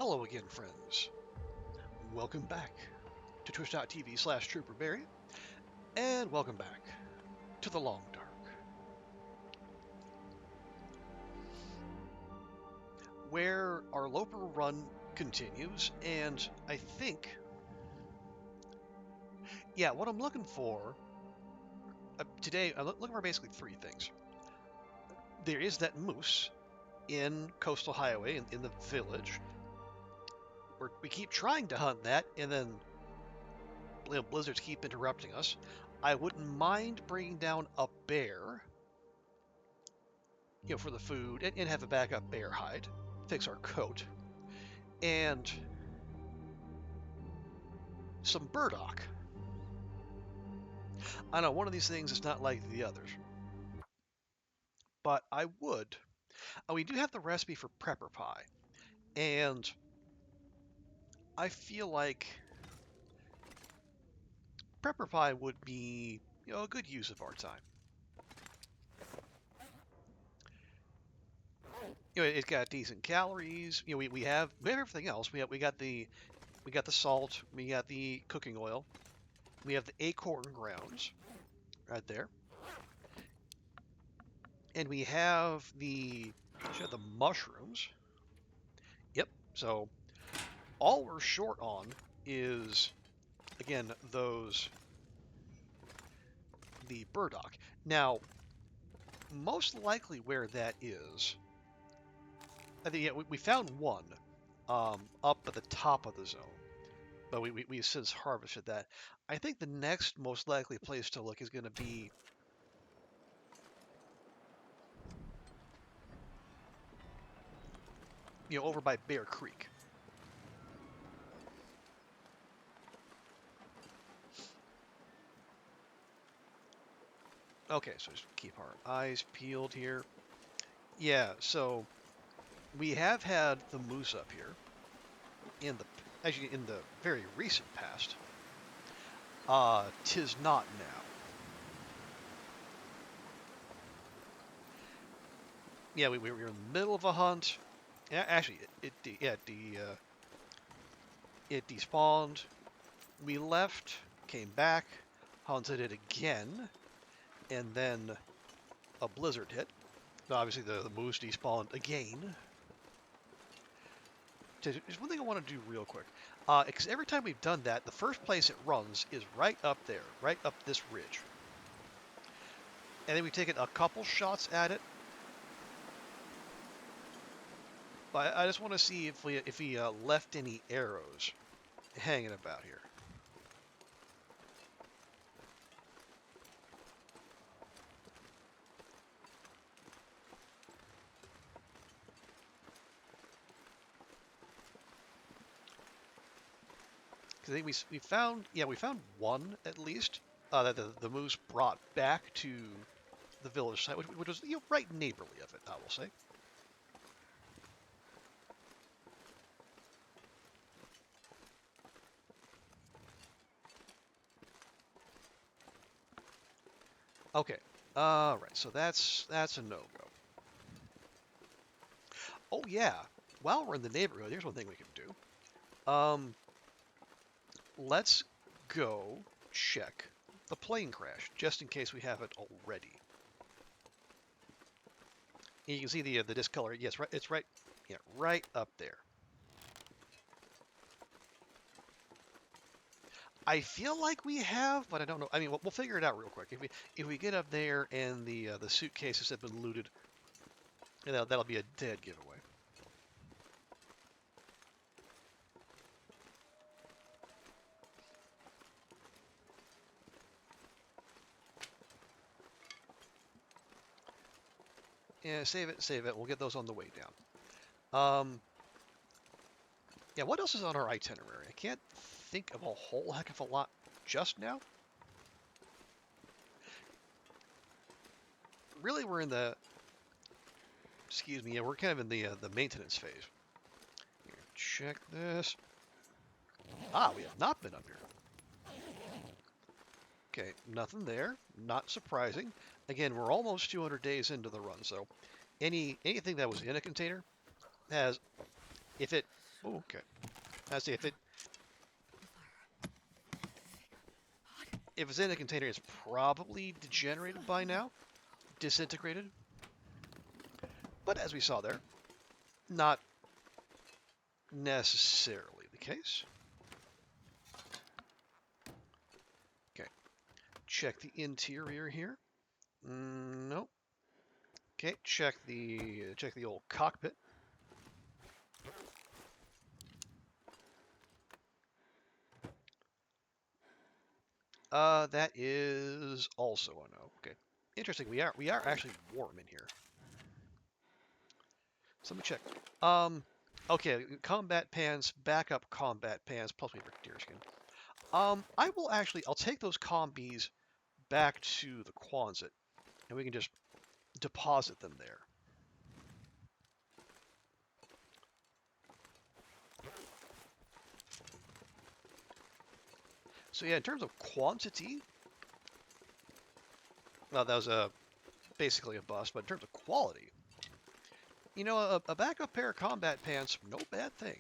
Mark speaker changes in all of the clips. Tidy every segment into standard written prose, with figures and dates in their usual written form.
Speaker 1: Hello again, friends. Welcome back to twitch.tv/trooperberry, and welcome back to the Long Dark, where our Loper run continues, and I think, what I'm looking for today, I'm looking for basically three things. There is that moose in Coastal Highway in the village. We keep trying to hunt that, and then blizzards keep interrupting us. I wouldn't mind bringing down a bear, for the food, and have a backup bear hide, fix our coat, and some burdock. I know one of these things is not like the others, but I would. We do have the recipe for prepper pie, and I feel like prepper pie would be, a good use of our time. It's got decent calories. We have everything else. We got the salt. We got the cooking oil. We have the acorn grounds right there, and we have the mushrooms. Yep. So all we're short on is, again, the burdock. Now, most likely where that is, I think we found one up at the top of the zone, but we since harvested that. I think the next most likely place to look is going to be over by Bear Creek. Okay, so just keep our eyes peeled here. Yeah, so we have had the moose up here in the very recent past. Tis not now. Yeah, we were in the middle of a hunt. Yeah, actually, it despawned. We left, came back, hunted it again, and then a blizzard hit. Obviously, the moose despawned again. There's one thing I want to do real quick. Because every time we've done that, the first place it runs is right up there, right up this ridge. And then we've taken a couple shots at it. But I just want to see if he left any arrows hanging about here. Because I think we found one at least that the moose brought back to the village site, which was right neighborly of it, I will say. Okay, all right, so that's a no-go. Oh yeah, while we're in the neighborhood, here's one thing we can do. Let's go check the plane crash, just in case we haven't already. You can see the discolor. Yes, right. It's right. Yeah, right up there. I feel like we have, but I don't know. I mean, we'll figure it out real quick. If we get up there and the suitcases have been looted, that'll be a dead giveaway. Yeah, save it. We'll get those on the way down. Yeah, what else is on our itinerary? I can't think of a whole heck of a lot just now. Really, we're in the, excuse me, yeah, we're kind of in the maintenance phase. Here, check this. We have not been up here. Okay, nothing there. Not surprising. Again, we're almost 200 days into the run, so anything that was in a container has, if it Oh, okay. I see. If it's in a container, it's probably degenerated by now, disintegrated. But as we saw there, not necessarily the case. Okay. Check the interior here. Nope. Okay. Check the old cockpit. That is also a no. Okay. Interesting. We are actually warm in here. So let me check. Okay. Combat pants, backup combat pants, plus we have deer skin. I'll take those combies back to the Quonset, and we can just deposit them there. So yeah, in terms of quantity, well, that was basically a bust, but in terms of quality, you know, a backup pair of combat pants, no bad thing.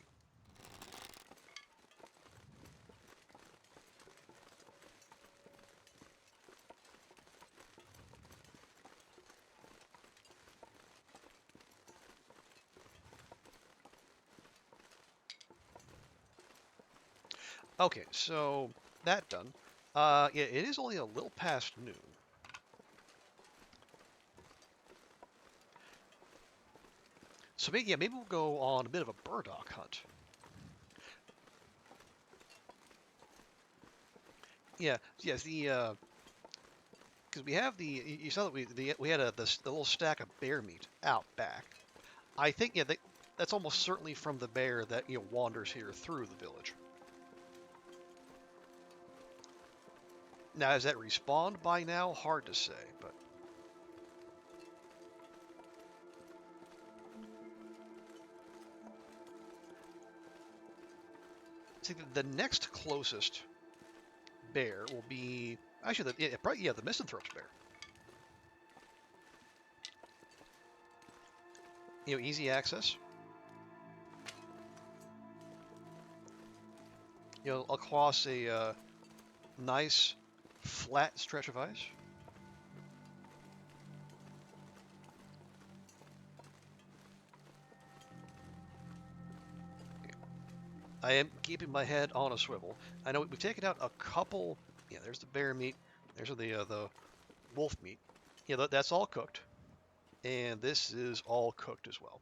Speaker 1: Okay, so that done. Yeah, it is only a little past noon. So maybe we'll go on a bit of a burdock hunt. Yeah, yes, because we have you saw that we had the little stack of bear meat out back. I think that's almost certainly from the bear that wanders here through the village. Now, has that respawned by now? Hard to say, but see, the next closest bear will be actually the Misanthrope's bear. Easy access. Across a nice flat stretch of ice. I am keeping my head on a swivel. I know we've taken out a couple. Yeah, there's the bear meat. There's the wolf meat. Yeah, that's all cooked, and this is all cooked as well.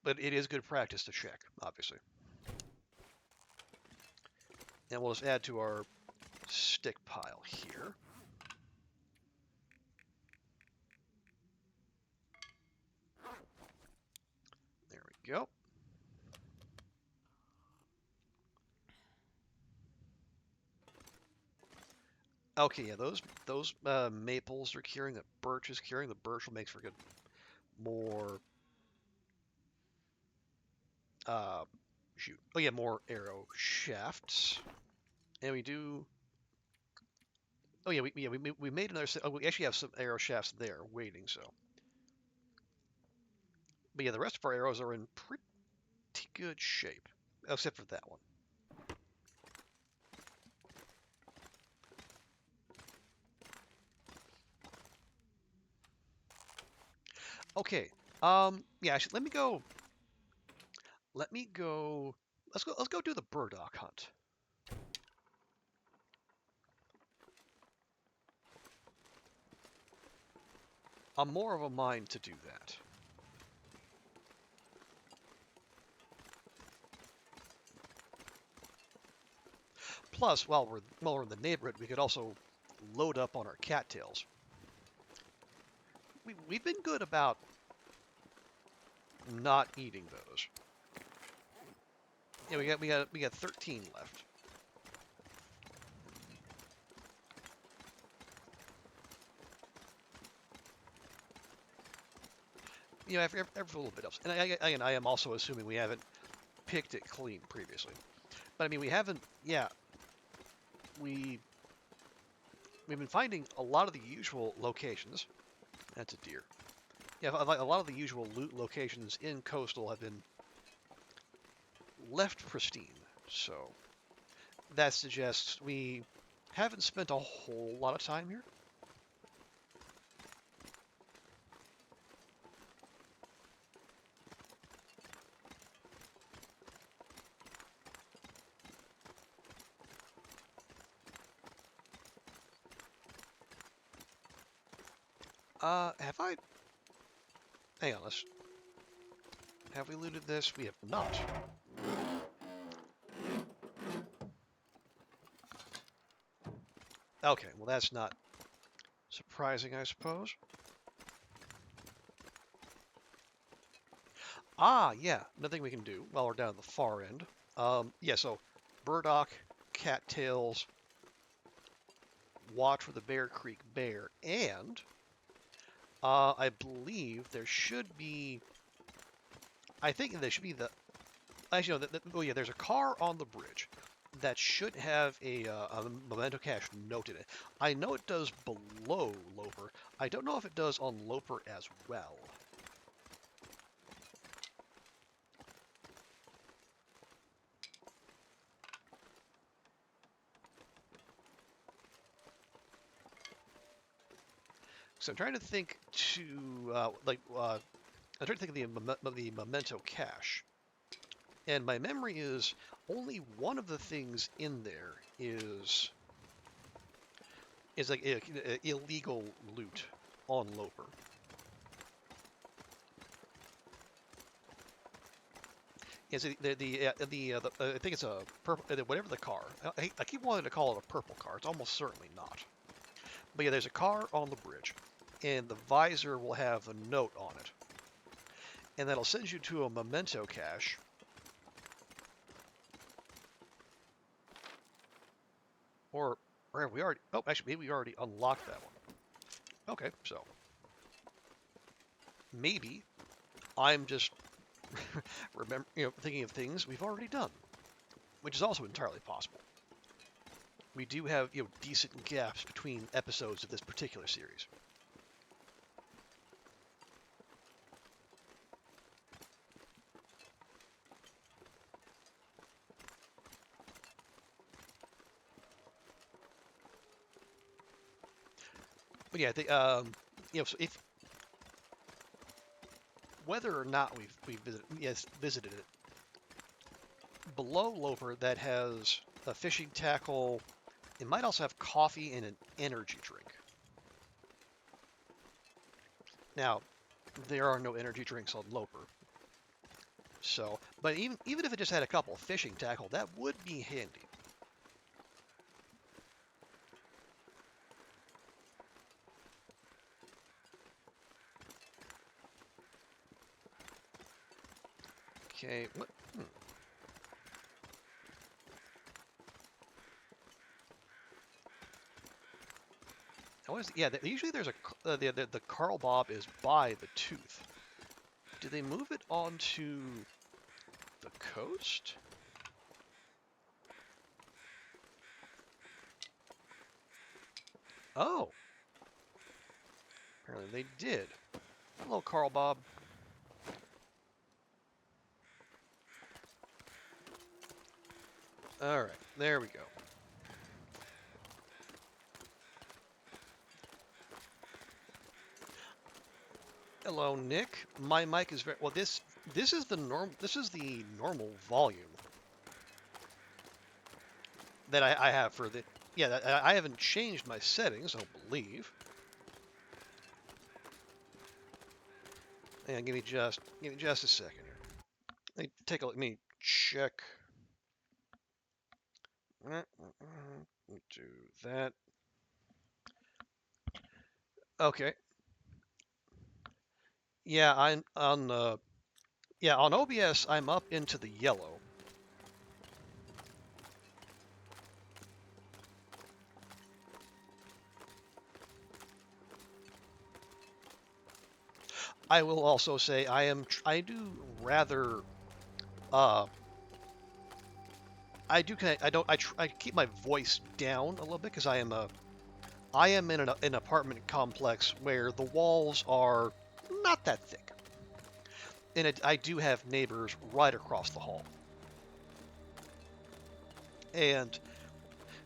Speaker 1: But it is good practice to check, obviously. And we'll just add to our stick pile here. There we go. Okay, yeah, those maples are curing. That birch is curing. The birch will make for good more. Shoot. Oh yeah, more arrow shafts. And we do. Oh yeah, we made another. Oh, we actually have some arrow shafts there waiting. So. But yeah, the rest of our arrows are in pretty good shape, except for that one. Okay. Yeah. Actually, let me go. Let me go. Let's go. Let's go do the burdock hunt. I'm more of a mind to do that. Plus, while we're in the neighborhood, we could also load up on our cattails. We've been good about not eating those. Yeah, we got 13 left. Every little bit else. And I am also assuming we haven't picked it clean previously. But I mean, we haven't. Yeah, we've been finding a lot of the usual locations. That's a deer. Yeah, a lot of the usual loot locations in coastal have been left pristine. So that suggests we haven't spent a whole lot of time here. Have I? Hang on, have we looted this? We have not. Okay, well that's not surprising, I suppose. Ah, yeah, another thing we can do while we're down at the far end. Yeah, so burdock, cattails, watch for the Bear Creek bear, and I believe there should be. I think there should be the. Actually, no. Oh yeah, there's a car on the bridge that should have a memento cache note in it. I know it does below Loper. I don't know if it does on Loper as well. So I'm trying to think I'm trying to think of the memento cache, and my memory is only one of the things in there is like illegal loot on Loper. Is it I think it's a purple, whatever the car. I keep wanting to call it a purple car. It's almost certainly not. But yeah, there's a car on the bridge, and the visor will have a note on it, and that'll send you to a memento cache. Or have we already? Oh, actually, maybe we already unlocked that one. Okay, so maybe I'm just thinking of things we've already done, which is also entirely possible. We do have decent gaps between episodes of this particular series. But yeah, so if whether or not we've visited it, below Loper that has a fishing tackle. It might also have coffee and an energy drink. Now, there are no energy drinks on Loper. So, but even if it just had a couple of fishing tackle, that would be handy. Okay, what? Yeah, usually there's the Carl Bob is by the tooth. Do they move it onto the coast? Oh, apparently they did. Hello, Carl Bob. All right, there we go. Hello, Nick. My mic is very well. This is the normal volume that I have for the. Yeah, I haven't changed my settings. I don't believe. And give me just a second here. Let me take a look. Let me check. Do that. Okay. Yeah, I'm on. On OBS, I'm up into the yellow. I will also say I do rather. I keep my voice down a little bit because I am in an apartment complex where the walls are not that thick, and I do have neighbors right across the hall. And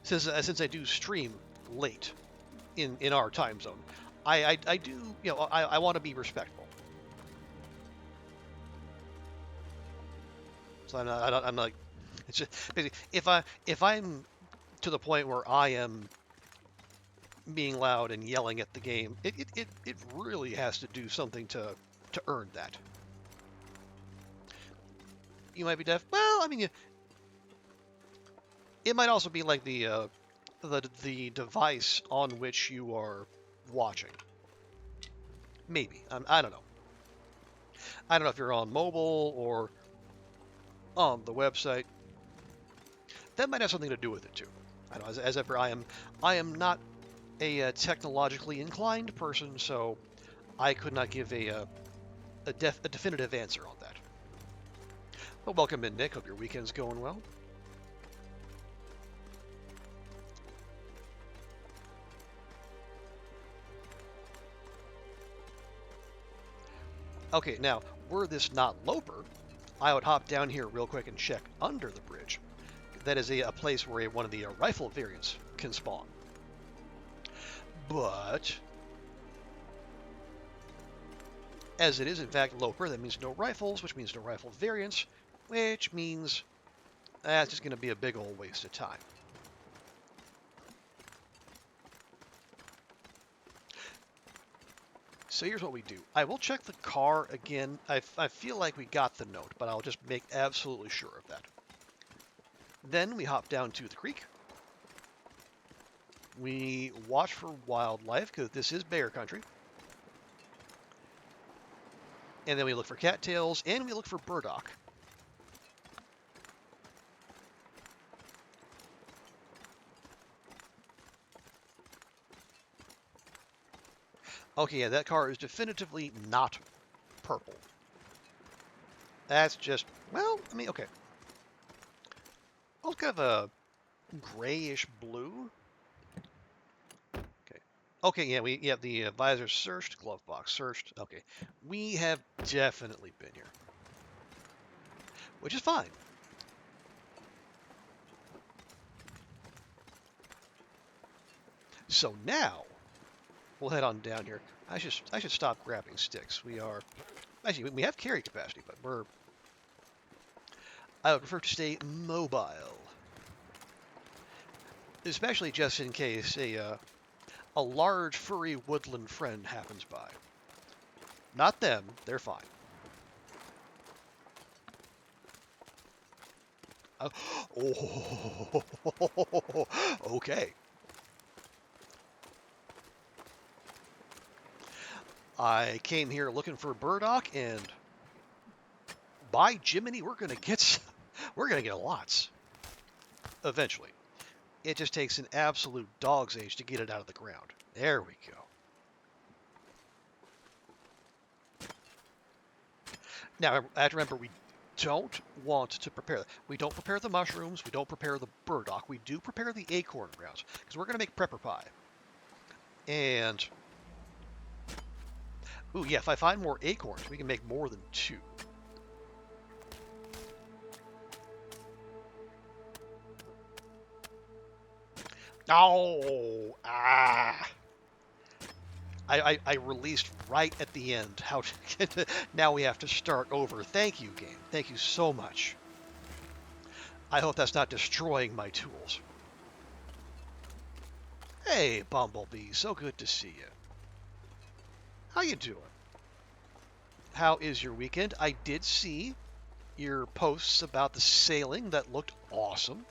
Speaker 1: since I do stream late in our time zone, I do, I want to be respectful. So I'm like, it's just basically if I'm to the point where I am being loud and yelling at the game, it really has to do something to earn that. You might be deaf. Well, I mean, it might also be like the device on which you are watching. Maybe. I don't know. I don't know if you're on mobile or on the website. That might have something to do with it too. I know, as ever, I am not a technologically inclined person, so I could not give a definitive answer on that. But welcome in, Nick. Hope your weekend's going well. Okay, now, were this not Loper, I would hop down here real quick and check under the bridge. That is a place where one of the rifle variants can spawn. But as it is in fact Loper, that means no rifles, which means no rifle variants, which means that's just going to be a big old waste of time. So here's what we do. I will check the car again. I feel like we got the note, but I'll just make absolutely sure of that. Then we hop down to the creek. We watch for wildlife, because this is bear country. And then we look for cattails, and we look for burdock. Okay, yeah, that car is definitively not purple. That's just, well, I mean, okay. Oh, it's kind of a grayish blue. Okay. Okay, yeah, the visor searched, glove box searched. Okay. We have definitely been here. Which is fine. So now, we'll head on down here. I should stop grabbing sticks. Actually, we have carry capacity, but I would prefer to stay mobile. Especially just in case a large furry woodland friend happens by. Not them, they're fine. Oh, okay. I came here looking for burdock, and by Jiminy, we're gonna get lots eventually. It just takes an absolute dog's age to get it out of the ground. There we go. Now, I have to remember, we don't want to prepare that. We don't prepare the mushrooms. We don't prepare the burdock. We do prepare the acorn grounds, because we're going to make prepper pie. And, ooh, yeah, if I find more acorns, we can make more than 2. Oh, ah. I released right at the end. Now we have to start over. Thank you, game. Thank you so much. I hope that's not destroying my tools. Hey, Bumblebee. So good to see you. How you doing? How is your weekend? I did see your posts about the sailing. That looked awesome.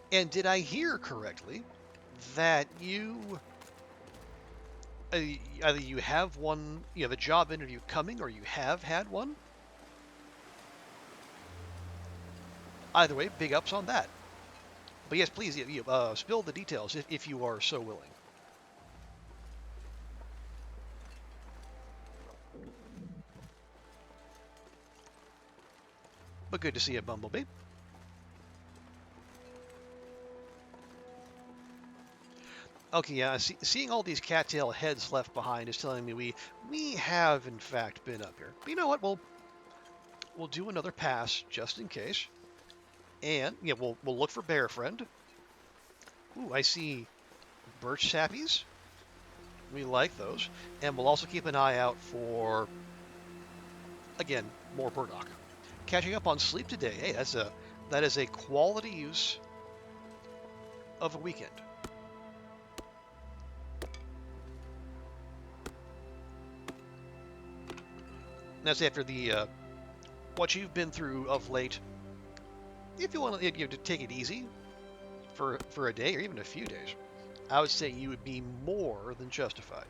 Speaker 1: And did I hear correctly that you either you have a job interview coming, or you have had one? Either way, big ups on that. But yes, please, spill the details if you are so willing. But good to see you, Bumblebee. Okay, yeah, seeing all these cattail heads left behind is telling me we have, in fact, been up here. But you know what? We'll we'll do another pass just in case. And yeah, we'll look for bear friend. Ooh, I see birch sappies. We like those. And we'll also keep an eye out for, again, more burdock. Catching up on sleep today. Hey, that is a quality use of a weekend. And that's after the what you've been through of late. If you want to take it easy for a day or even a few days, I would say you would be more than justified.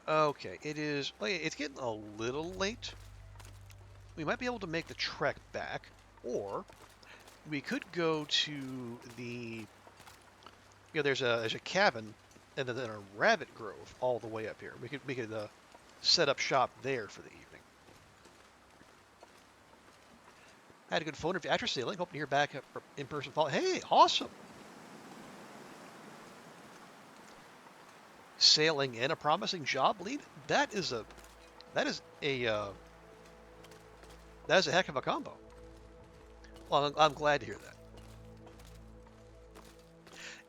Speaker 1: Okay, it is. Oh yeah, it's getting a little late. We might be able to make the trek back, or we could go to the. There's a cabin, and then a rabbit grove all the way up here. We could set up shop there for the evening. I had a good phone interview after sailing. Hoping to hear back in person. Hey, awesome! Sailing and a promising job lead. That is a heck of a combo. Well, I'm glad to hear that.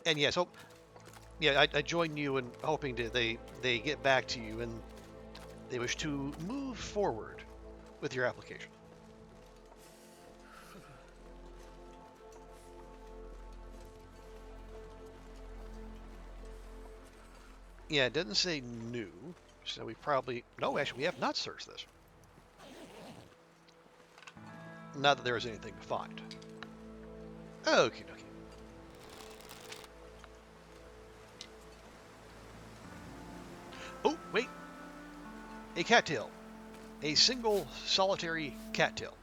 Speaker 1: And yeah, so yeah, I join you in hoping they get back to you and they wish to move forward with your application. Yeah, it doesn't say new, so we probably no. Actually, we have not searched this. Not that there is anything to find. Okay, okay. Oh, wait. A cattail. A single solitary cattail.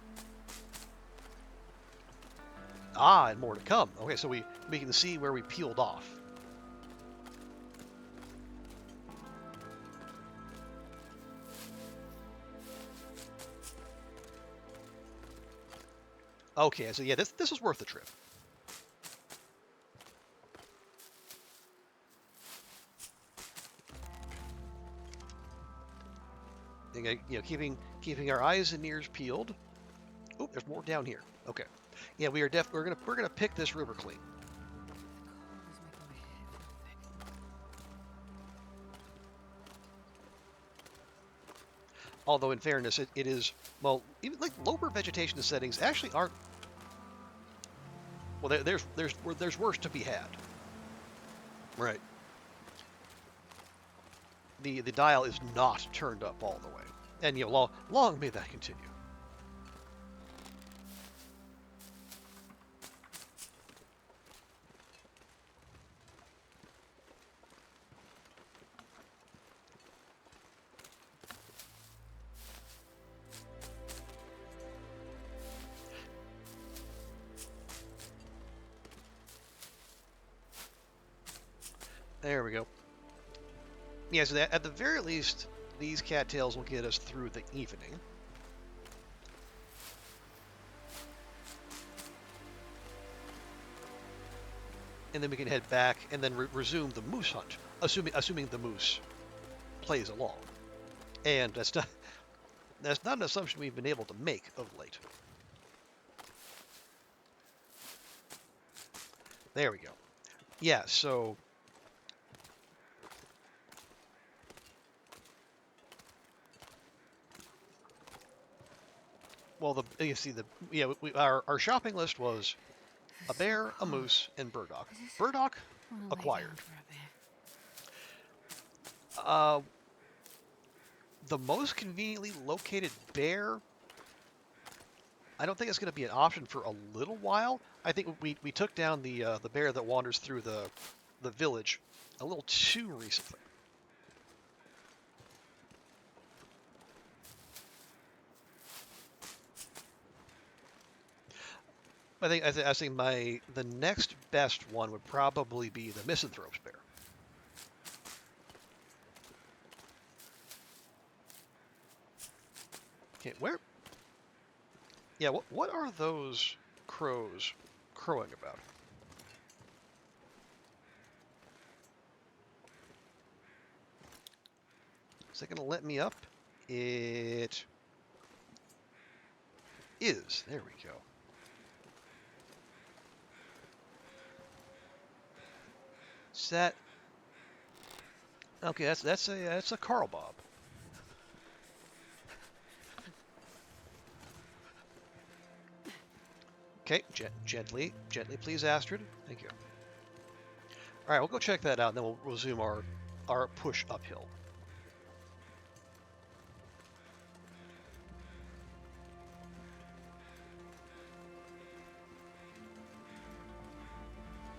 Speaker 1: Ah, and more to come. Okay, so we can see where we peeled off. Okay, so yeah, this is worth the trip. Keeping our eyes and ears peeled. Oh, there's more down here. Okay, yeah, we're gonna pick this river clean. Although in fairness, it is well, even like Loper vegetation settings actually aren't. Well, there's worse to be had. Right. The dial is not turned up all the way, and long may that continue. There we go. Yeah, so at the very least, these cattails will get us through the evening. And then we can head back and then resume the moose hunt, assuming the moose plays along. And that's not an assumption we've been able to make of late. There we go. Yeah, so well, our shopping list was a bear, a moose, and burdock. Burdock acquired. The most conveniently located bear, I don't think it's going to be an option for a little while. I think we took down the bear that wanders through the village a little too recently. I think the next best one would probably be the Misanthrope's bear. Okay, where? Yeah, what are those crows crowing about? Is it gonna let me up? It is. There we go. Is that okay? That's a Carl Bob. Okay, gently, please, Astrid. Thank you. All right, we'll go check that out, and then we'll resume our push uphill.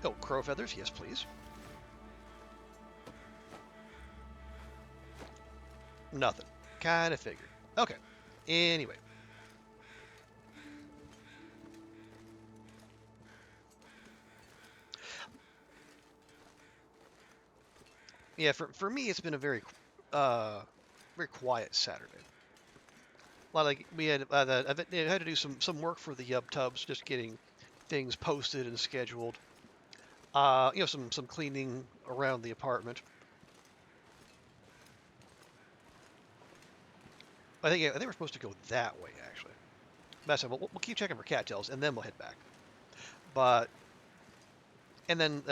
Speaker 1: Oh, crow feathers, yes, please. Nothing. Kind of figured. Okay. Anyway. Yeah, for me, it's been a very quiet Saturday. A lot like we had had to do some work for the Yub Tubs, just getting things posted and scheduled. Some cleaning around the apartment. I think we're supposed to go that way actually. That's it. We'll keep checking for cattails and then we'll head back. But and then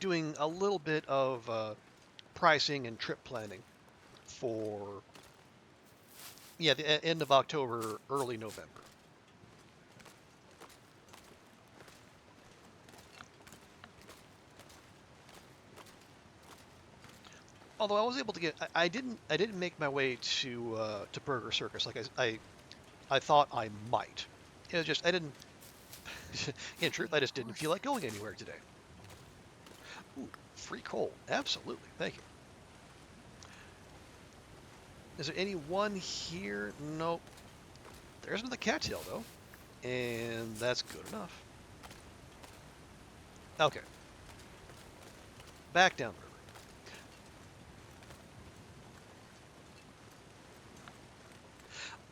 Speaker 1: doing a little bit of pricing and trip planning for the end of October, early November. Although I was able to get, I didn't make my way to Burger Circus like I thought I might. It was just I didn't. In truth, I just didn't feel like going anywhere today. Ooh, free coal, absolutely. Thank you. Is there any one here? Nope. There's another cattail though, and that's good enough. Okay, back down the river.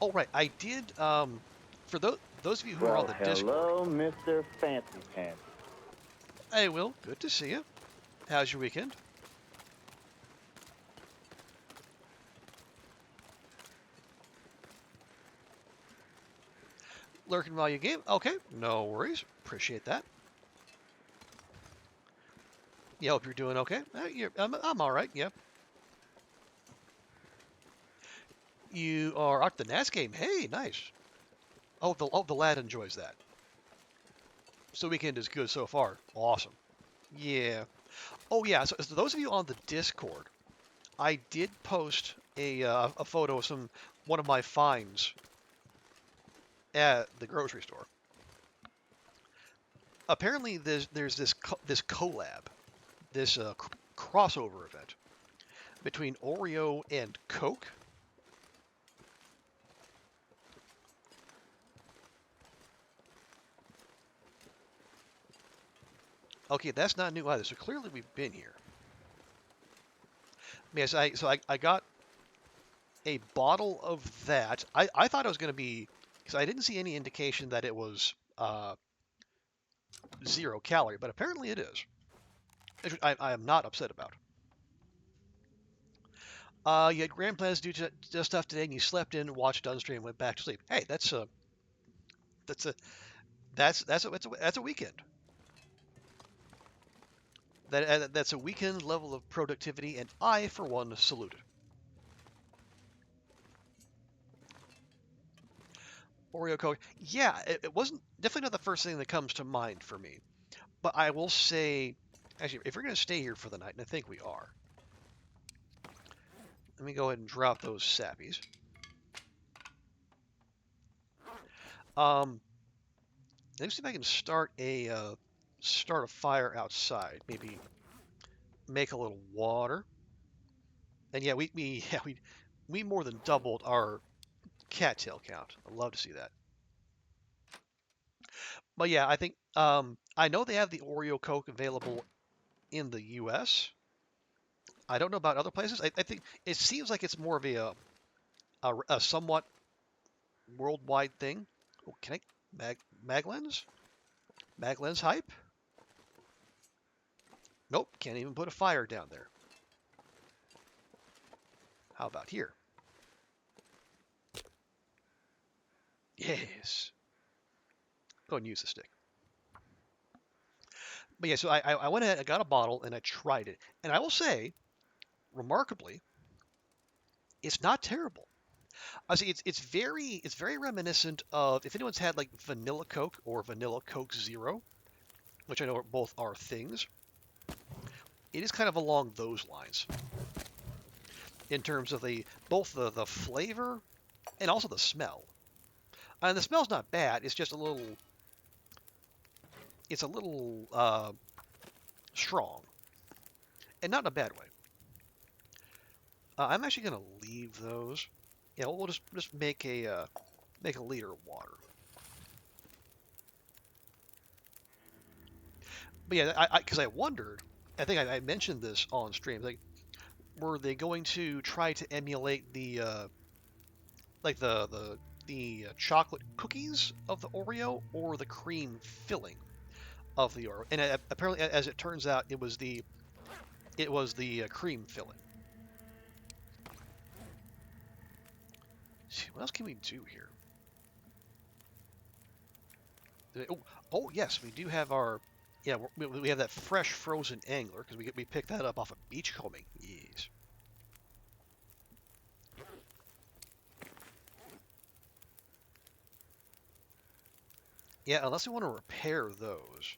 Speaker 1: Oh right, I did. For those of you who are on the Discord.
Speaker 2: Hello, Mr. Fancy Pants.
Speaker 1: Hey, Will. Good to see you. How's your weekend? Lurking while you game? Okay, no worries. Appreciate that. Yeah, hope you're doing okay. I'm all right. Yeah. You are at the NAS game. Hey, nice. The lad enjoys that. So weekend is good so far. Awesome. Yeah. Oh yeah. So those of you on the Discord, I did post a photo of one of my finds at the grocery store. Apparently, there's this collab, this crossover event between Oreo and Coke. Okay, that's not new either. So clearly we've been here. Yes, I got a bottle of that. I thought it was going to be because I didn't see any indication that it was 0 calorie, but apparently it is. I am not upset about. You had grand plans to do just stuff today, and you slept in, watched Unstream, and went back to sleep. Hey, that's a that's a weekend. That's a weekend level of productivity, and I, for one, salute it. Oreo Coke. Yeah, it wasn't definitely not the first thing that comes to mind for me. But I will say, actually, if we're going to stay here for the night, and I think we are, let me go ahead and drop those sappies. Let me see if I can start a fire outside. Maybe make a little water. And yeah, we more than doubled our cattail count. I'd love to see that. But yeah, I think I know they have the Oreo Coke available in the U.S. I don't know about other places. I think it seems like it's more of a somewhat worldwide thing. Oh, can I mag lens? Mag lens hype? Nope, can't even put a fire down there. How about here? Yes. Go and use the stick. But yeah, so I went ahead, I got a bottle, and I tried it. And I will say, remarkably, it's not terrible. I see it's very reminiscent of if anyone's had like vanilla Coke or vanilla Coke Zero, which I know both are things. It is kind of along those lines in terms of both the flavor and also the smell. And the smell's not bad. It's just a little strong, and not in a bad way. I'm actually gonna leave those. Yeah, we'll just make a liter of water. But yeah, because I wondered. I think I mentioned this on stream. Like, were they going to try to emulate like the chocolate cookies of the Oreo or the cream filling of the Oreo? And apparently, as it turns out, it was the cream filling. See, what else can we do here? Oh yes, we do have our. Yeah, we have that fresh frozen angler because we picked that up off of Beachcombing. Yes. Yeah, unless we want to repair those.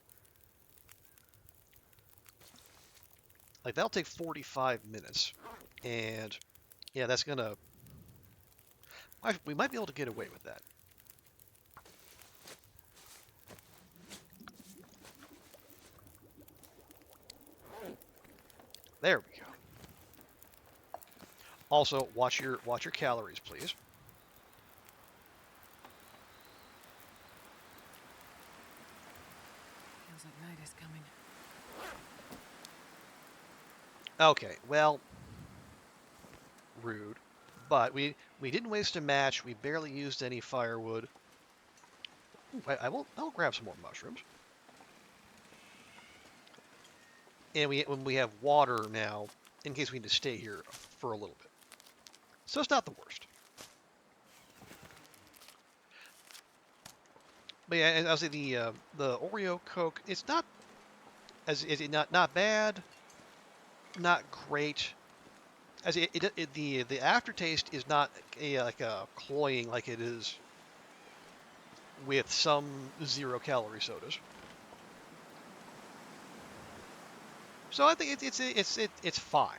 Speaker 1: Like, that'll take 45 minutes. And, yeah, that's gonna... We might be able to get away with that. There we go. Also, watch your calories, please.
Speaker 3: Feels like night is coming.
Speaker 1: Okay, well... Rude. But we didn't waste a match. We barely used any firewood. Ooh, I'll grab some more mushrooms. And when we have water now, in case we need to stay here for a little bit. So it's not the worst. But yeah, and I'll say the Oreo Coke, it's not not bad, not great. As the aftertaste is not like a cloying like it is with some 0-calorie sodas. So I think it's fine.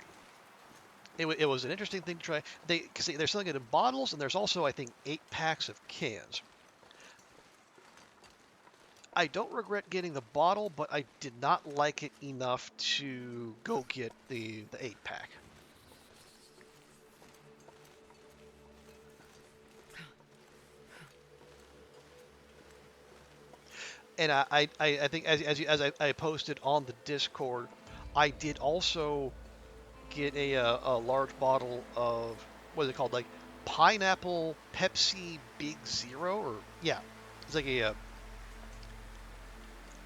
Speaker 1: It was an interesting thing to try. Because they're selling it in bottles, and there's also, I think, 8 packs of cans. I don't regret getting the bottle, but I did not like it enough to go get the 8-pack. And I think as I posted on the Discord, I did also get a large bottle of what is it called, like pineapple Pepsi Big Zero, or yeah, it's like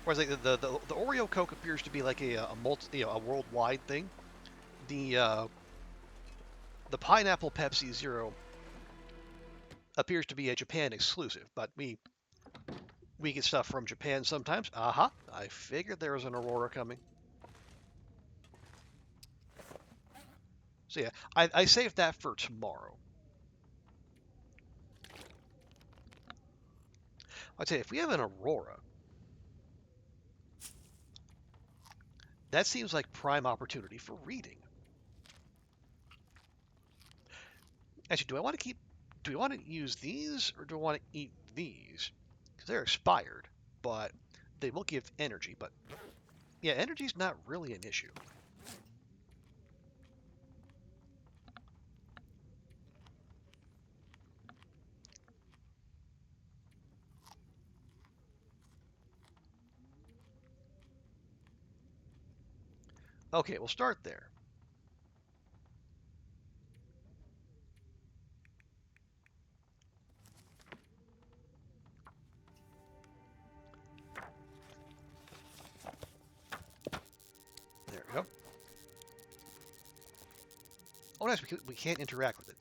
Speaker 1: whereas like the Oreo Coke appears to be like a multi, a worldwide thing. The the pineapple Pepsi Zero appears to be a Japan exclusive, but we get stuff from Japan sometimes. Aha, I figured there was an aurora coming. So yeah, I saved that for tomorrow. I'd say if we have an aurora, that seems like prime opportunity for reading. Actually, do we want to use these or do we want to eat these? Because they're expired, but they will give energy. But yeah, energy's not really an issue. Okay, we'll start there. we go. Oh, nice. We can't interact with it.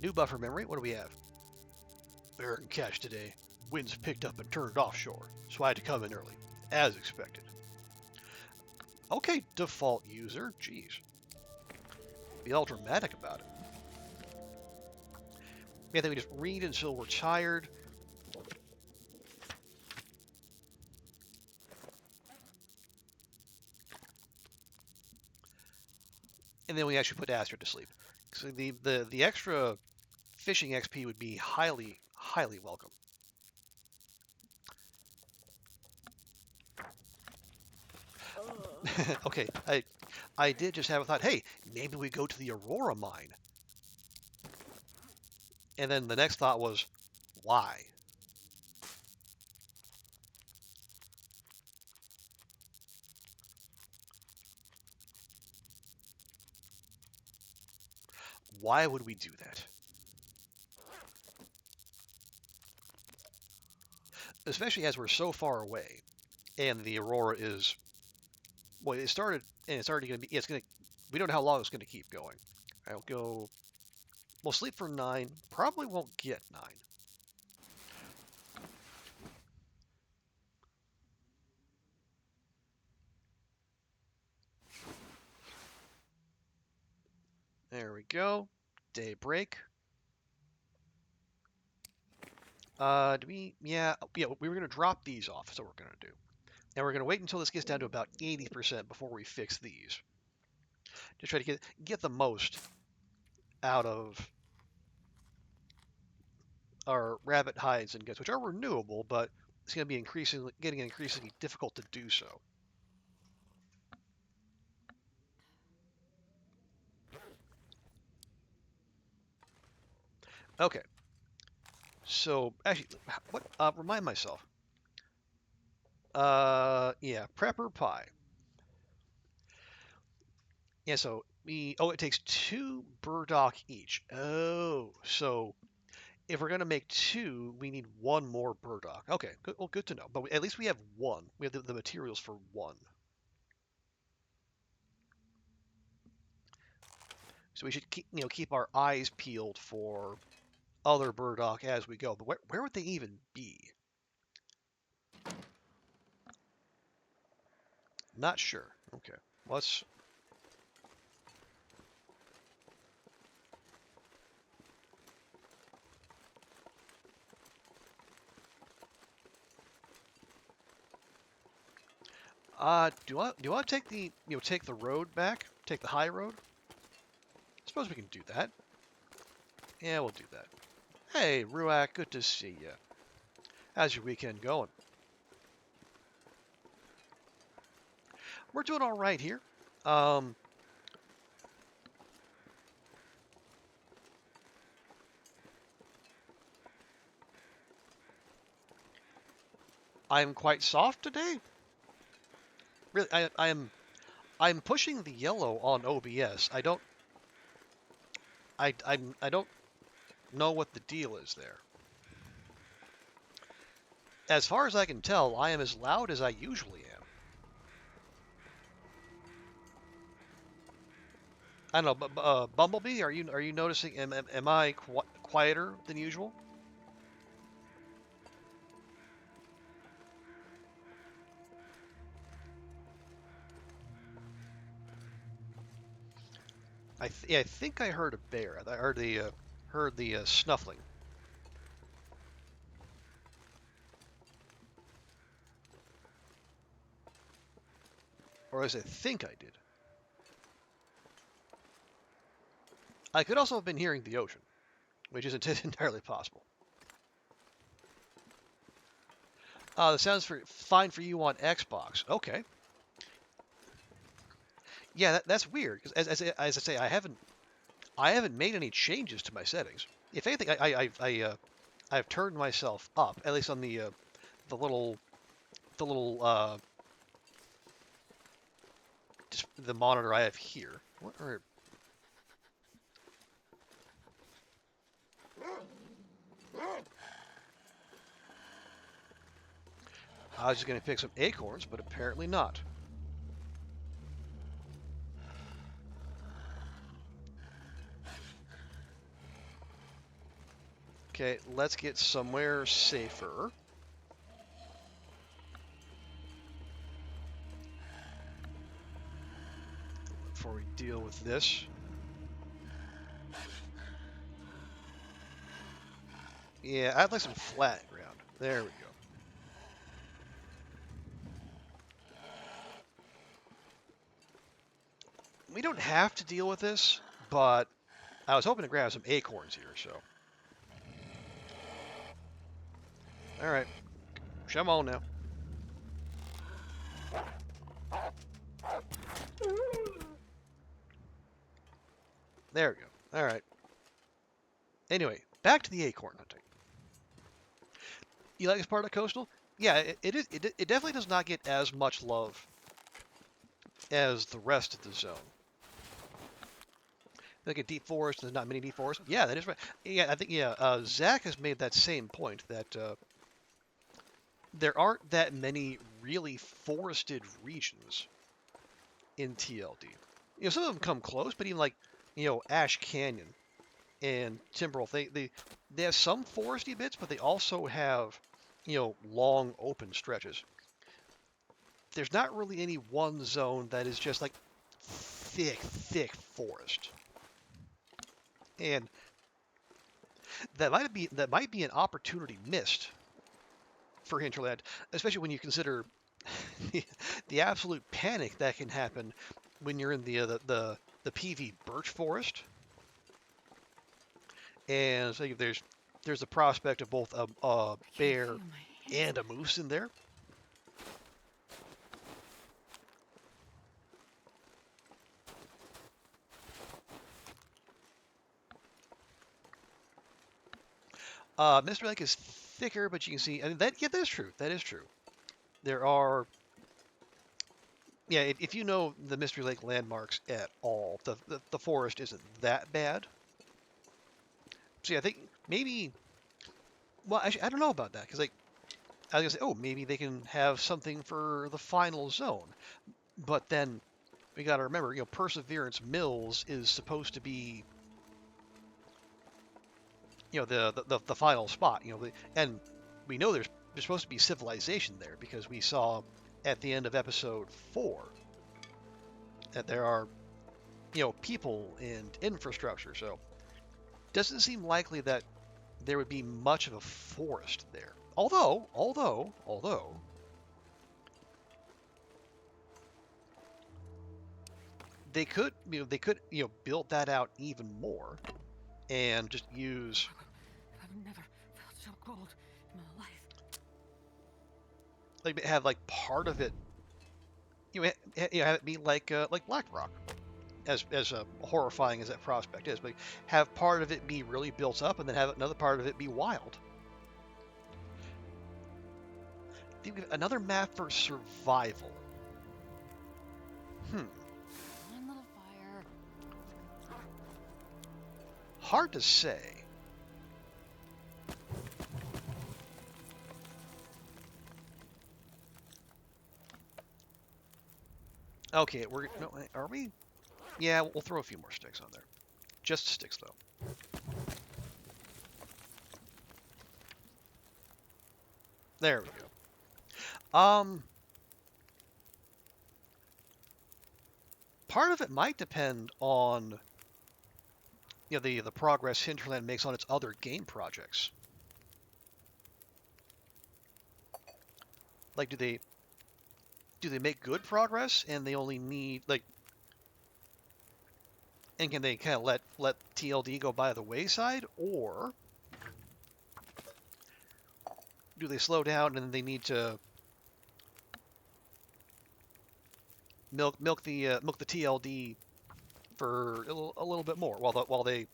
Speaker 1: New buffer memory. What do we have? Barren catch today. Winds picked up and turned offshore, so I had to come in early, as expected. Okay, default user. Jeez. Be all dramatic about it. Yeah, then we just read until we're tired. And then we actually put Astrid to sleep. So the extra fishing XP would be highly, highly welcome. Okay, I did just have a thought, hey, maybe we go to the Aurora mine. And then the next thought was, why? Why would we do that? Especially as we're so far away, and the Aurora is, well, it started, and it's already going to be, it's going to, we don't know how long it's going to keep going. I'll go, we'll sleep for 9, probably won't get 9. There we go. Daybreak. Yeah, we were going to drop these off, so we're going to do. And we're going to wait until this gets down to about 80% before we fix these. Just try to get the most out of our rabbit hides and guts, which are renewable, but it's going to be getting increasingly difficult to do so. Okay. So, actually, what? Remind myself. Yeah, prepper pie. Yeah, so it takes 2 burdock each. Oh, so if we're going to make 2, we need 1 more burdock. Okay, good, well, good to know. But at least we have 1. We have the materials for 1. So we should keep our eyes peeled for other burdock as we go. But where would they even be? Not sure. Okay, let's. Do you want to take take the road back? Take the high road? I suppose we can do that. Yeah, we'll do that. Hey, Ruak, good to see you. How's your weekend going? We're doing all right here. I'm quite soft today. Really, I'm pushing the yellow on OBS. I don't know what the deal is there. As far as I can tell, I am as loud as I usually am. I don't know, but Bumblebee, are you noticing? Am I quieter than usual? I think I heard a bear. I heard the snuffling. Or as I think I did. I could also have been hearing the ocean, which isn't entirely possible. That sounds fine for you on Xbox. Okay. Yeah, that's weird. Because as I say, I haven't made any changes to my settings. If anything, I've turned myself up, at least on the little just the monitor I have here. What are I was just going to pick some acorns, but apparently not. Okay, let's get somewhere safer. Before we deal with this. Yeah, I'd like some flat ground. There we go. We don't have to deal with this, but I was hoping to grab some acorns here, so. Alright, come on now. There we go. Alright. Anyway, back to the acorn hunting. You like this part of coastal? Yeah, it definitely does not get as much love as the rest of the zone. Like a deep forest, there's not many deep forests. Yeah, that is right. Yeah, I think Zach has made that same point that there aren't that many really forested regions in TLD. Some of them come close, but even like Ash Canyon and Timberwolf, they have some foresty bits, but they also have long open stretches. There's not really any one zone that is just like thick forest. And that might be an opportunity missed for hinterland, especially when you consider the absolute panic that can happen when you're in the PV birch forest. And so there's the prospect of both a bear and a moose in there. Mystery Lake is thicker, but you can see, I mean, that is true. That is true. There are, if you know the Mystery Lake landmarks at all, the forest isn't that bad. So yeah, I think maybe, well, actually, I don't know about that, because like, I was gonna say, oh, maybe they can have something for the final zone, but then we got to remember, Perseverance Mills is supposed to be, the final spot, and we know there's supposed to be civilization there because we saw at the end of episode 4 that there are, people and infrastructure. So doesn't seem likely that there would be much of a forest there. Although they could, build that out even more and just use.
Speaker 3: I've never felt so cold in my life.
Speaker 1: Like have like part of it, have it be like Black Rock, as horrifying as that prospect is, but have part of it be really built up and then have another part of it be wild. I think we have another map for survival.
Speaker 3: One little fire.
Speaker 1: Hard to say. Okay, are we? Yeah, we'll throw a few more sticks on there. Just sticks, though. There we go. Part of it might depend on the progress Hinterland makes on its other game projects. Like, do they make good progress and they only need and can they kind of let TLD go by the wayside, or do they slow down and then they need to milk the TLD for a little bit more while they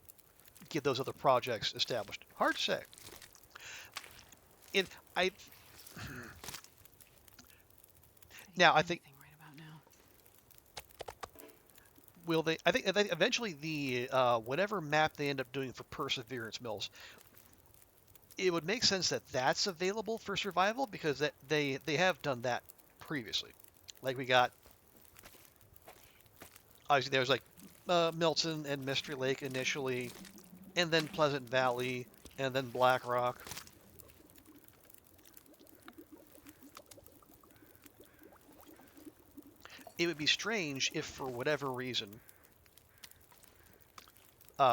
Speaker 1: get those other projects established? Hard to say. Now I think will they? I think eventually the whatever map they end up doing for Perseverance Mills, it would make sense that that's available for survival because they have done that previously. Like we got, obviously there's like Milton and Mystery Lake initially, and then Pleasant Valley, and then Black Rock. It would be strange if, for whatever reason,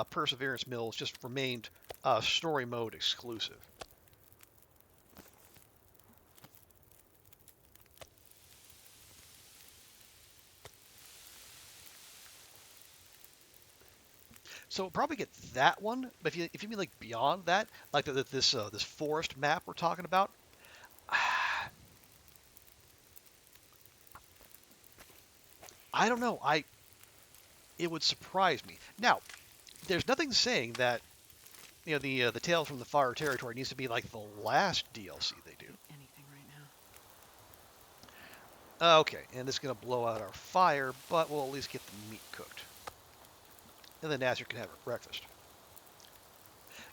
Speaker 1: Perseverance Mills just remained story mode exclusive. So we'll probably get that one, but if you mean like beyond that, like this forest map we're talking about, I don't know. It would surprise me. Now, there's nothing saying that the Tales from the Far Territory needs to be like the last DLC they do.
Speaker 3: Anything right now.
Speaker 1: Okay, and this is gonna blow out our fire, but we'll at least get the meat cooked, and then Nazir can have her breakfast.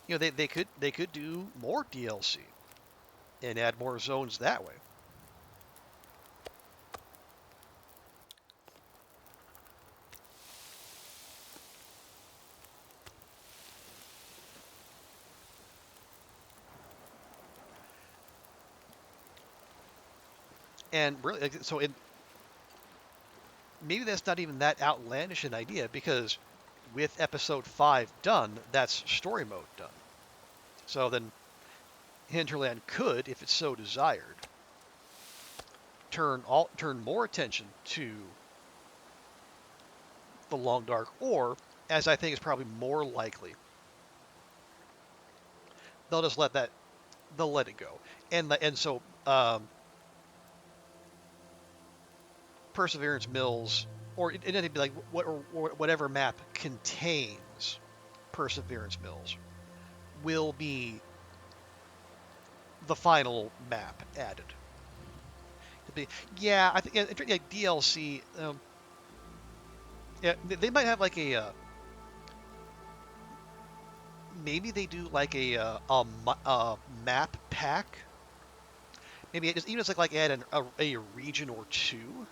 Speaker 1: They could do more DLC and add more zones that way. And really, so maybe that's not even that outlandish an idea, because with episode 5 done, that's story mode done. So then Hinterland could, if it so desired, turn more attention to the Long Dark, or, as I think is probably more likely, they'll just let it go. And so Perseverance Mills, or it'd be like whatever map contains Perseverance Mills, will be the final map added. Yeah, I think DLC. Yeah, they might have like maybe they do like a map pack. Maybe even just like add a region or two.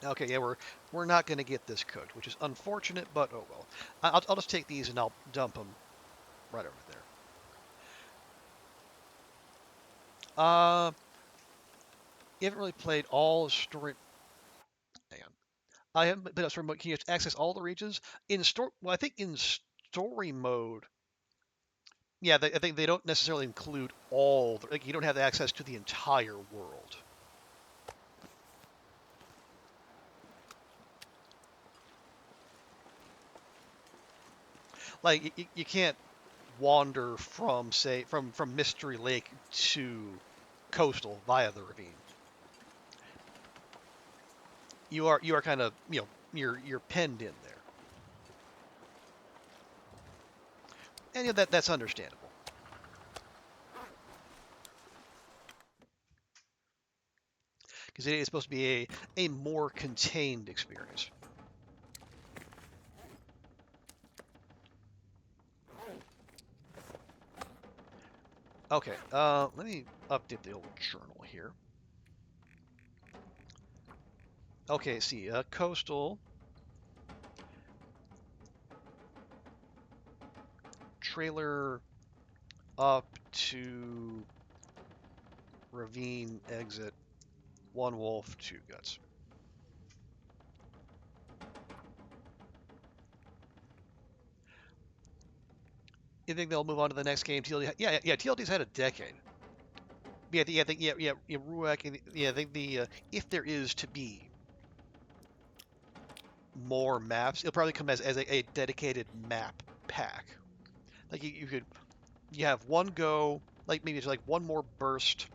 Speaker 1: Okay, yeah, we're not going to get this cooked, which is unfortunate, but oh well. I'll just take these and I'll dump them right over there. You haven't really played all story. Hang on. I haven't been a story mode. Can you access all the regions in store? Well, I think in story mode, yeah, I think they don't necessarily include all. Like, you don't have access to the entire world. Like you can't wander from, say, from Mystery Lake to Coastal via the ravine. You are kind of you're penned in there, and that's understandable. Because it is supposed to be a more contained experience. Okay, let me update the old journal here. Okay, see, coastal, trailer up to ravine exit, 1 wolf, 2 guts. You think they'll move on to the next game? TLD, yeah. TLD's had a decade. Ruak. Yeah, I think if there is to be more maps, it'll probably come as a dedicated map pack. Like you have one go, like maybe it's like one more burst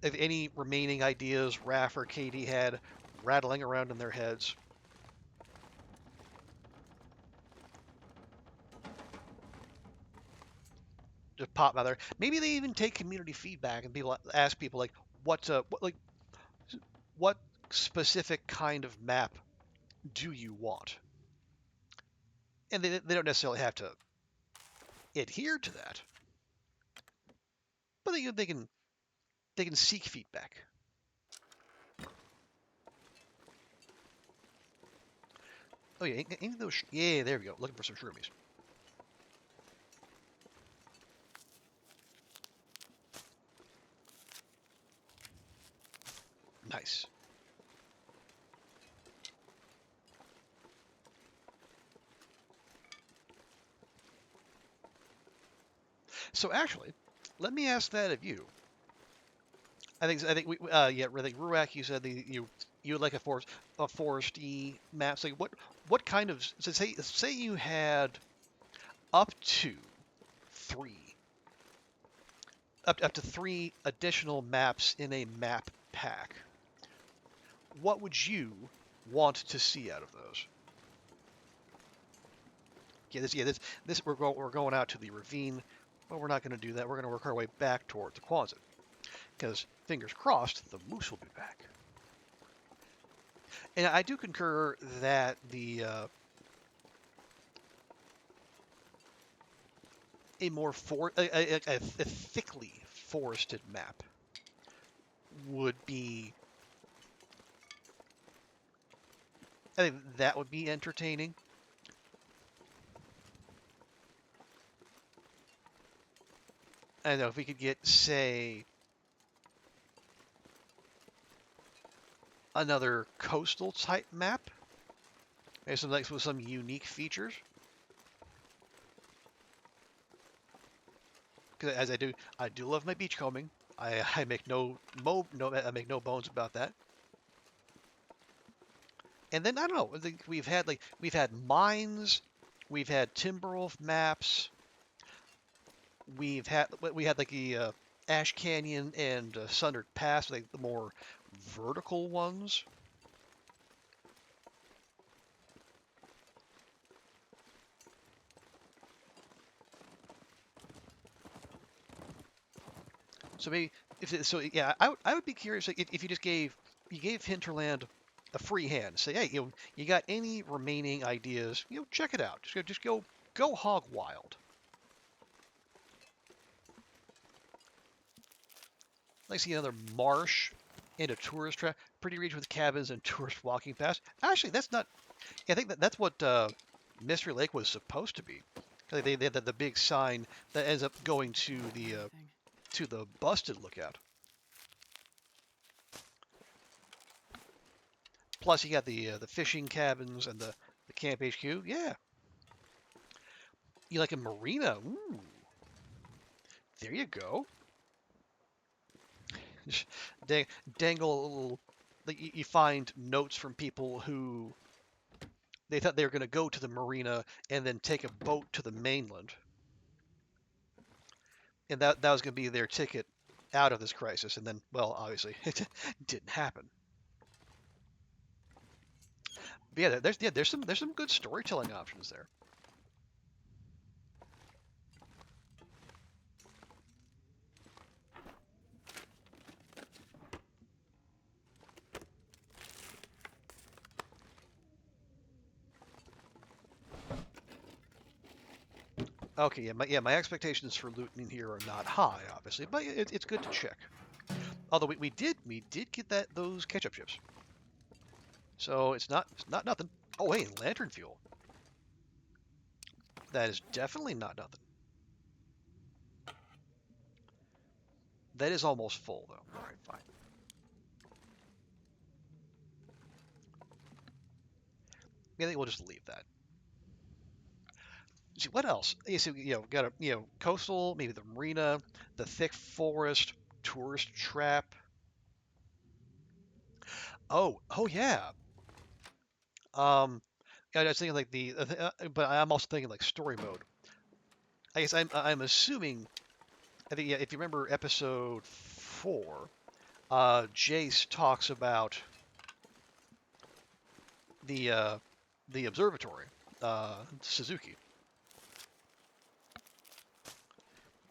Speaker 1: of any remaining ideas Raph or Katie had rattling around in their heads. Just pop out there. Maybe they even take community feedback and ask people like, what specific kind of map do you want? And they don't necessarily have to adhere to that, but they can seek feedback. Oh yeah, any of those. Yeah, there we go. Looking for some shroomies. Nice. So actually, let me ask that of you. I think we yeah, I think Ruak, you said you would like a foresty map. So what kind of, so say you had up to three up to three additional maps in a map pack. What would you want to see out of those? This we're going out to the ravine, but we're not going to do that. We're going to work our way back toward the Quonset, because fingers crossed, the moose will be back. And I do concur that a more a thickly forested map would be. I think that would be entertaining. I don't know if we could get, say, another coastal type map, maybe some like with some unique features. Because as I do love my beachcombing. I make I make no bones about that. And then I don't know. I think we've had mines, we've had Timberwolf maps, we had like the Ash Canyon and Sundered Pass, like the more vertical ones. So maybe yeah, I would be curious if you just gave Hinterland a free hand. Say, hey, you got any remaining ideas? Check it out. Just go hog wild. Like see another marsh and a tourist trap, pretty region with cabins and tourists walking past. Actually, that's not. Yeah, I think that's what Mystery Lake was supposed to be. They had the big sign that ends up going to the busted lookout. Plus, you got the fishing cabins and the camp HQ. Yeah, you like a marina? Ooh, there you go. Just dangle a little. Like you find notes from people who they thought they were going to go to the marina and then take a boat to the mainland, and that was going to be their ticket out of this crisis. And then, well, obviously, it didn't happen. But yeah, there's some good storytelling options there. Okay, my expectations for looting here are not high, obviously, but it's good to check. Although we did get those ketchup chips, so it's not nothing. Oh hey, lantern fuel. That is definitely not nothing. That is almost full though. All right, fine. I think we'll just leave that. See what else? So, got a coastal, maybe the marina, the thick forest, tourist trap. Oh yeah. Um, I was thinking like but I'm also thinking like story mode. I guess I'm assuming. I think yeah, if you remember episode 4, Jace talks about the observatory, Suzuki.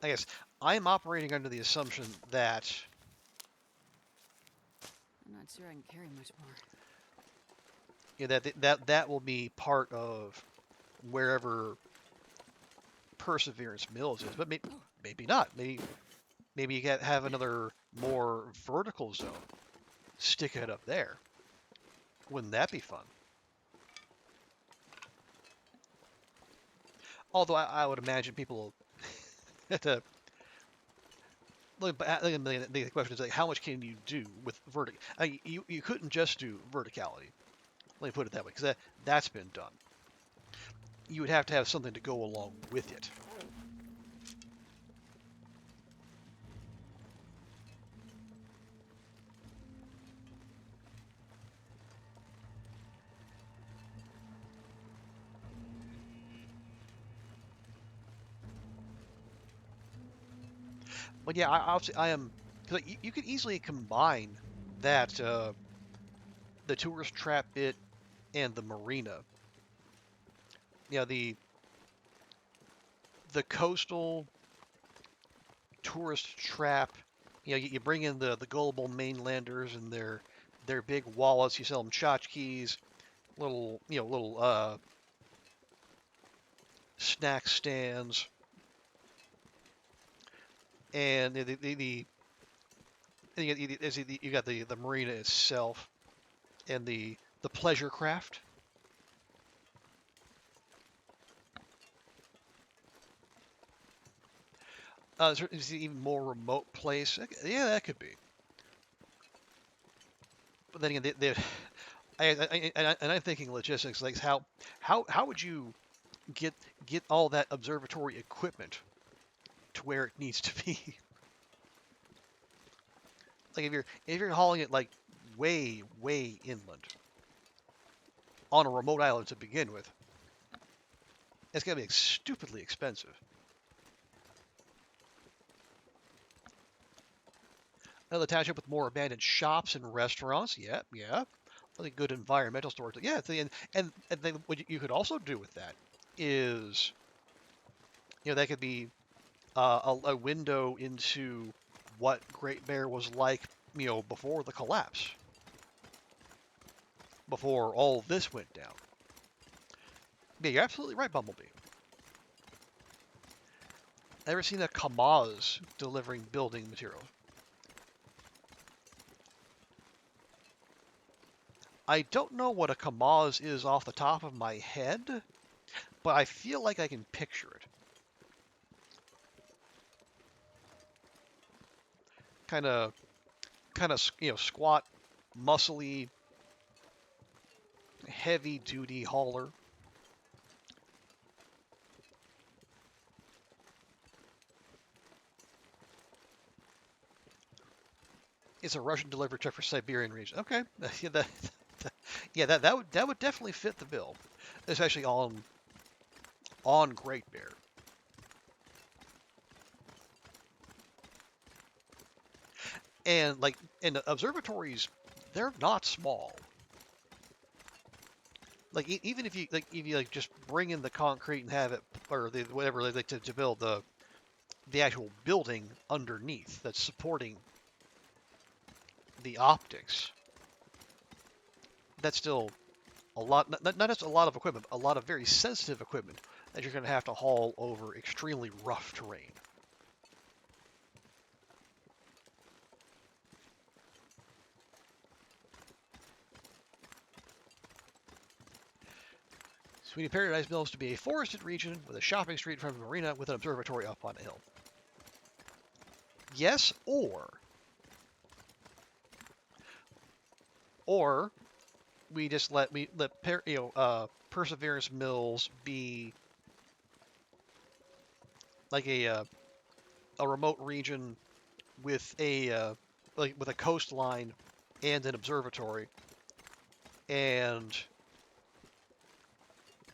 Speaker 1: I guess I'm operating under the assumption that
Speaker 3: I'm not sure I can carry much more.
Speaker 1: that will be part of wherever Perseverance Mills is, but maybe not. Maybe you have another more vertical zone. Stick it up there. Wouldn't that be fun? Although I would imagine people have to the question is like, how much can you do with vertic? You couldn't just do verticality. Let me put it that way, because that's been done. You would have to have something to go along with it. But yeah, I am, because you could easily combine that the tourist trap bit and the marina. You know, the coastal tourist trap. You know, you bring in the gullible mainlanders and their big wallets. You sell them tchotchkes, little snack stands, and you got the marina itself and the pleasure craft. Is it even more remote place? Yeah, that could be. But then again, I'm thinking logistics. Like how would you get all that observatory equipment to where it needs to be? Like if you're hauling it like way inland on a remote island to begin with, it's gonna be stupidly expensive. Another township with more abandoned shops and restaurants. Yeah, yeah. I think good environmental storage. Yeah, and then what you could also do with that is, that could be a window into what Great Bear was like, before the collapse, before all this went down. Yeah, you're absolutely right, Bumblebee. Ever seen a Kamaz delivering building materials? I don't know what a Kamaz is off the top of my head, but I feel like I can picture it. Kind of, squat, muscly, heavy-duty hauler. It's a Russian delivery truck for Siberian region. Okay, that would definitely fit the bill, especially on Great Bear. And the observatories, they're not small. Like even if you like just bring in the concrete and have it, or whatever like to build the actual building underneath that's supporting the optics, that's still a lot. Not just a lot of equipment, but a lot of very sensitive equipment that you're going to have to haul over extremely rough terrain. Sweeney Paradise Mills to be a forested region with a shopping street in front of a marina with an observatory up on a hill. Yes, or we just let Perseverance Mills be like a remote region with with a coastline and an observatory, and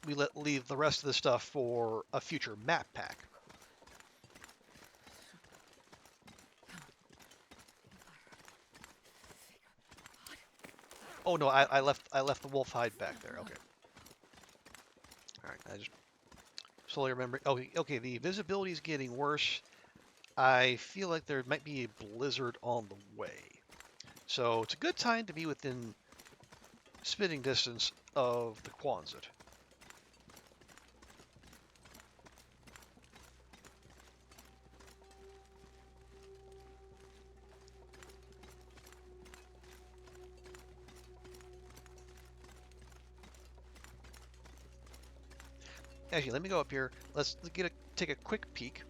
Speaker 1: we leave the rest of the stuff for a future map pack. Oh no, I left the wolf hide back there. Okay. All right, I just slowly remember. Oh, okay. The visibility is getting worse. I feel like there might be a blizzard on the way, so it's a good time to be within spitting distance of the Quonset. Actually, let me go up here. Let's take a quick peek.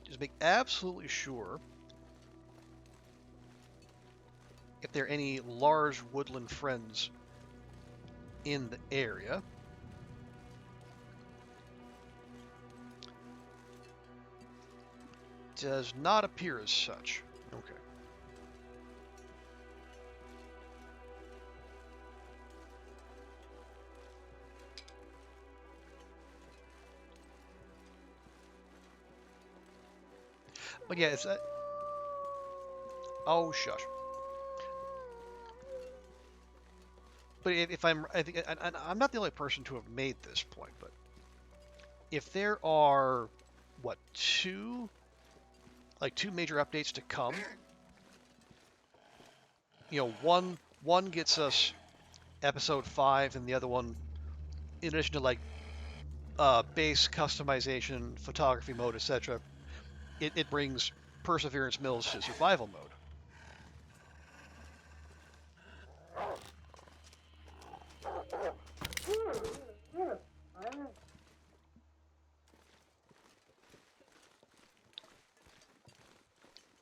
Speaker 1: Just make absolutely sure if there are any large woodland friends in the area. Does not appear as such. Okay. But yeah, it's that. Oh, shush. But if I think I'm not the only person to have made this point, but if there are what two major updates to come, one gets us episode 5, and the other one, in addition to like base customization, photography mode, etc., it brings Perseverance Mills to survival mode.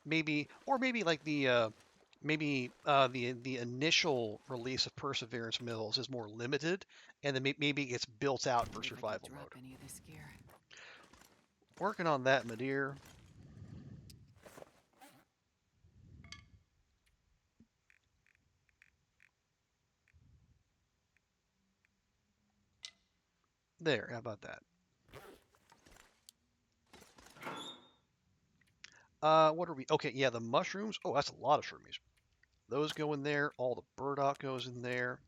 Speaker 1: Maybe like the initial release of Perseverance Mills is more limited, and then maybe it gets built out for survival mode.
Speaker 3: Any of this gear.
Speaker 1: Working on that, my dear. There, how about that? What are we? Okay, yeah, the mushrooms. Oh, that's a lot of shroomies. Those go in there. All the burdock goes in there.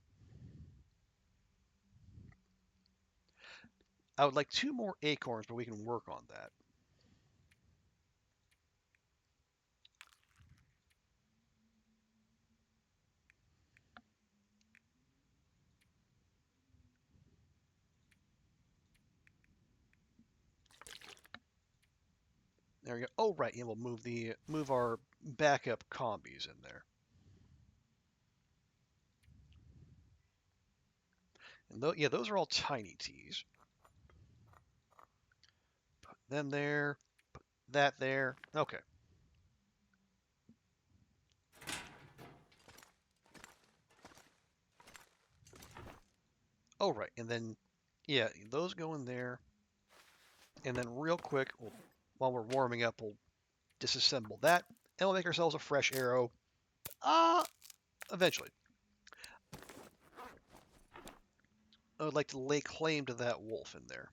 Speaker 1: I would like 2 more acorns, but we can work on that. There we go. Oh, right, and we'll move our backup combis in there. And yeah, those are all tiny teas. Put them there. Put that there. Okay. Oh, right, and then yeah, those go in there. And then real quick, while we're warming up, we'll disassemble that, and we'll make ourselves a fresh arrow. Eventually. I would like to lay claim to that wolf in there.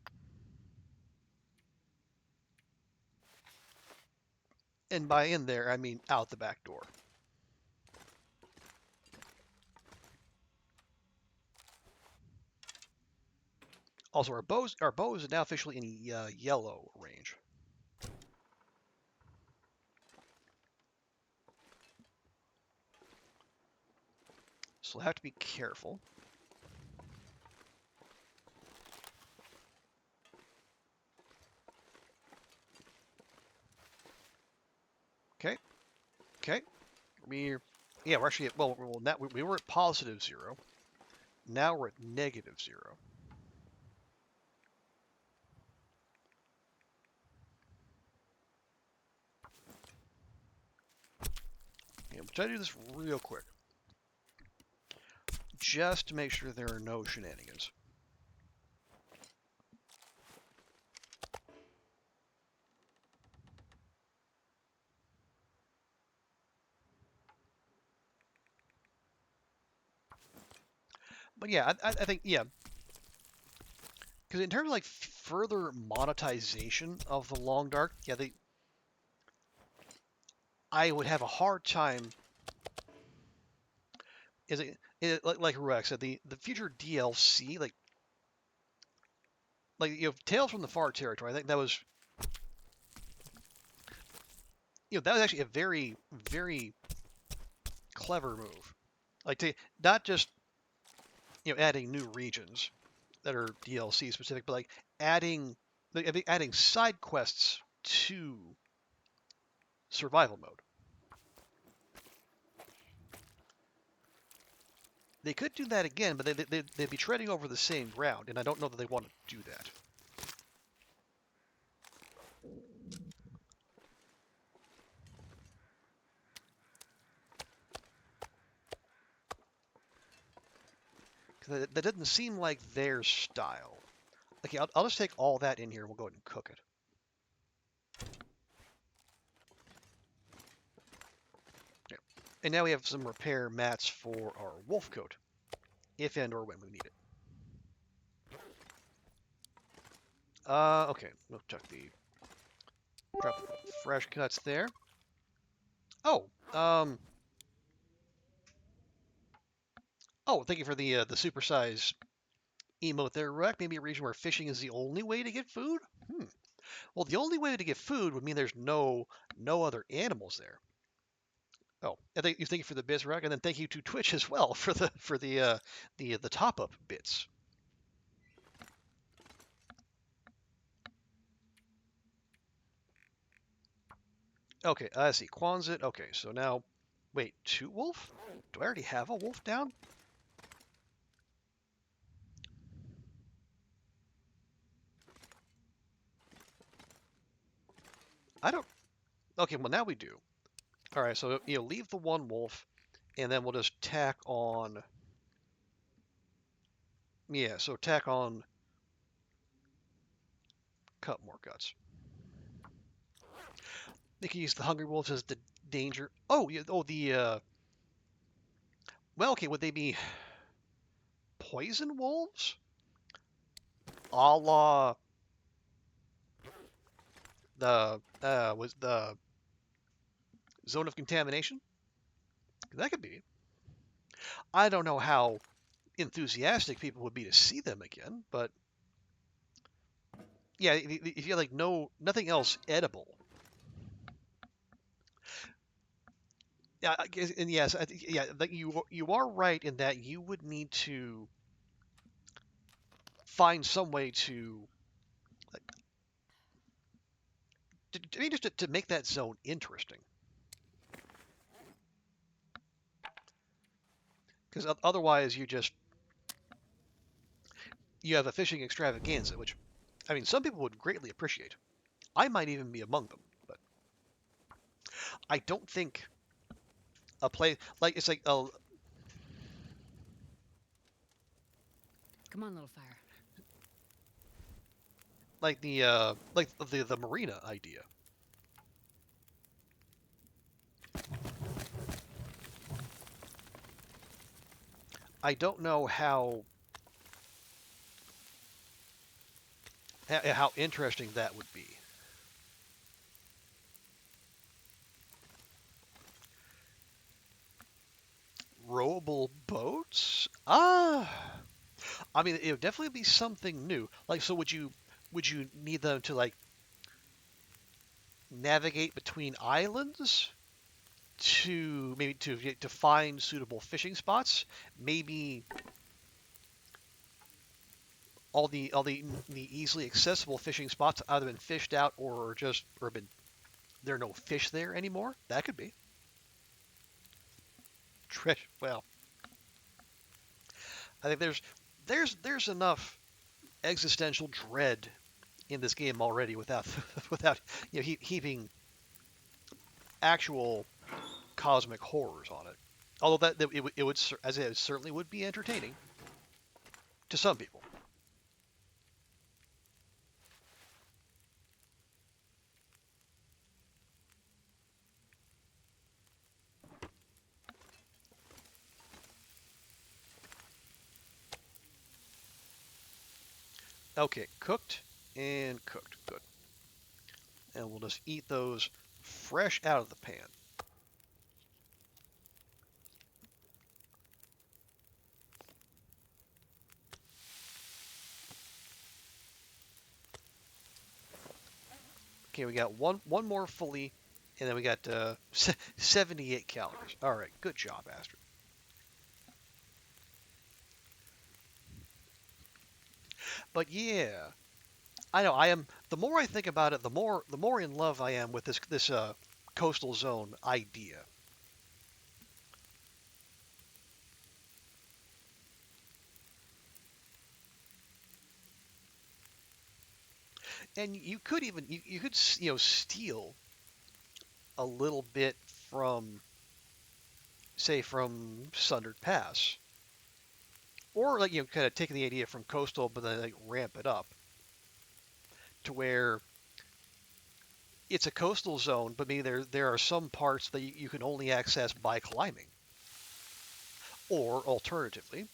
Speaker 1: And by in there, I mean out the back door. Also, our bow is now officially in yellow range. So we'll have to be careful. Okay. Okay. We're actually at, well, now we were at positive 0. Now we're at negative 0. Okay, we'll try to do this real quick, just to make sure there are no shenanigans. But yeah, I think, yeah. Because in terms of like further monetization of the Long Dark, yeah, I would have a hard time. Like Ruex said, the future DLC, like Tales from the Far Territory. I think that was that was actually a very, very clever move. Like to not just adding new regions that are DLC specific, but like adding side quests to survival mode. They could do that again, but they'd be treading over the same ground, and I don't know that they want to do that. That doesn't seem like their style. Okay, I'll just take all that in here and we'll go ahead and cook it. Okay. And now we have some repair mats for our wolf coat, if and or when we need it. Okay, we'll drop the fresh cuts there. Oh, thank you for the supersize emote there, Ruck. Maybe a region where fishing is the only way to get food? Well, the only way to get food would mean there's no other animals there. Oh, and thank you for the bits, Ruck, and then thank you to Twitch as well for the top up bits. Okay, I see. Quonset. Okay, so now, wait, 2 wolf? Do I already have a wolf down? I don't. Okay, well now we do. All right, so leave the 1 wolf, and then we'll just tack on. Yeah, so tack on. Cut more guts. They can use the hungry wolves as the danger. Oh, yeah. Oh, the. Well, okay. Would they be poison wolves? A la the was the zone of contamination? That could be. I don't know how enthusiastic people would be to see them again, but yeah, if you have like nothing else edible. Yeah, and yes, yeah, you are right in that you would need to find some way to, like, to make that zone interesting. Because otherwise, you have a fishing extravaganza, which, I mean, some people would greatly appreciate. I might even be among them, but I don't think a play like it's like a.
Speaker 3: Come on, little fire.
Speaker 1: Like the marina idea. I don't know how interesting that would be. Rowable boats? I mean, it would definitely be something new. Like, so would you need them to like navigate between islands to maybe to find suitable fishing spots? Maybe all the easily accessible fishing spots have either been fished out or been there are no fish there anymore. That could be. Well, I think there's enough existential dread in this game already without without heaping actual cosmic horrors on it. Although it would as it certainly would be entertaining to some people. Okay, cooked and cooked. Good. And we'll just eat those fresh out of the pan. Okay, we got one more fully, and then we got 78 calories. All right, good job, Astrid. But yeah, I know I am. The more I think about it, the more in love I am with this coastal zone idea. And you could even you could steal a little bit from, say, from Sundered Pass, or like kind of taking the idea from coastal, but then like ramp it up to where it's a coastal zone, but maybe there are some parts that you can only access by climbing, or alternatively,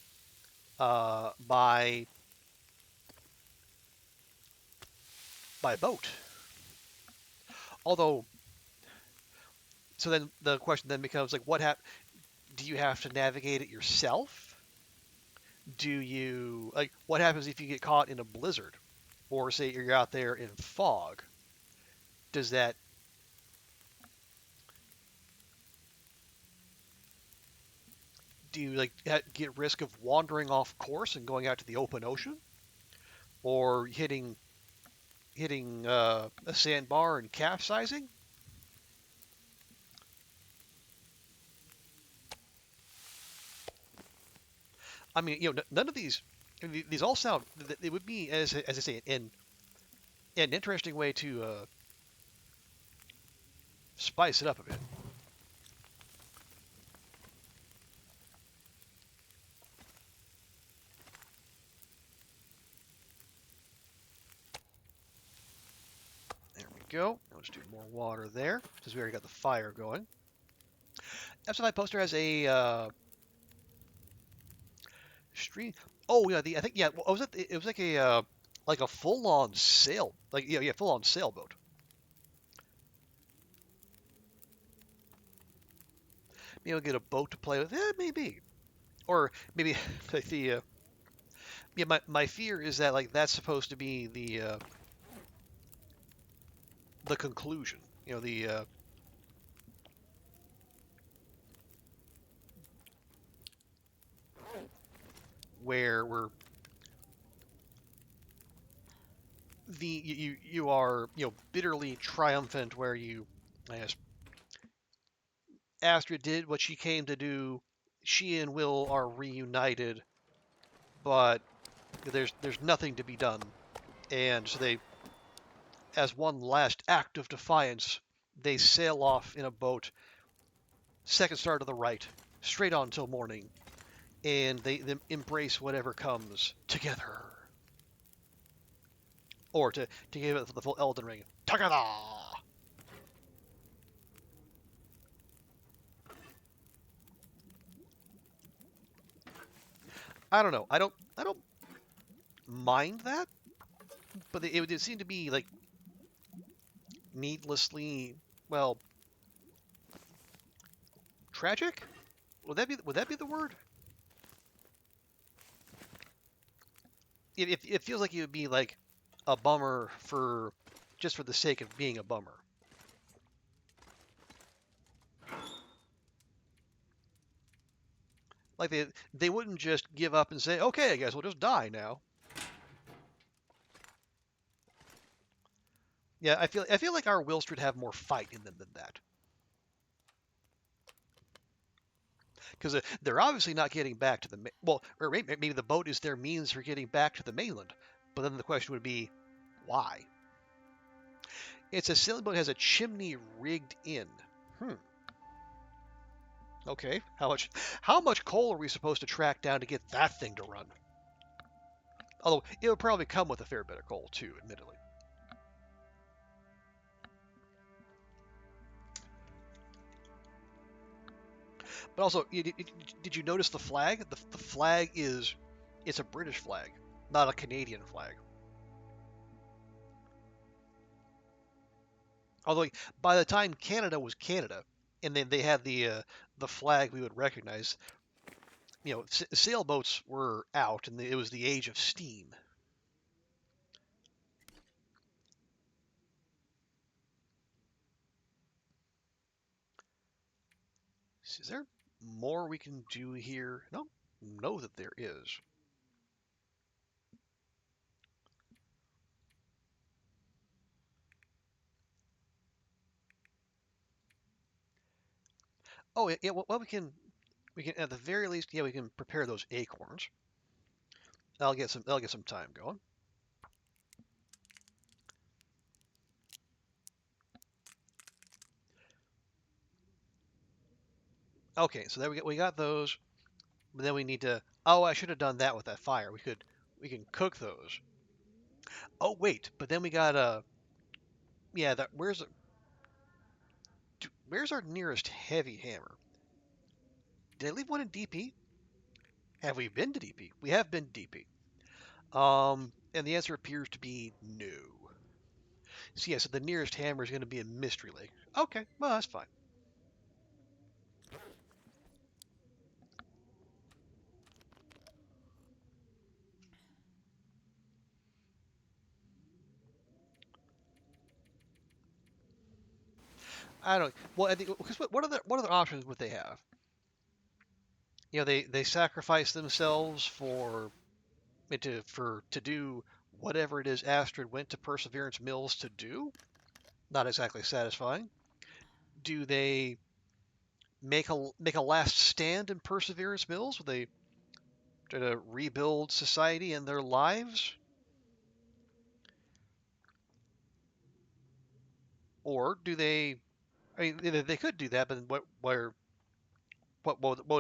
Speaker 1: by boat. Although, so then the question then becomes like, do you have to navigate it yourself? Do you like what happens if you get caught in a blizzard, or say you're out there in fog? Does that do you like get risk of wandering off course and going out to the open ocean, or hitting a sandbar and capsizing? I mean, none of these. I mean, these all sound. It would be, as I say, an interesting way to spice it up a bit. There we go. I'll just do more water there, because we already got the fire going. FSI poster has a stream. Oh yeah, I think yeah. Was it? It was like a full-on sail, like yeah, full-on sailboat. Maybe we'll get a boat to play with. Maybe, or maybe like the yeah. My fear is that like that's supposed to be the conclusion. The where we're you are bitterly triumphant, where I guess Astrid did what she came to do. She and Will are reunited, but there's nothing to be done, and so they, as one last act of defiance, they sail off in a boat, second star to the right, straight on till morning, and they embrace whatever comes together. Or to give it the full Elden Ring, together. I don't know. I don't mind that, but it would seem to be like needlessly, well, tragic. Would that be the word? It feels like it would be like a bummer for just for the sake of being a bummer. Like they wouldn't just give up and say, okay, I guess we'll just die now. Yeah, I feel like our Wilster would have more fight in them than that. Because they're obviously not getting back to the well, or maybe the boat is their means for getting back to the mainland. But then the question would be, why? It's a sailing boat that has a chimney rigged in. Hmm. Okay. How much coal are we supposed to track down to get that thing to run? Although it would probably come with a fair bit of coal too, admittedly. But also, did you notice the flag? The flag it's a British flag, not a Canadian flag. Although by the time Canada was Canada, and then they had the flag we would recognize, sailboats were out, and it was the age of steam. Is there more we can do here? No, know that there is. Oh yeah. Well, we can at the very least, yeah, we can prepare those acorns. That'll get some time going. Okay, so there we got those. But then we need to. Oh, I should have done that with that fire. We can cook those. Oh wait, but then we got yeah. That where's our nearest heavy hammer? Did I leave one in DP? Have we been to DP? We have been to DP. And the answer appears to be no. So yeah, so the nearest hammer is going to be in Mystery Lake. Okay, well that's fine. I don't. Well, I think because what other options would they have? You know, they sacrifice themselves to do whatever it is Astrid went to Perseverance Mills to do. Not exactly satisfying. Do they make a last stand in Perseverance Mills? Will they try to rebuild society and their lives? Or do they? I mean, they could do that, but what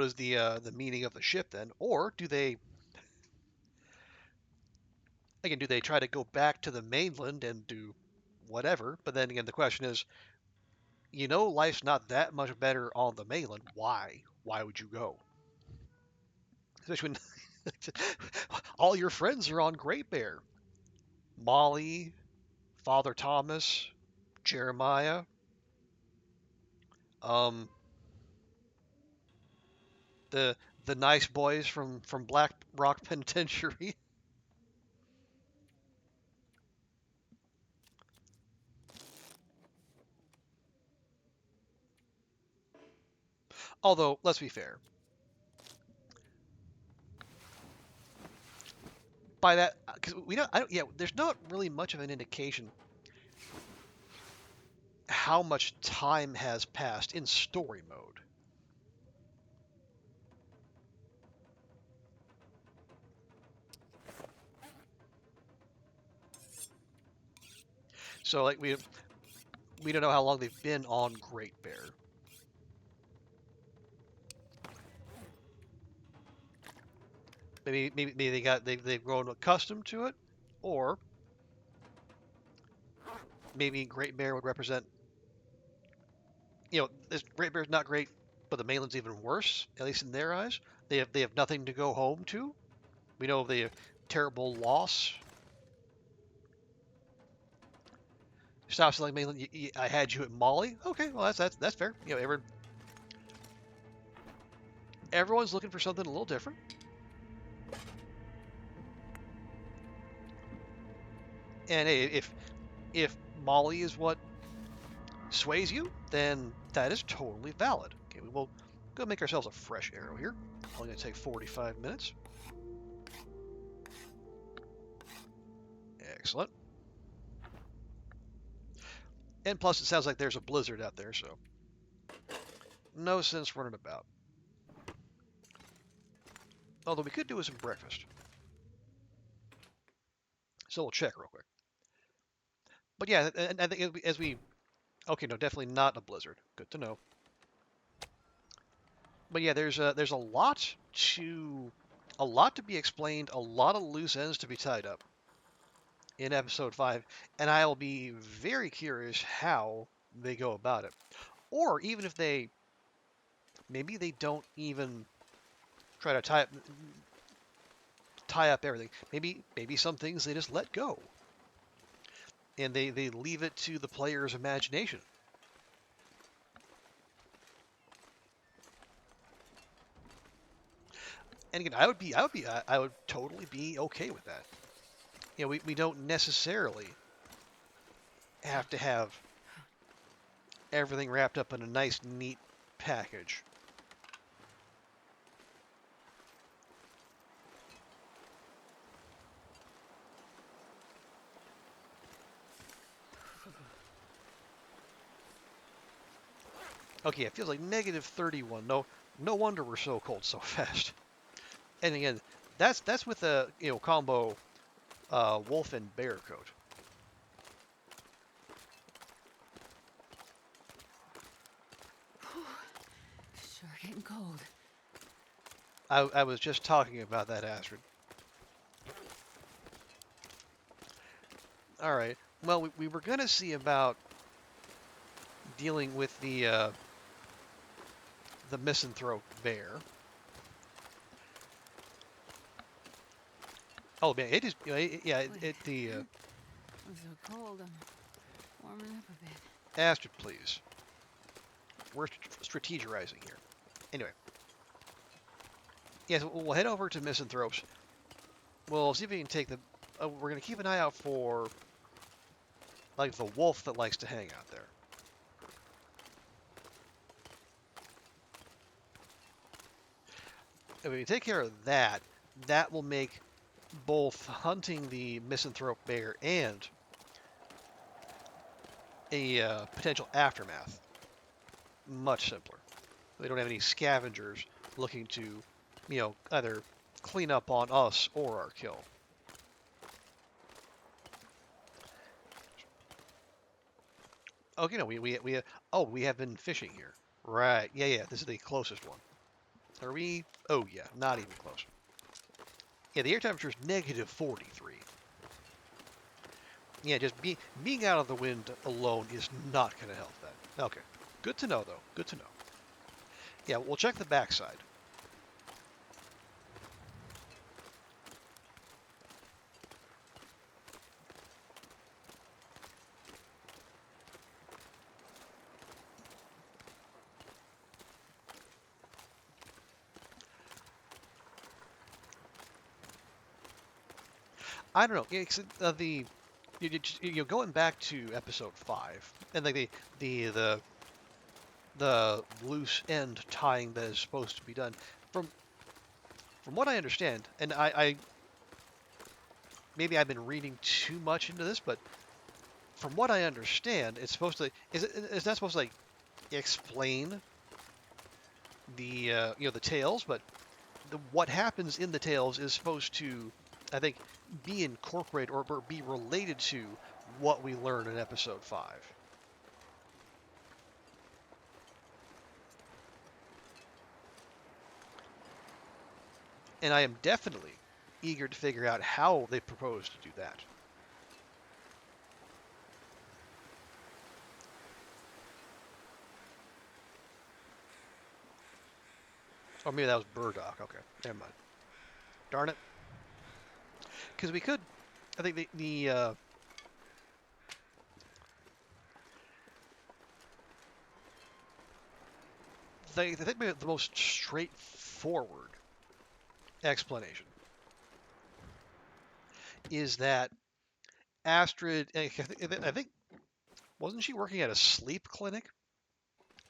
Speaker 1: is the meaning of the ship then? Or do they again? Do they try to go back to the mainland and do whatever? But then again, the question is, life's not that much better on the mainland. Why? Why would you go? Especially when all your friends are on Great Bear. Molly, Father Thomas, Jeremiah, um, the the nice boys from Black Rock Penitentiary. Although, let's be fair. By that, because we don't, I don't, yeah, there's not really much of an indication how much time has passed in story mode. So like we don't know how long they've been on Great Bear. Maybe they've grown accustomed to it, or maybe Great Bear would represent, this Great Bear's not great, but the mainland's even worse, at least in their eyes. They have nothing to go home to. We know of the terrible loss. Stops like mainland. I had you at Molly. Okay, well that's fair. Everyone's looking for something a little different. And hey, if Molly is what sways you, then that is totally valid. Okay, we will go make ourselves a fresh arrow here. Only going to take 45 minutes. Excellent. And plus, it sounds like there's a blizzard out there, so no sense running about. Although we could do with some breakfast. So we'll check real quick. But yeah, and I think as we... Okay, no, definitely not a blizzard. Good to know. But yeah, there's a lot to be explained, a lot of loose ends to be tied up in episode 5, and I'll be very curious how they go about it. Or even if maybe they don't even try to tie up everything. Maybe some things they just let go. And they leave it to the player's imagination. And again, I would totally be okay with that. We don't necessarily have to have everything wrapped up in a nice, neat package. Okay, it feels like negative 31. No wonder we're so cold so fast. And again, that's with a combo wolf and bear coat.
Speaker 3: Sure getting cold.
Speaker 1: I was just talking about that, Astrid. All right. Well, we were gonna see about dealing with the misanthrope bear. Oh man, it is. You know, yeah,
Speaker 3: I'm so cold. I'm warming up a bit.
Speaker 1: Astrid, please. We're strategizing here. Anyway, yes, we'll head over to Misanthrope's. We'll see if we can take the. We're gonna keep an eye out for like the wolf that likes to hang out there. If we take care of that, that will make both hunting the misanthrope bear and a potential aftermath much simpler. They don't have any scavengers looking to, either clean up on us or our kill. Okay, no, we have been fishing here. Right, yeah, this is the closest one. Are we? Oh yeah, not even close. Yeah, the air temperature is -43. Yeah, just being out of the wind alone is not going to help that. Okay, good to know though. Good to know. Yeah, we'll check the backside. I don't know. Yeah, 'cause, going back to episode 5 and like the loose end tying that is supposed to be done from what I understand, and I maybe I've been reading too much into this, but from what I understand, it's supposed to is not supposed to like explain the the tales, but what happens in the tales is supposed to, I think, be incorporated or be related to what we learn in episode 5. And I am definitely eager to figure out how they propose to do that. Or maybe that was burdock. Okay, never mind. Darn it. Because we could, I think I think the most straightforward explanation is that Astrid, I think, wasn't she working at a sleep clinic?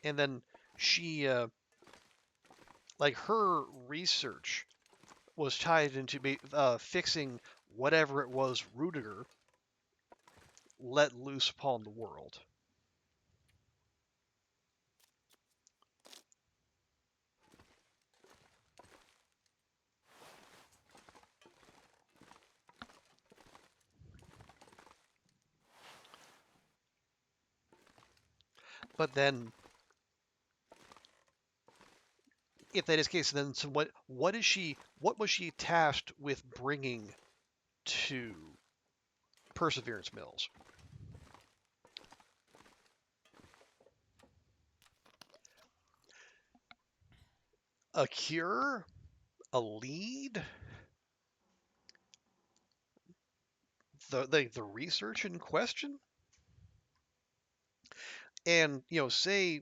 Speaker 1: And then she, like her research was tied into fixing whatever it was Rudiger let loose upon the world. But then, if that is the case, then so what was she tasked with bringing to Perseverance Mills? A cure? A lead? The research in question? And say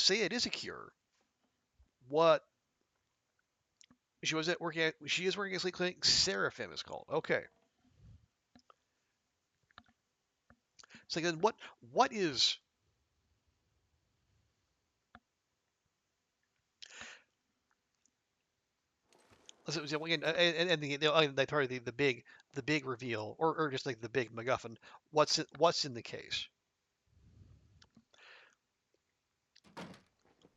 Speaker 1: it is a cure. What she is working at sleep clinic. Seraphim is called. Okay. So then what is so again, and the big reveal, or just like the big MacGuffin. What's in the case?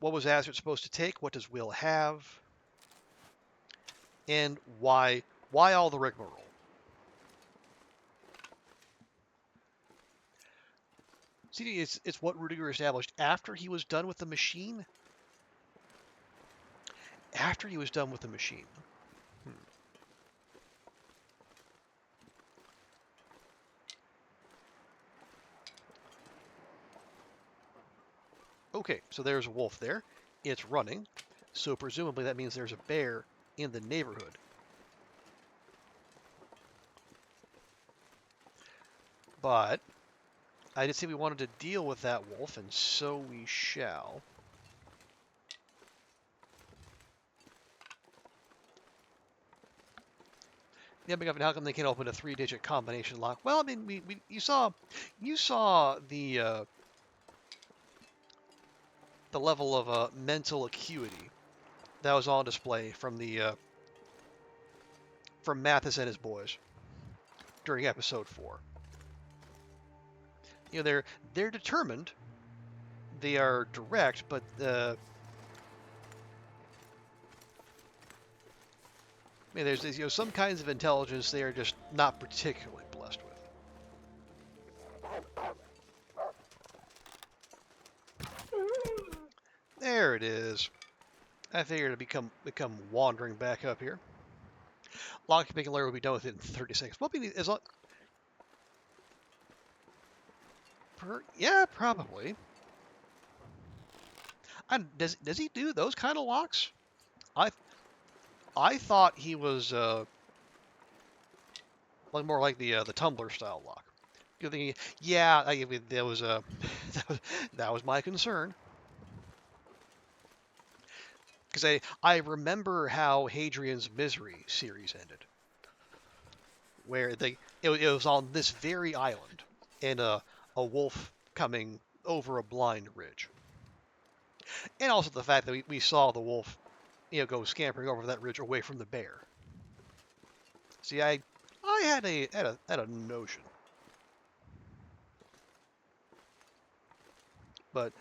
Speaker 1: What was Azure supposed to take? What does Will have? And why all the rigmarole? See, it's what Rudiger established after he was done with the machine. after he was done with the machine. Okay, so there's a wolf there. It's running, so presumably that means there's a bear in the neighborhood. But I did say we wanted to deal with that wolf, and so we shall. Yeah, but how come they can't open a 3-digit combination lock? Well, I mean, you saw the level of mental acuity that was on display from from Mathis and his boys during episode 4. You know, they're determined, they are direct, but I mean, there's some kinds of intelligence they are just not particularly blessed with. There it is. I figured it'd become wandering back up here. Lock picking layer will be done within 30 seconds. Well, as long, yeah, probably. Does he do those kind of locks? I thought he was like more like the tumbler style lock. Yeah, that was that was my concern. Because I remember how Hadrian's Misery series ended, where it was on this very island, and a wolf coming over a blind ridge, and also the fact that we saw the wolf, go scampering over that ridge away from the bear. See, I had a notion, but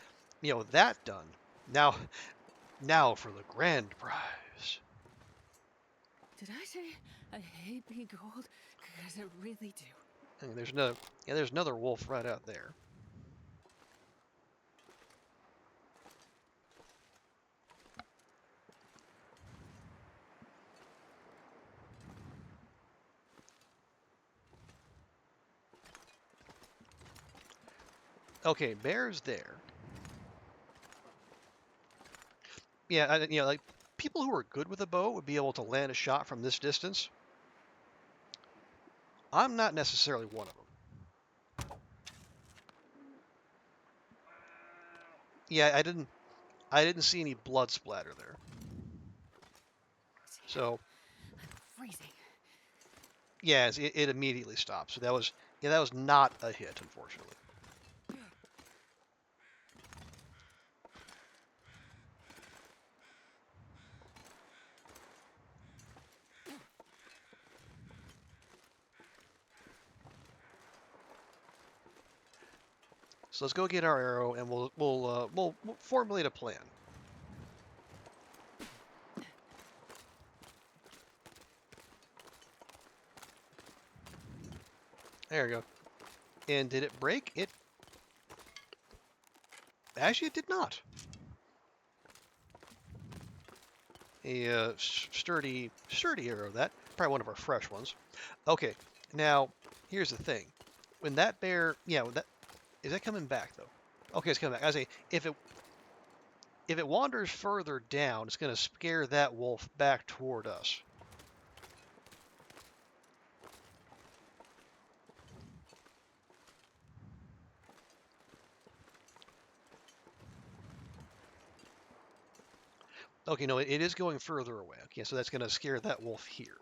Speaker 1: that done. Now for the grand prize.
Speaker 3: Did I say I hate being cold? Because I really do.
Speaker 1: And there's another wolf right out there. Okay, bear's there. Yeah, like people who are good with a bow would be able to land a shot from this distance. I'm not necessarily one of them. Yeah, I didn't see any blood splatter there. So,
Speaker 3: I'm freezing.
Speaker 1: yeah, it immediately stopped. So that was not a hit, unfortunately. So let's go get our arrow, and we'll formulate a plan. There we go. And did it break? Actually, it did not. A sturdy arrow. That probably one of our fresh ones. Okay, now here's the thing. When that bear, is that coming back though? Okay, it's coming back. I say if it wanders further down, it's going to scare that wolf back toward us. Okay, no, it is going further away. Okay, so that's going to scare that wolf here.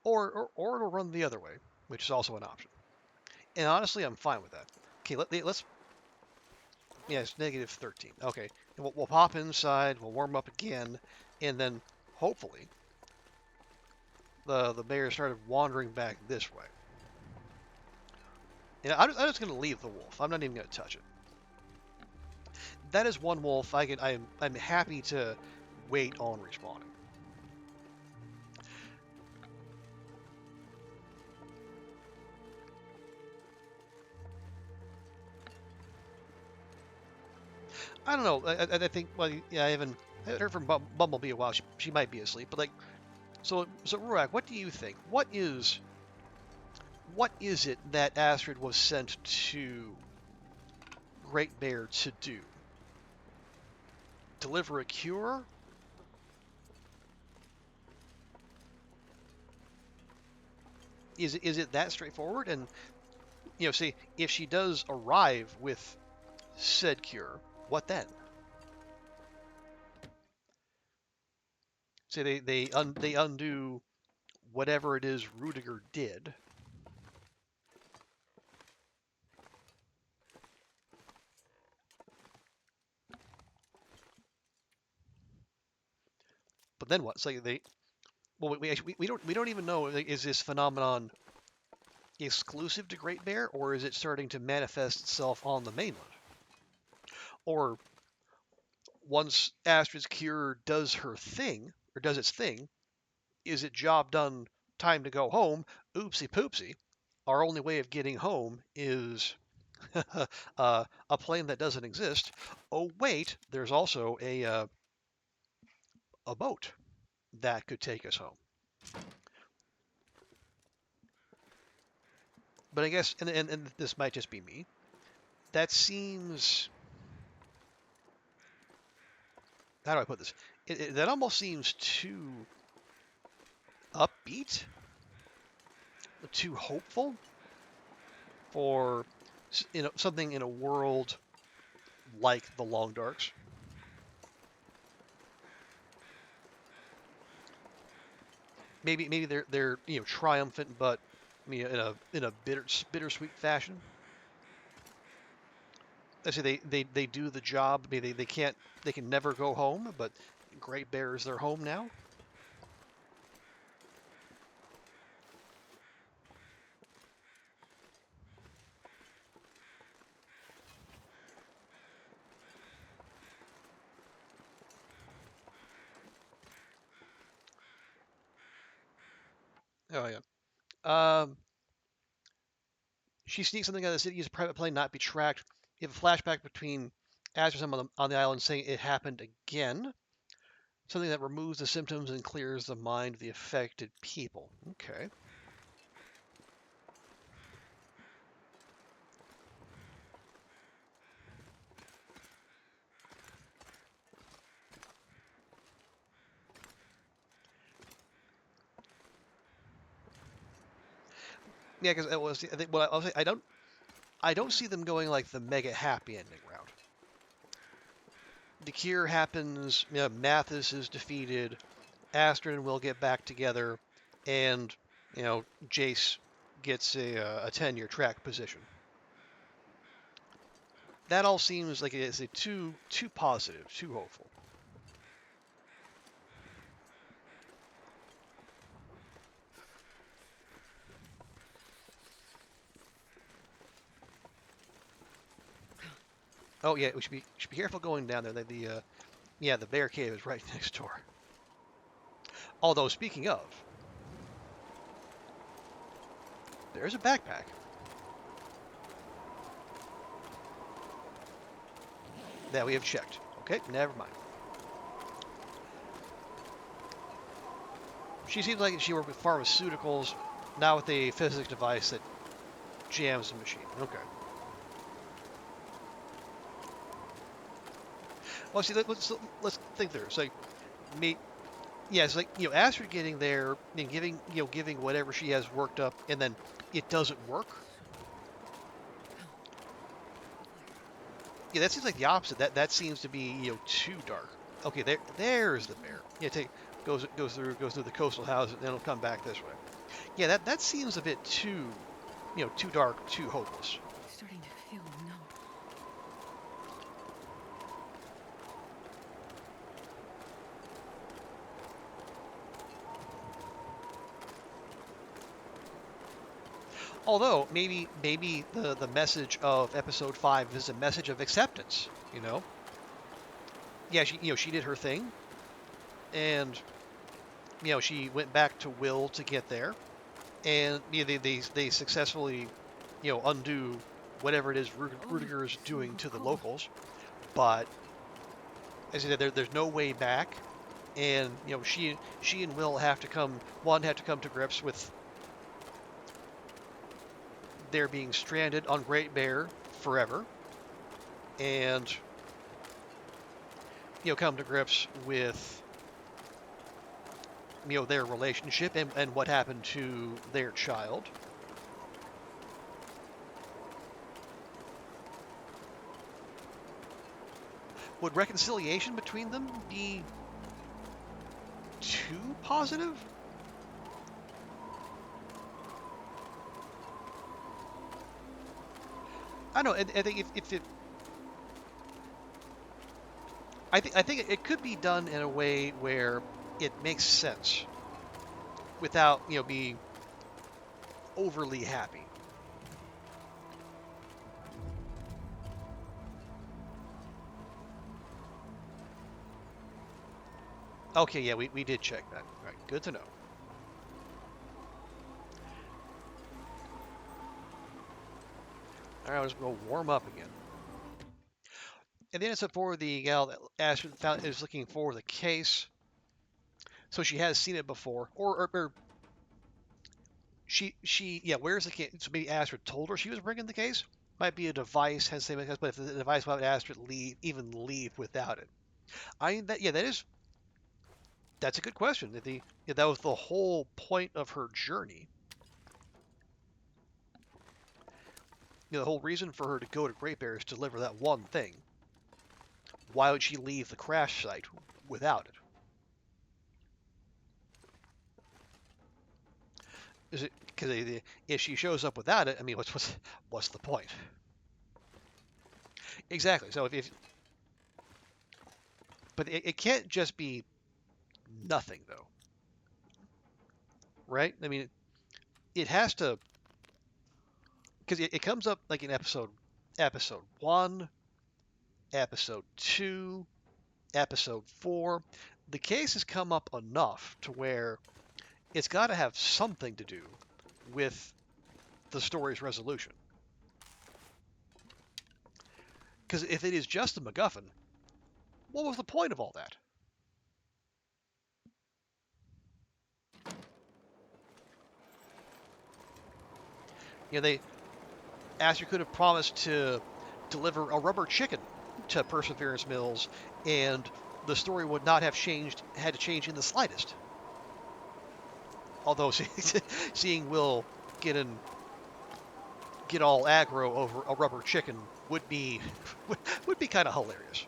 Speaker 1: Or it'll run the other way, which is also an option. And honestly, I'm fine with that. Okay, let's. Yeah, it's -13. Okay, and we'll pop inside. We'll warm up again, and then hopefully the bear started wandering back this way. And I'm just going to leave the wolf. I'm not even going to touch it. That is one wolf I'm happy to wait on respawning. I don't know. I think, well, yeah, I haven't heard from Bumblebee in a while. She might be asleep, but like, so Ruak, what do you think? What is it that Astrid was sent to Great Bear to do? Deliver a cure? Is it that straightforward? And see, if she does arrive with said cure, what then? Say they undo whatever it is Rudiger did. But then what? It's like we don't even know, like, is this phenomenon exclusive to Great Bear, or is it starting to manifest itself on the mainland? Or once Astrid's cure does her thing, or does its thing, is it job done, time to go home? Oopsie poopsie. Our only way of getting home is a plane that doesn't exist. Oh wait, there's also a boat that could take us home. But I guess, and this might just be me, that seems, how do I put this? That almost seems too upbeat, too hopeful for something in a world like the Long Darks. Maybe they're triumphant, but in a bittersweet fashion. I say they do the job. I mean, they can never go home, but Great Bear is their home now. Oh yeah. She sneaks something out of the city, use a private plane, not be tracked. You have a flashback between Azrael on the island saying it happened again. Something that removes the symptoms and clears the mind of the affected people. Okay. Yeah, because I think what I'll say, I don't see them going like the mega happy ending route. The cure happens. Mathis is defeated. Astrid and Will get back together, and Jace gets a tenure track position. That all seems like it's too positive, too hopeful. Oh yeah, we should be careful going down there. The bear cave is right next door. Although speaking of, there's a backpack. That we have checked. Okay, never mind. She seems like she worked with pharmaceuticals, not with a physics device that jams the machine. Okay. Well, see, let's think there. It's like, me, yeah, it's like Astrid getting there and giving whatever she has worked up, and then it doesn't work. Yeah, that seems like the opposite. That seems to be too dark. Okay, there's the bear. Yeah, goes through the coastal house, and then it'll come back this way. Yeah, that seems a bit too too dark, too hopeless.
Speaker 3: Starting to feel numb.
Speaker 1: Although maybe the message of episode 5 is a message of acceptance. Yeah, she did her thing, and she went back to Will to get there, and they successfully undo whatever it is Rudiger is doing to the locals, but as I said, there's no way back, and she and Will have to come to grips with their being stranded on Great Bear forever, and come to grips with their relationship and what happened to their child. Would reconciliation between them be too positive? I don't know. I think if it, I think it could be done in a way where it makes sense without being overly happy. Okay, yeah, we did check that. All right, good to know. All right, let's go warm up again. And then it's up for the gal that Astrid found is looking for the case. So she has seen it before, or she yeah, where's the case? So maybe Astrid told her she was bringing the case. Might be a device, has the same case, but if the device, why would Astrid leave without it? That's a good question. That was the whole point of her journey. The whole reason for her to go to Great Bear is to deliver that one thing. Why would she leave the crash site without it? Is it because if she shows up without it? I mean, what's the point? Exactly. So but it can't just be nothing though, right? I mean, it has to, because it comes up like in episode 1, episode 2, episode 4. The case has come up enough to where it's got to have something to do with the story's resolution. Because if it is just a MacGuffin, what was the point of all that? They Asher could have promised to deliver a rubber chicken to Perseverance Mills, and the story would not have had to change in the slightest. Although seeing Will get all aggro over a rubber chicken would be would be kind of hilarious.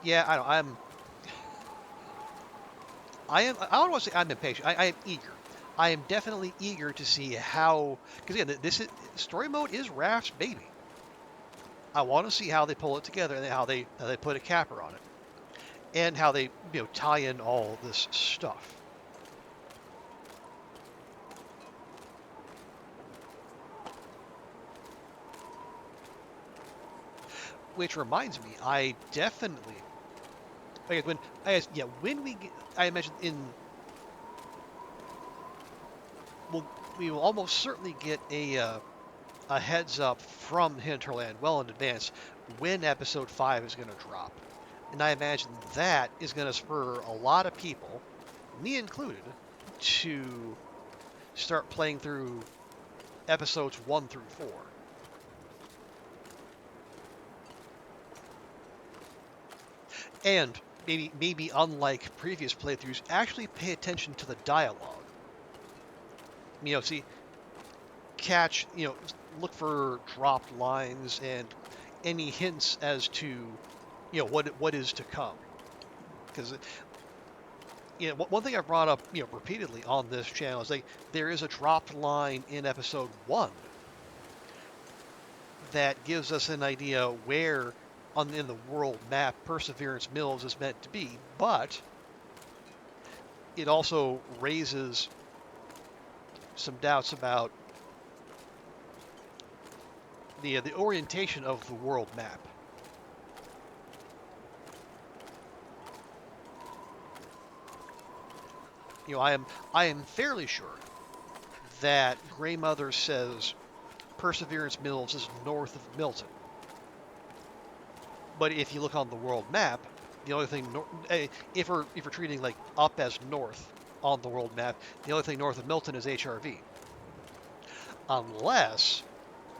Speaker 1: Yeah, I don't. I don't want to say I'm impatient. I am eager. I am definitely eager to see how, because again, story mode is Raph's baby. I want to see how they pull it together and how they put a capper on it, and how they tie in all this stuff. Which reminds me, I definitely when we get, I imagine we will almost certainly get a heads up from Hinterland well in advance when episode 5 is going to drop. And I imagine that is going to spur a lot of people, me included, to start playing through episodes 1 through 4. And maybe unlike previous playthroughs, actually pay attention to the dialogue. See, look for dropped lines and any hints as to what is to come. Because one thing I've brought up repeatedly on this channel is there is a dropped line in episode 1 that gives us an idea where in the world map Perseverance Mills is meant to be, but it also raises some doubts about the orientation of the world map. I am fairly sure that Grey Mother says Perseverance Mills is north of Milton. But if you look on the world map, the only thing if we're treating like up as north on the world map, the only thing north of Milton is HRV, unless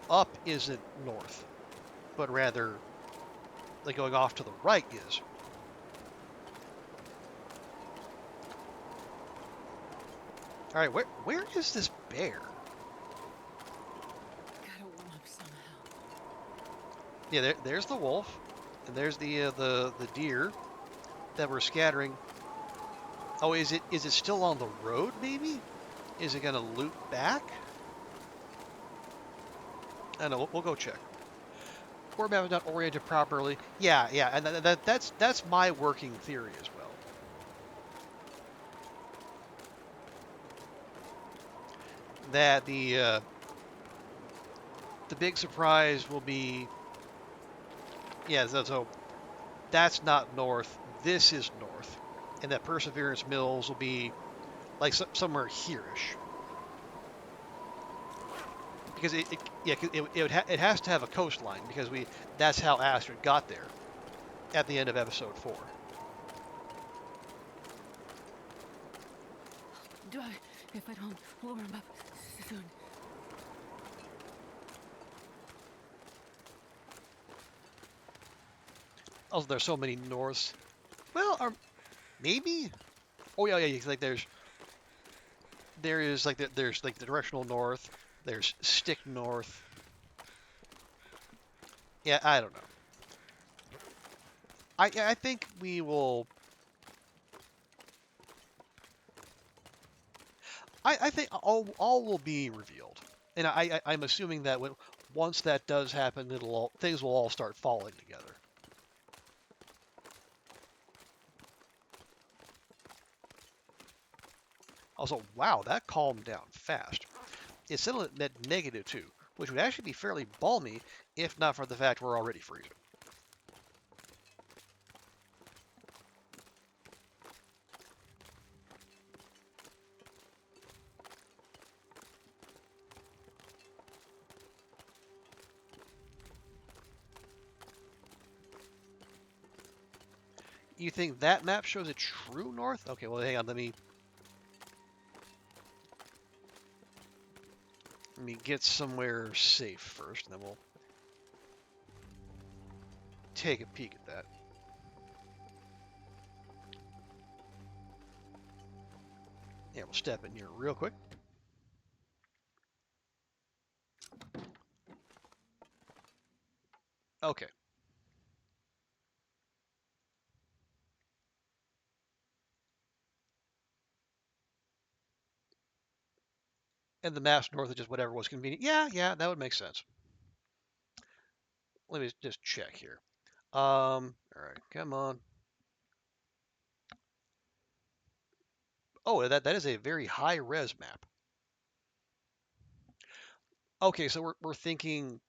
Speaker 1: up isn't north, but rather like going off to the right is. All right, where is this bear?
Speaker 3: Gotta warm up somehow.
Speaker 1: Yeah, there's the wolf, and there's the deer that we're scattering. Oh, is it still on the road? Maybe? Is it gonna loop back? I don't know. We'll go check. Or map is not oriented properly. Yeah, and that's my working theory as well. That the big surprise will be, yeah. So that's not north. This is north, and that Perseverance Mills will be like somewhere here-ish. Because it has to have a coastline because that's how Astrid got there at the end of episode 4.
Speaker 3: Die if I don't warm up soon.
Speaker 1: Also, there's so many norths. Well, maybe. Oh yeah. Like there's like the directional north. There's stick north. Yeah, I don't know. I think we will. I think all will be revealed, and I'm assuming that once that does happen, things will all start falling together. Also, wow, that calmed down fast. It's still at -2, which would actually be fairly balmy if not for the fact we're already freezing. You think that map shows a true north? Okay, well, hang on. Let me get somewhere safe first, and then we'll take a peek at that. Yeah, we'll step in here real quick. Okay. And the map's north is just whatever was convenient. Yeah, that would make sense. Let me just check here. All right, come on. Oh, that is a very high res map. Okay, so we're thinking.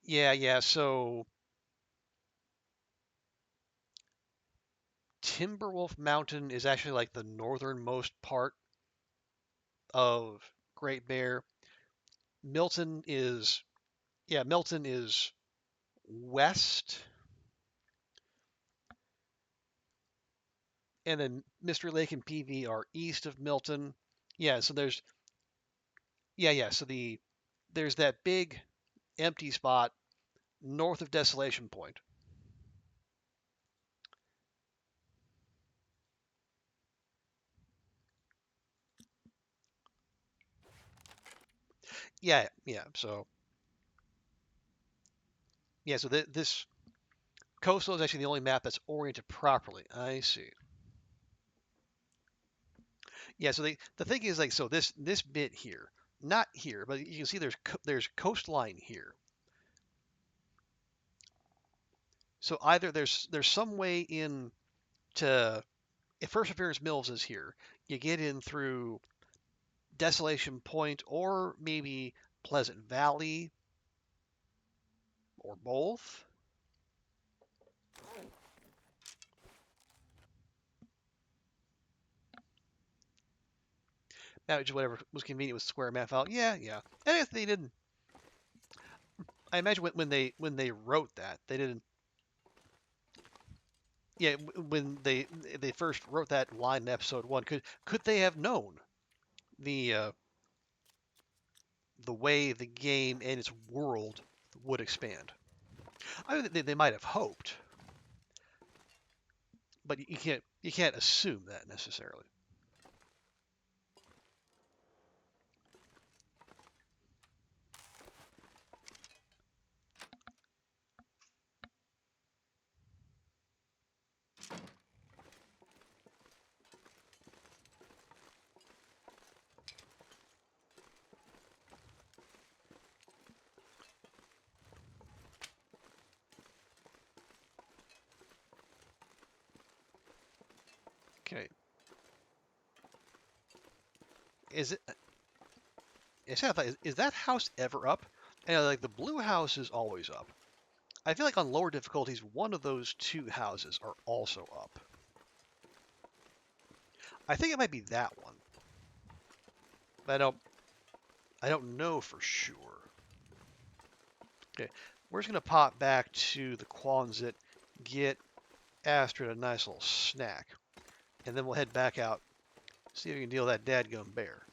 Speaker 1: Yeah. So Timberwolf Mountain is actually like the northernmost part of Great Bear. Milton is west, and then Mystery Lake and PV are east of Milton. Yeah, so there's that big empty spot north of Desolation Point. Yeah. So this coastal is actually the only map that's oriented properly. I see. Yeah, so the thing is like so this bit here, not here, but you can see there's coastline here. So either there's some way in to if Perseverance Mills is here, you get in through Desolation Point or maybe Pleasant Valley or both. Manage whatever was convenient with square map file. Yeah, yeah. And if they didn't, I imagine when they wrote that, they didn't. Yeah, when they first wrote that line in episode 1, could they have known the the way the game and its world would expand? I mean, they might have hoped, but you can't assume that necessarily. Okay, is it? Is that house ever up? And like the blue house is always up. I feel like on lower difficulties, one of those two houses are also up. I think it might be that one, but I don't know for sure. Okay, we're just gonna pop back to the Quonset, get Astrid a nice little snack, and then we'll head back out, see if we can deal with that dadgum bear.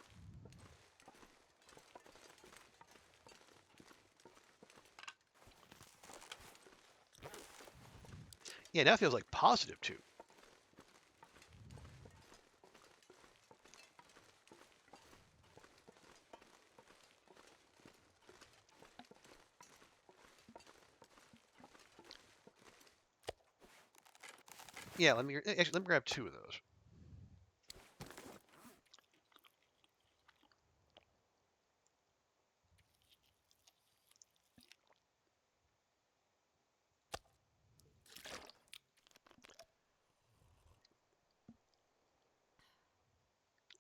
Speaker 1: Yeah, now it feels like positive too. Yeah, let me grab two of those.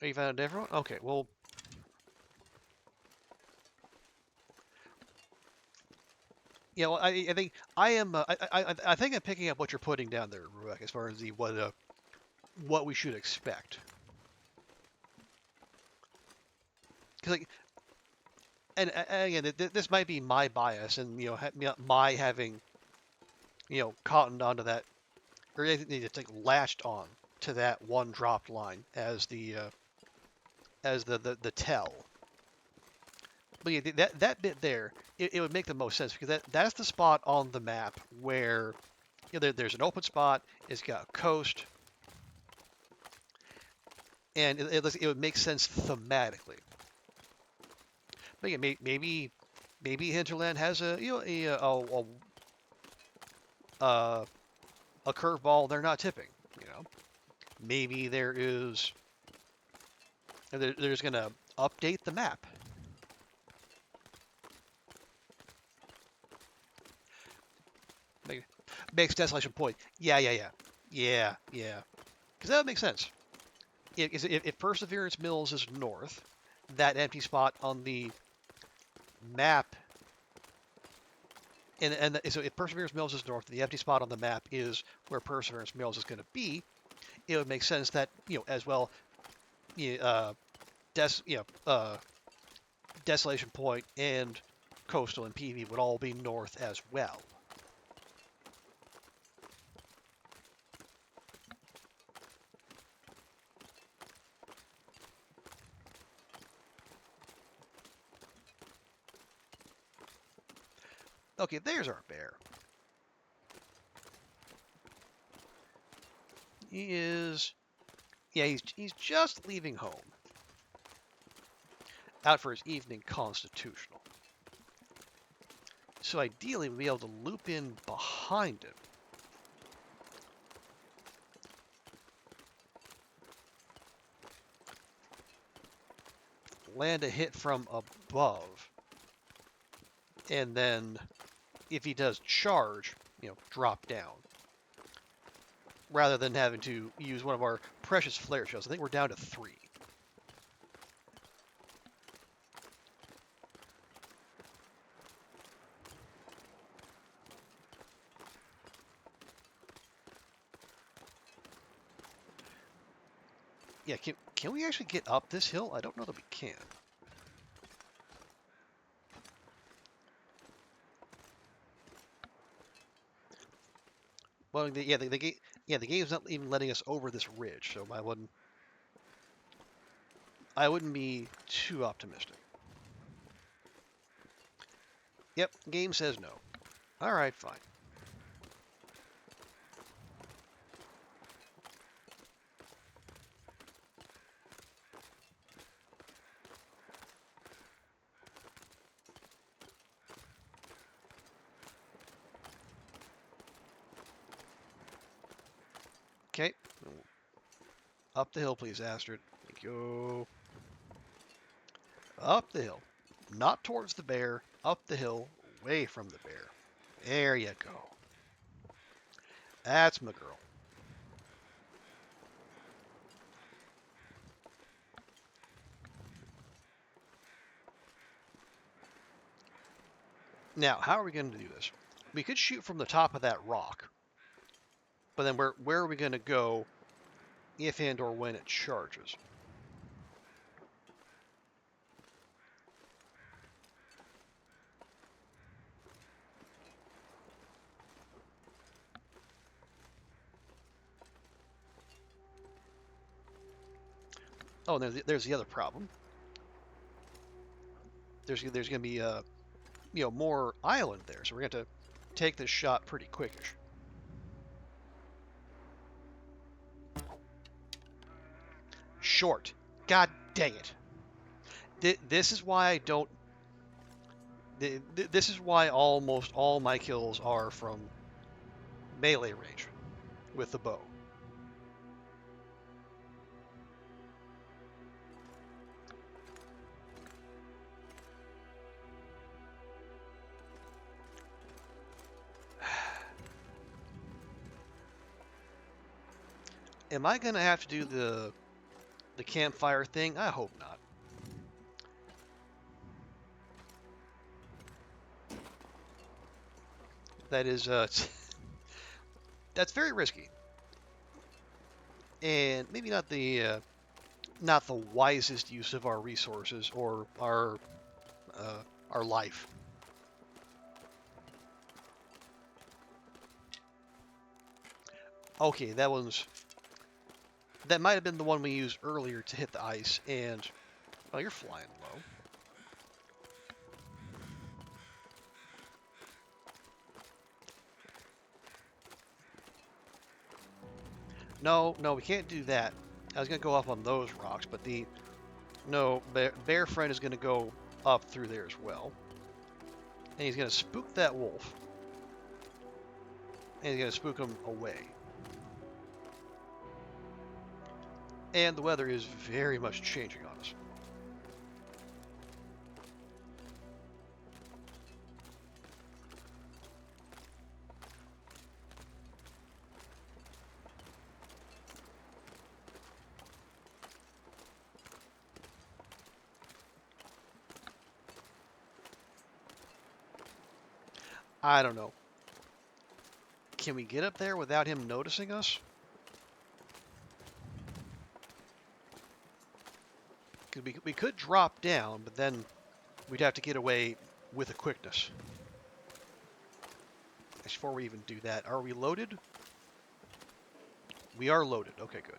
Speaker 1: Oh, you found a different one? Okay, well, yeah, well, I think I am. I think I'm picking up what you're putting down there, Rebecca, as far as the what we should expect. Because like, and again, this might be my bias, and my having cottoned onto that, or it's like latched on to that one dropped line as the tell. But yeah, that bit there, it would make the most sense because that's the spot on the map where there's an open spot. It's got a coast, and it would make sense thematically. But yeah, maybe Hinterland has a curveball they're not tipping. Maybe there's gonna update the map. Makes Desolation Point. Yeah. Because that would make sense. If Perseverance Mills is north, that empty spot on the map, so if Perseverance Mills is north, the empty spot on the map is where Perseverance Mills is going to be. It would make sense that as well, Desolation Point and Coastal and PV would all be north as well. Okay, there's our bear. He is, yeah, he's just leaving home, out for his evening constitutional. So ideally, we'll be able to loop in behind him. Land a hit from above, and then if he does charge, drop down. Rather than having to use one of our precious flare shells. I think we're down to 3. Yeah, can we actually get up this hill? I don't know that we can. Well, the game's not even letting us over this ridge, so I wouldn't be too optimistic. Yep, game says no. All right, fine. Okay. Up the hill, please, Astrid. Thank you. Up the hill. Not towards the bear. Up the hill, away from the bear. There you go. That's my girl. Now, how are we going to do this? We could shoot from the top of that rock, but then where are we going to go if and or when it charges? Oh, and there's the other problem. There's going to be more island there, so we're going to have to take this shot pretty quickish. Short. God dang it. This is why I don't. This is why almost all my kills are from melee range with the bow. Am I gonna have to do the campfire thing? I hope not. That is that's very risky, and maybe not the wisest use of our resources or our life. Okay, that might have been the one we used earlier to hit the ice, and oh, you're flying low. No, we can't do that. I was gonna go up on those rocks, but bear friend is gonna go up through there as well, and he's gonna spook that wolf, and he's gonna spook him away. And the weather is very much changing on us. I don't know. Can we get up there without him noticing us? Because we could drop down, but then we'd have to get away with a quickness. Before we even do that, are we loaded? We are loaded. Okay, good.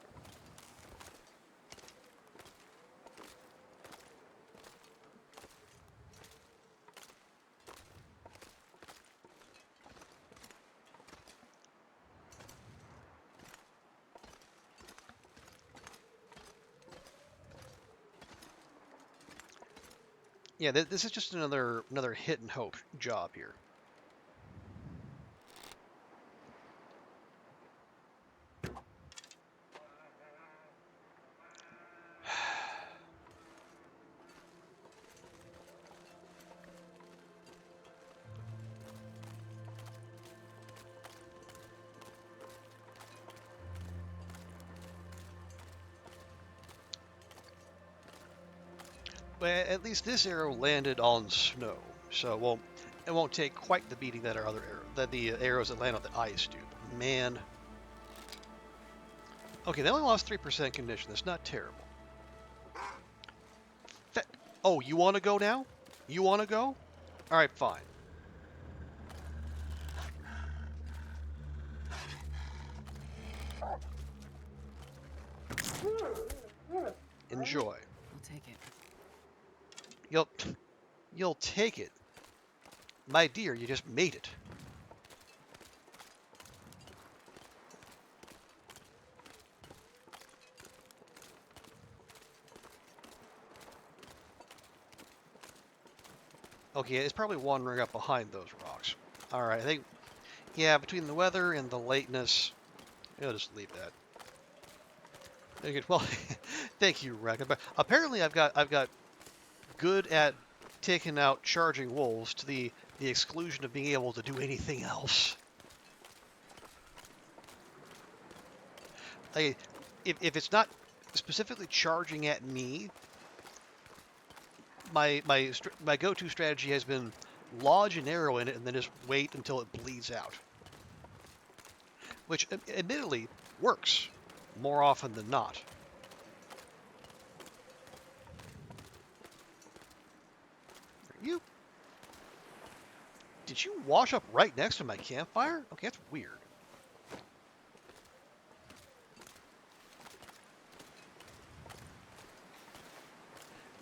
Speaker 1: Yeah, this is just another hit and hope job here. But at least this arrow landed on snow, so it won't take quite the beating that the arrows that land on the ice do. But man, Okay, they only lost 3% condition. That's not terrible. Oh, you want to go now? You want to go? All right, fine. Enjoy.
Speaker 3: I'll take it.
Speaker 1: You'll take it. My dear, you just made it. Okay, it's probably wandering up behind those rocks. All right, I think, yeah, between the weather and the lateness, I'll just leave that. Okay, well, thank you, Reckon. But apparently, I've got good at taking out charging wolves to the exclusion of being able to do anything else. If it's not specifically charging at me, my go-to strategy has been lodge an arrow in it and then just wait until it bleeds out, which admittedly works more often than not. Did you wash up right next to my campfire? Okay, that's weird.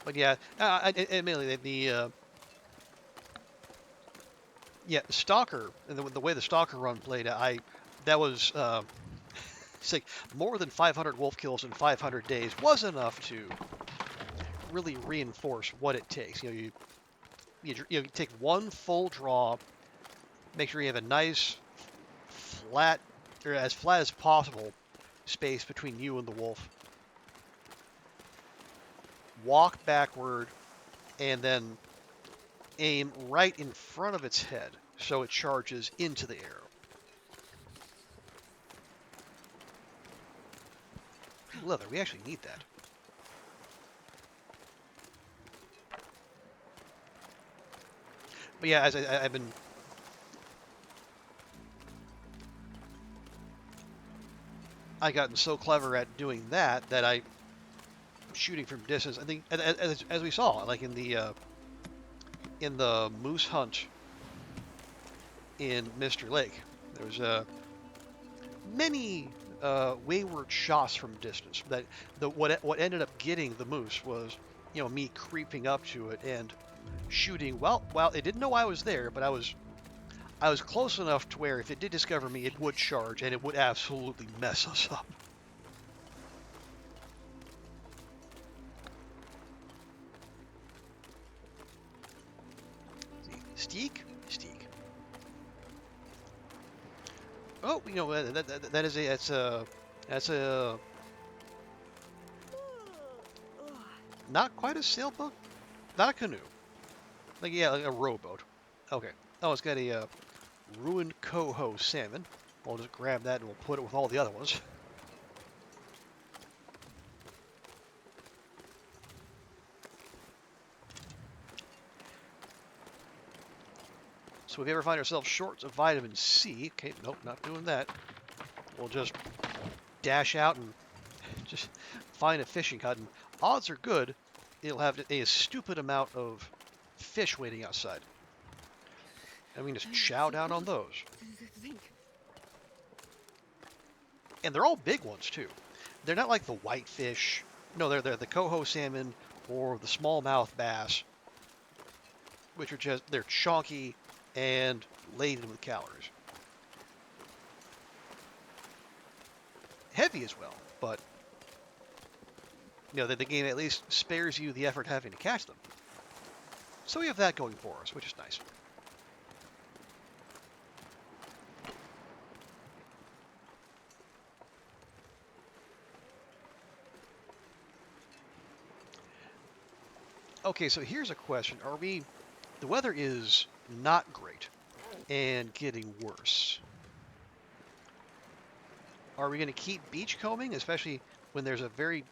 Speaker 1: But yeah, admittedly, the stalker, and the way the stalker run played, that was it's like more than 500 wolf kills in 500 days was enough to really reinforce what it takes. You take one full draw, make sure you have a nice flat, or as flat as possible, space between you and the wolf. Walk backward, and then aim right in front of its head so it charges into the arrow. Leather, we actually need that. But yeah, as I've been... I've gotten so clever at doing that I shooting from distance. I think, as we saw, like in the moose hunt in Mr. Lake, there was many wayward shots from distance. That what ended up getting the moose was, me creeping up to it and shooting. Well, it didn't know I was there, but I was close enough to where if it did discover me, it would charge and it would absolutely mess us up. Steak. Oh, that's a not quite a sailboat, not a canoe, like a rowboat. Okay. Oh, it's got a ruined coho salmon. We'll just grab that and we'll put it with all the other ones. So if we ever find ourselves short of vitamin C, okay, nope, not doing that. We'll just dash out and just find a fishing hut. And odds are good, it'll have a stupid amount of fish waiting outside. And we can just chow down on those. And they're all big ones too. They're not like the whitefish. No, they're the coho salmon or the smallmouth bass, which are they're chonky and laden with calories. Heavy as well, but the game at least spares you the effort having to catch them. So we have that going for us, which is nice. Okay, so here's a question. The weather is not great and getting worse. Are we going to keep beachcombing, especially when there's a very,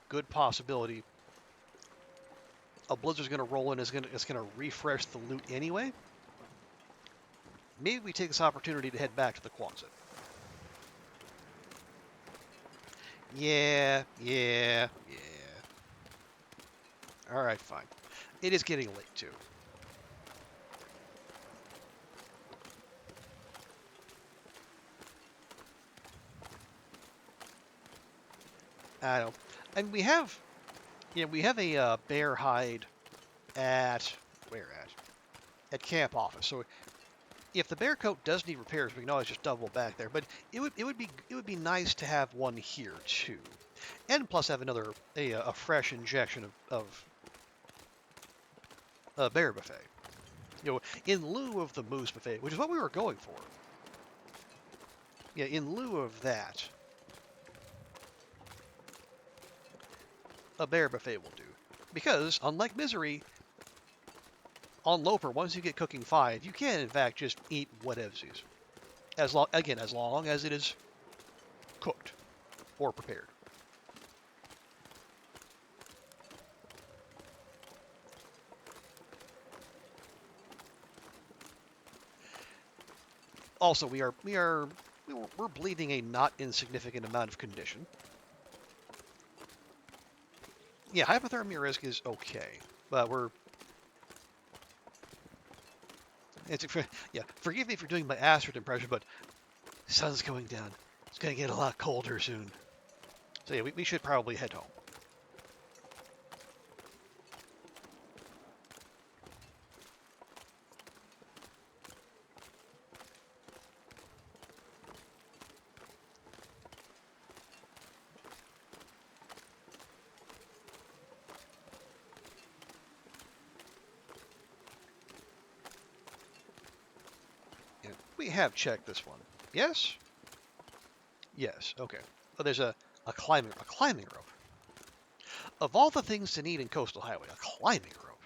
Speaker 1: good possibility a blizzard's going to roll in, it's going to refresh the loot anyway? Maybe we take this opportunity to head back to the Quonset. Yeah, yeah, yeah. All right, fine. It is getting late too. I don't. And we have, we have a bear hide at where at camp office. So if the bear coat does need repairs, we can always just double back there. But it would be nice to have one here too, and plus have another a fresh injection of bear buffet. In lieu of the moose buffet, which is what we were going for. Yeah, in lieu of that, a bear buffet will do. Because unlike misery, on Loper, once you get cooking 5, you can in fact just eat whatevsies. As long as it is cooked or prepared. Also, we're bleeding a not insignificant amount of condition. Yeah, hypothermia risk is okay, but it's yeah. Forgive me for doing my Astrid impression, but sun's going down. It's gonna get a lot colder soon. So yeah, we should probably head home. Yeah, we have checked this one. Yes. Yes. Okay. Oh, there's a climbing rope. Of all the things to need in Coastal Highway, a climbing rope.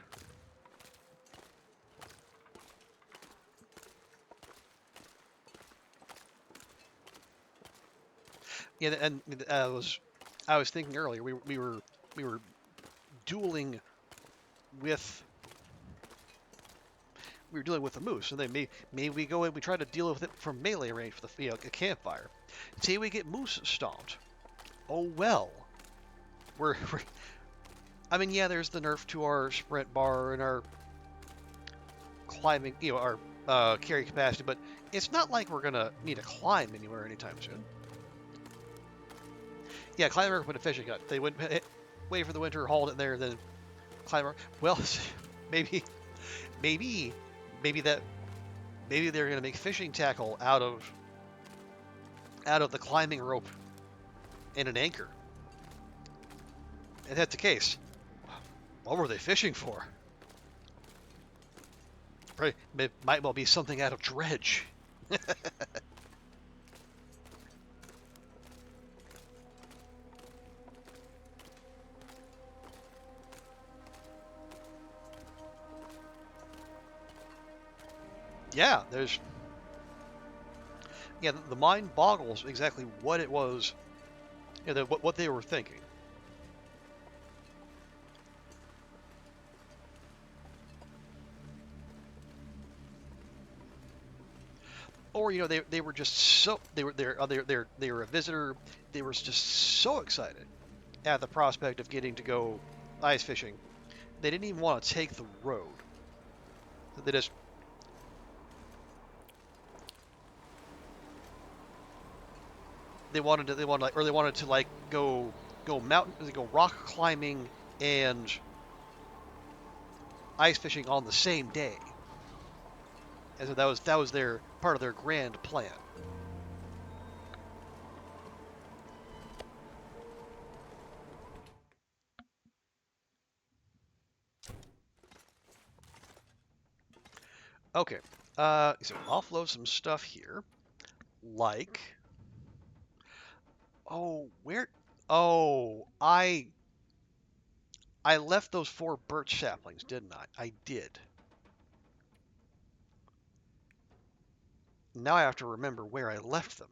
Speaker 1: Yeah, and I was thinking earlier we were dueling with we were dealing with the moose, and then maybe we go and we try to deal with it from melee range with a campfire. Say we get moose stomped. Oh well. We're I mean, yeah, there's the nerf to our sprint bar and our climbing, our carry capacity, but it's not like we're gonna need to climb anywhere anytime soon. Yeah, climber put a fishing hut. They wouldn't wait for the winter, hauled it there, then climber. Well, maybe, maybe, maybe that, maybe they're gonna make fishing tackle out of the climbing rope and an anchor. If that's the case, what were they fishing for? Right, it might well be something out of dredge. Yeah, the mind boggles exactly what it was, what they were thinking. Or they were just so they were a visitor. They were just so excited at the prospect of getting to go ice fishing. They didn't even want to take the road. They just they wanted to like go rock climbing and ice fishing on the same day. And so that was their part of their grand plan. Okay, so offload some stuff here, like oh where oh I left those 4 birch saplings, didn't I? I did. Now I have to remember where I left them.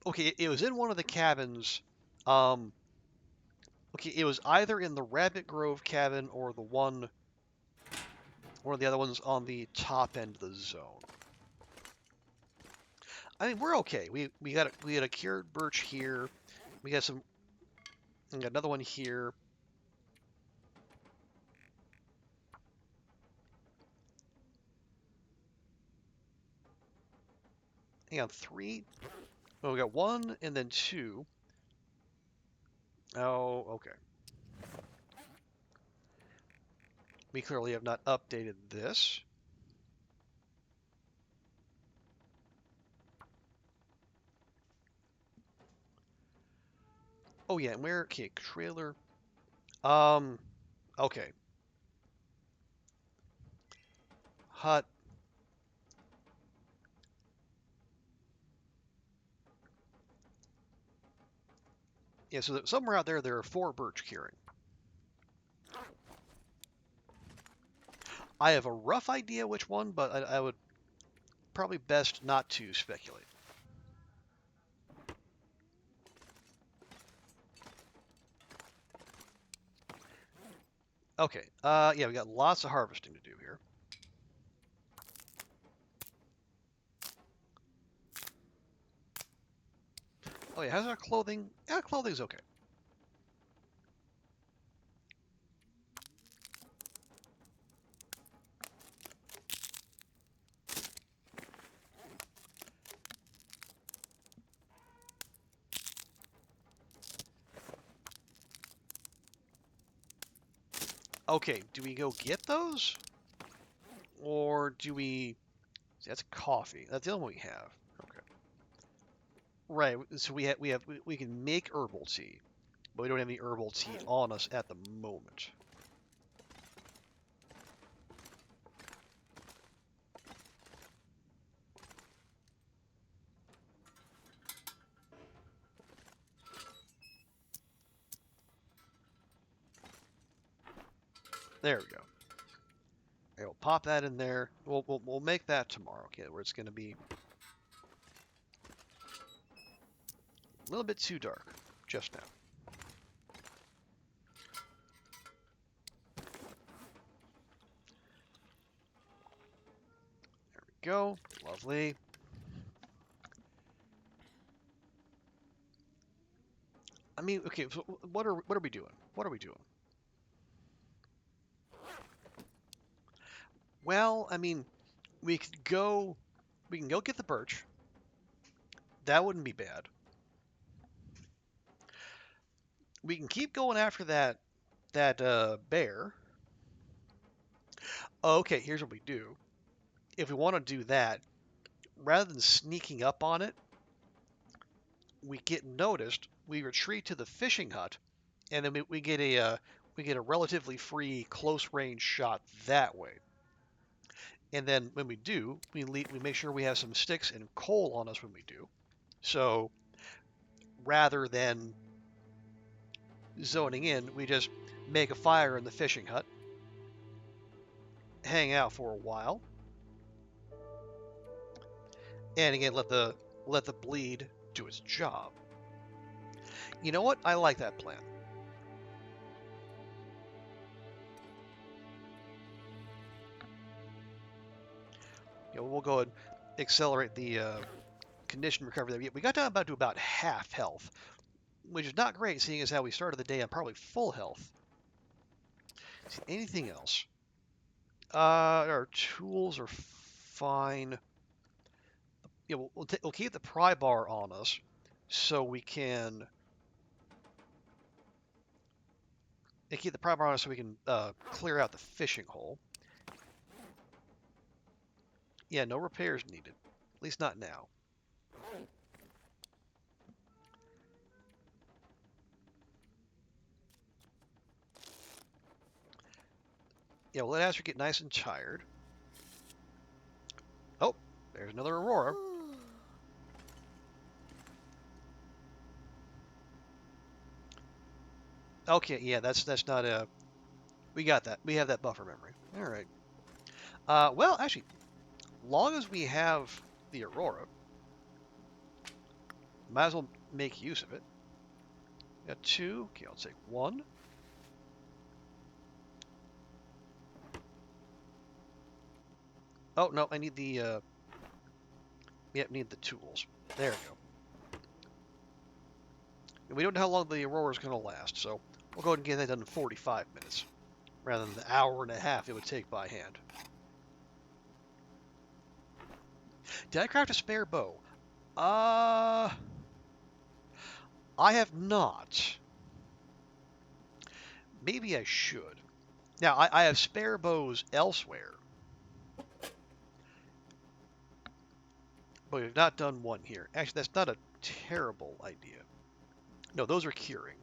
Speaker 1: Okay, it was in one of the cabins. Um, okay, it was either in the Rabbit Grove cabin or one of the other ones on the top end of the zone. I mean, we're okay. We got a cured birch here. We got another one here. Hang on, 3. Oh, we got 1 and then 2. Oh, okay. We clearly have not updated this. Oh yeah, and where? Okay, trailer. Okay. Hut. Yeah, so somewhere out there, there are 4 birch curing. I have a rough idea which one, but I would probably best not to speculate. Okay, yeah, we got lots of harvesting to do here. Oh yeah, how's our clothing? Yeah, clothing's okay. Okay, do we go get those? Or do we... That's coffee. That's the only one we have. Okay. Right, so we can make herbal tea, but we don't have any herbal tea on us at the moment. There we go. Okay, we'll pop that in there. We'll make that tomorrow, okay, where it's going to be a little bit too dark just now. There we go. Lovely. I mean, okay, so what are we doing? What are we doing? Well, I mean, we could go we can go get the birch. That wouldn't be bad. We can keep going after that bear. Oh, okay, here's what we do. If we want to do that, rather than sneaking up on it, we get noticed. We retreat to the fishing hut, and then we get a relatively free close range shot that way. And then when we do, we make sure we have some sticks and coal on us when we do. So rather than zoning in, we just make a fire in the fishing hut, hang out for a while, and again let the bleed do its job. You know what? I like that plan. We'll go and accelerate the condition recovery there. We got down to about half health, which is not great, seeing as how we started the day on probably full health. See, anything else? Our tools are fine. Yeah, we'll keep the pry bar on us, so we can. Keep the pry bar on us so we can clear out the fishing hole. Yeah, no repairs needed. At least not now. Yeah, we'll let Astrid get nice and tired. Oh, there's another aurora. Okay, yeah, that's not a. We got that. We have that buffer memory. All right. Well, actually, long as we have the aurora, might as well make use of it. Got 2. Okay, I'll take 1. Oh no, I need the. Yep, need the tools. There we go. And we don't know how long the aurora is going to last, so we'll go ahead and get that done in 45 minutes, rather than the hour and a half it would take by hand. Did I craft a spare bow? I have not. Maybe I should. Now, I have spare bows elsewhere, but we've not done one here. Actually, that's not a terrible idea. No, those are curing.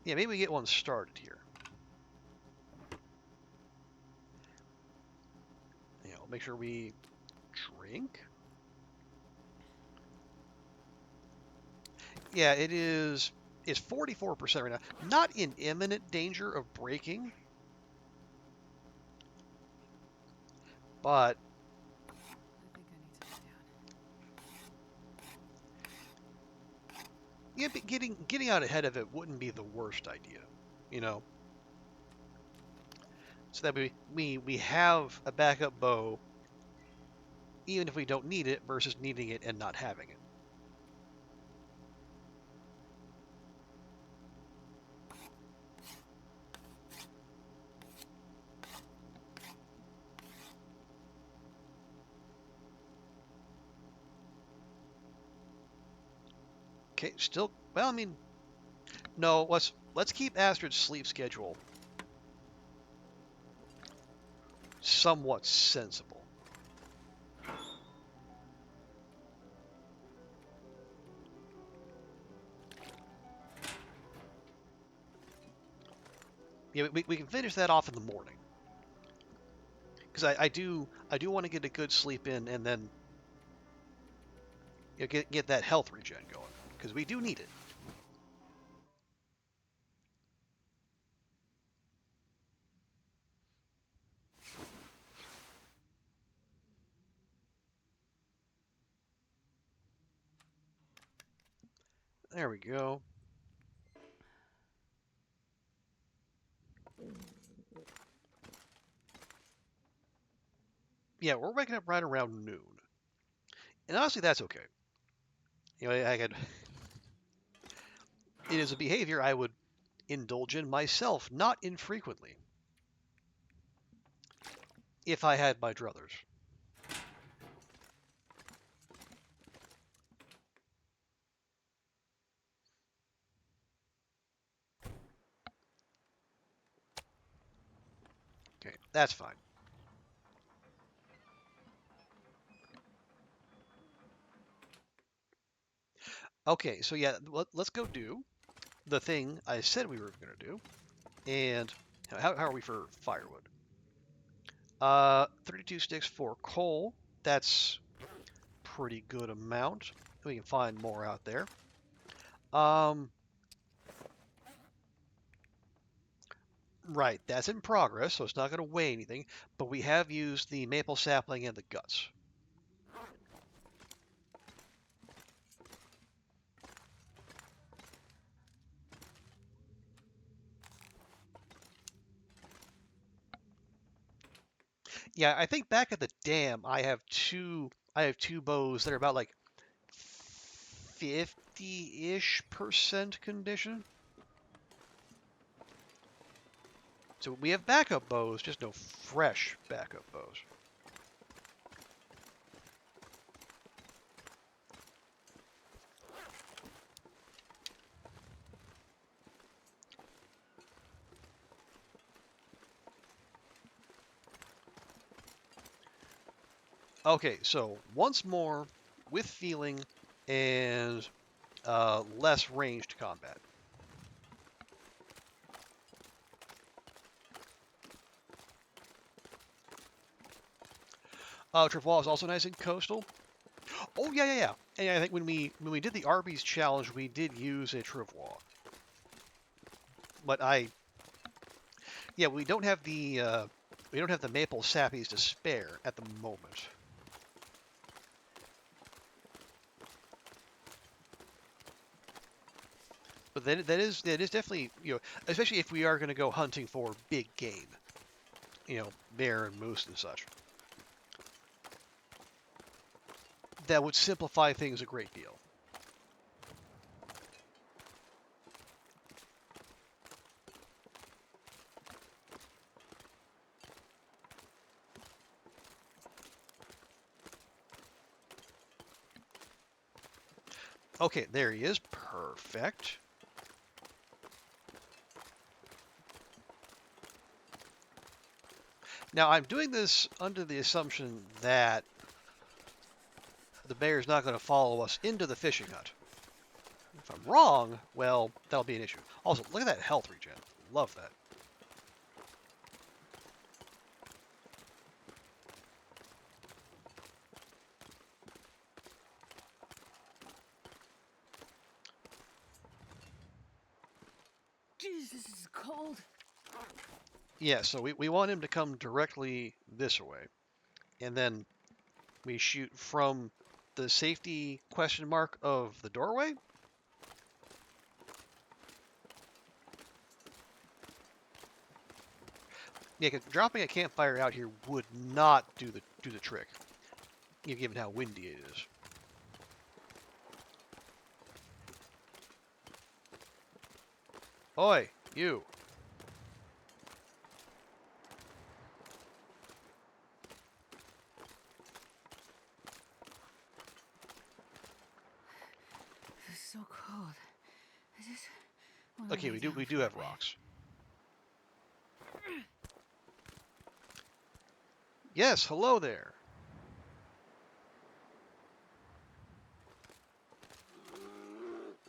Speaker 1: Yeah, maybe we get one started here. Yeah, we'll make sure we drink. Yeah, it is. It's 44% right now. Not in imminent danger of breaking, but
Speaker 3: I think I need to lie down.
Speaker 1: yeah, but getting out ahead of it wouldn't be the worst idea, you know. So that we have a backup bow, even if we don't need it, versus needing it and not having it. Okay, still. Well, I mean, no. Let's keep Astrid's sleep schedule somewhat sensible. Yeah, we can finish that off in the morning, because I do want to get a good sleep in, and then get that health regen going, because we do need it. There we go. Yeah, we're waking up right around noon, and honestly, that's okay. You know, I could. It is a behavior I would indulge in myself, not infrequently, if I had my druthers. Okay, that's fine. Okay, so yeah, let's go do the thing I said we were going to do. And how are we for firewood? 32 sticks for coal. That's pretty good amount. We can find more out there. Right, that's in progress, so it's not going to weigh anything. But we have used the maple sapling and the guts. Yeah, I think back at the dam, I have two bows that are about like 50-ish% condition. So we have backup bows, just no fresh backup bows. Okay, so once more, with feeling and less ranged combat. Travois is also nice and coastal. Oh yeah. And I think when we did the Arby's challenge, we did use a Travois. But we don't have the maple sappies to spare at the moment. But that is definitely, especially if we are going to go hunting for big game, bear and moose and such. that would simplify things a great deal. Okay, there he is. Perfect. Now, I'm doing this under the assumption that the bear is not going to follow us into the fishing hut. If I'm wrong, well, that'll be an issue. Also, look at that health regen. Love that.
Speaker 3: Jeez, this is cold.
Speaker 1: Yeah, so we want him to come directly this way. And then we shoot from the safety question mark of the doorway. Yeah, 'cause dropping a campfire out here would not do the trick, given how windy it is. Oi, you.
Speaker 3: This is so cold. I just wanna
Speaker 1: Okay,
Speaker 3: lay
Speaker 1: we
Speaker 3: down
Speaker 1: do
Speaker 3: for a
Speaker 1: have
Speaker 3: bit.
Speaker 1: rocks. Yes, hello there.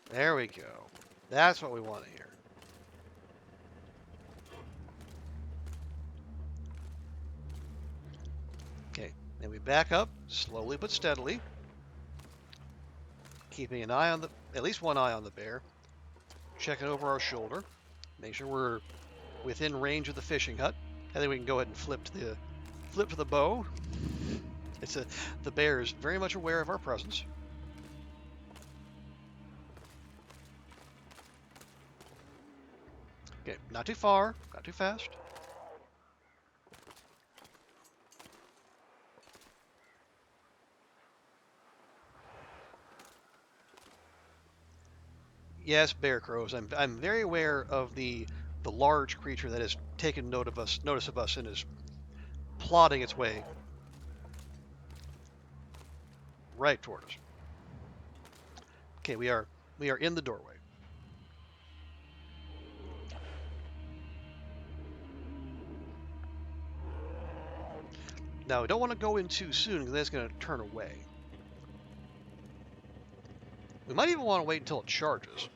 Speaker 1: There we go. That's what we want to hear. Okay, then we back up slowly but steadily, keeping an eye on at least one eye on the bear, checking over our shoulder, make sure we're within range of the fishing hut. I think we can go ahead and flip to the bow. The bear is very much aware of our presence. Okay, not too far, not too fast. Yes, bear crows. I'm very aware of the large creature that has taken notice of us, and is plodding its way right toward us. Okay, we are in the doorway. Now, we don't want to go in too soon because that's going to turn away. We might even want to wait until it charges,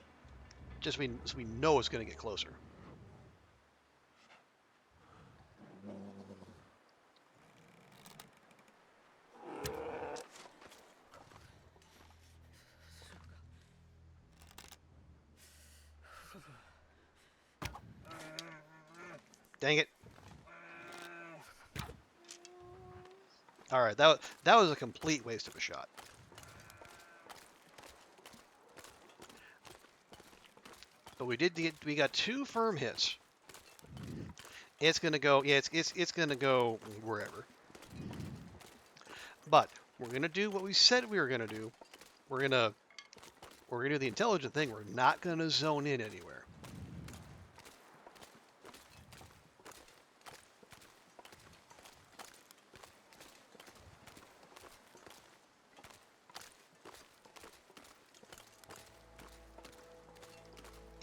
Speaker 1: just so we know it's going to get closer. Dang it. All right, that was a complete waste of a shot. But we got 2 firm hits. It's gonna go, yeah, it's gonna go wherever. But we're gonna do what we said we were gonna do. We're gonna do the intelligent thing. We're not gonna zone in anywhere.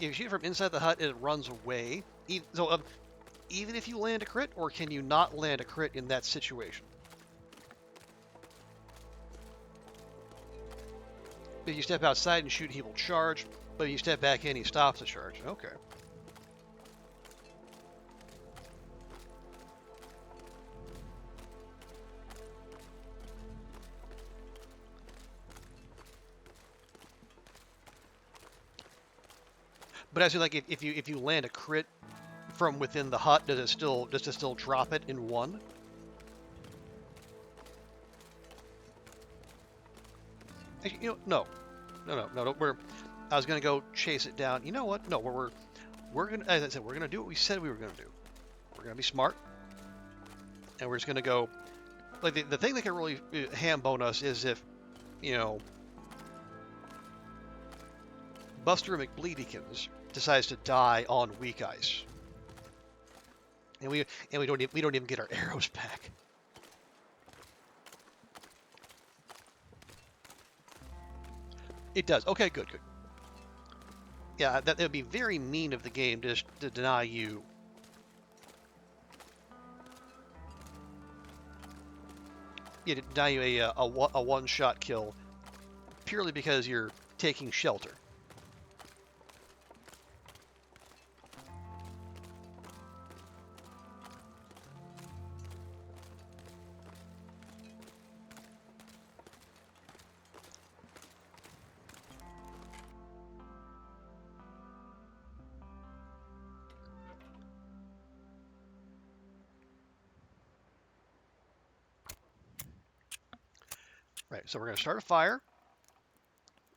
Speaker 1: If you shoot from inside the hut and it runs away, even if you land a crit, or can you not land a crit in that situation? If you step outside and shoot, he will charge, but if you step back in, he stops the charge. Okay. But actually, like if you land a crit from within the hut, does it still drop it in 1? Actually, no. I was gonna go chase it down. You know what? No, we're gonna, as I said, we're gonna do what we said we were gonna do. We're gonna be smart, and we're just gonna go. Like the thing that can really ham bone us is if you know, Buster McBleedykins decides to die on weak ice, and we don't even get our arrows back. It does. Okay, good. Yeah, that would be very mean of the game to deny you. Yeah, to deny you a one-shot kill purely because you're taking shelter. Right, so we're going to start a fire.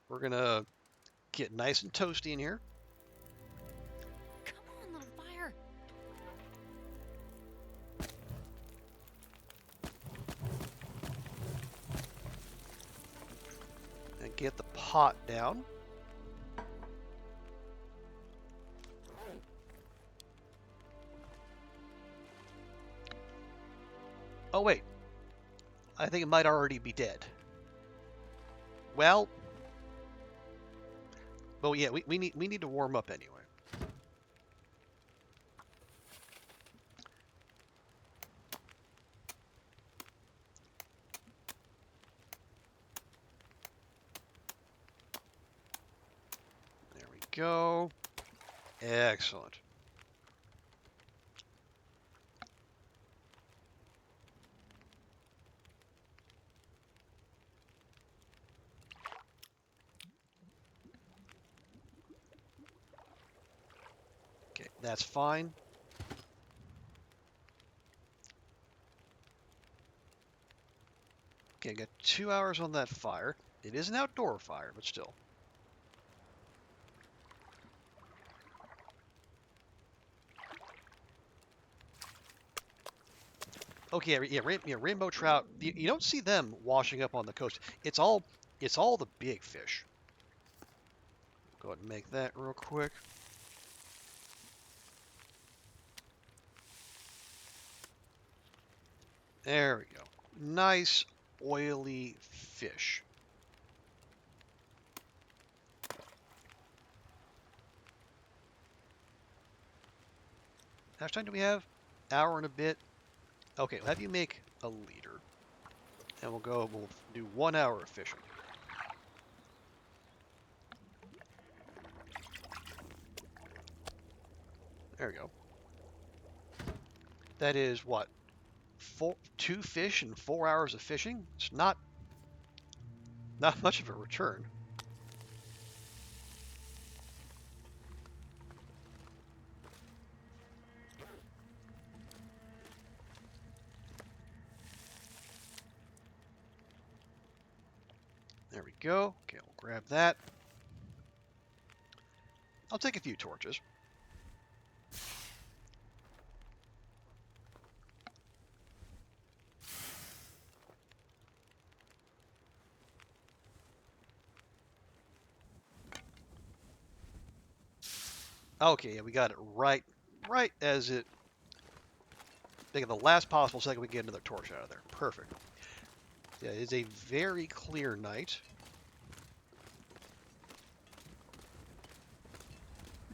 Speaker 1: We're going to get nice and toasty in here.
Speaker 3: Come on, little fire.
Speaker 1: And get the pot down. Oh, wait. I think it might already be dead. Well, yeah, we need to warm up anyway. There we go. Excellent. Okay, that's fine. Okay, got 2 hours on that fire. It is an outdoor fire, but still. Okay, yeah, rainbow trout. You don't see them washing up on the coast. It's all the big fish. Go ahead and make that real quick. There we go. Nice oily fish. How much time do we have? Hour and a bit. Okay, we'll have you make a leader. And we'll do 1 hour of fishing. There we go. That is what? 2 fish and 4 hours of fishing? It's not much of a return. There we go. Okay, we'll grab that. I'll take a few torches. Okay, yeah, we got it right as it. Think of the last possible second we get another torch out of there. Perfect. Yeah, it is a very clear night.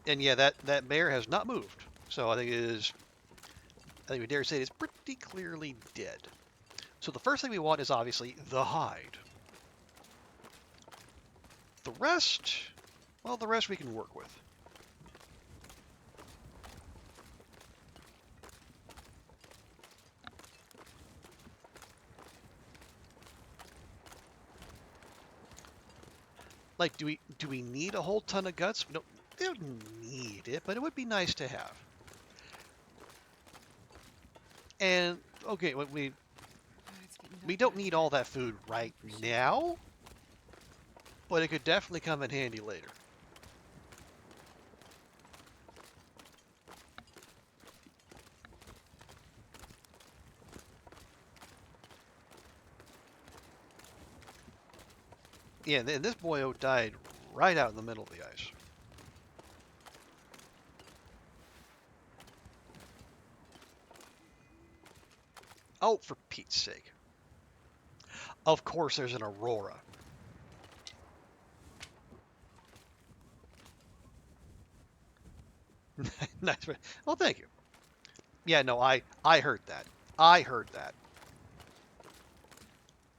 Speaker 1: And yeah, that bear has not moved. So I think we dare say it is pretty clearly dead. So the first thing we want is obviously the hide. The rest, well, the rest we can work with. Like, do we need a whole ton of guts? We don't need it, but it would be nice to have. And okay, we don't need all that food right now, but it could definitely come in handy later. Yeah, and this boyo died right out in the middle of the ice. Oh, for Pete's sake. Of course there's an aurora. Nice. Well, thank you. Yeah, no, I heard that. I heard that.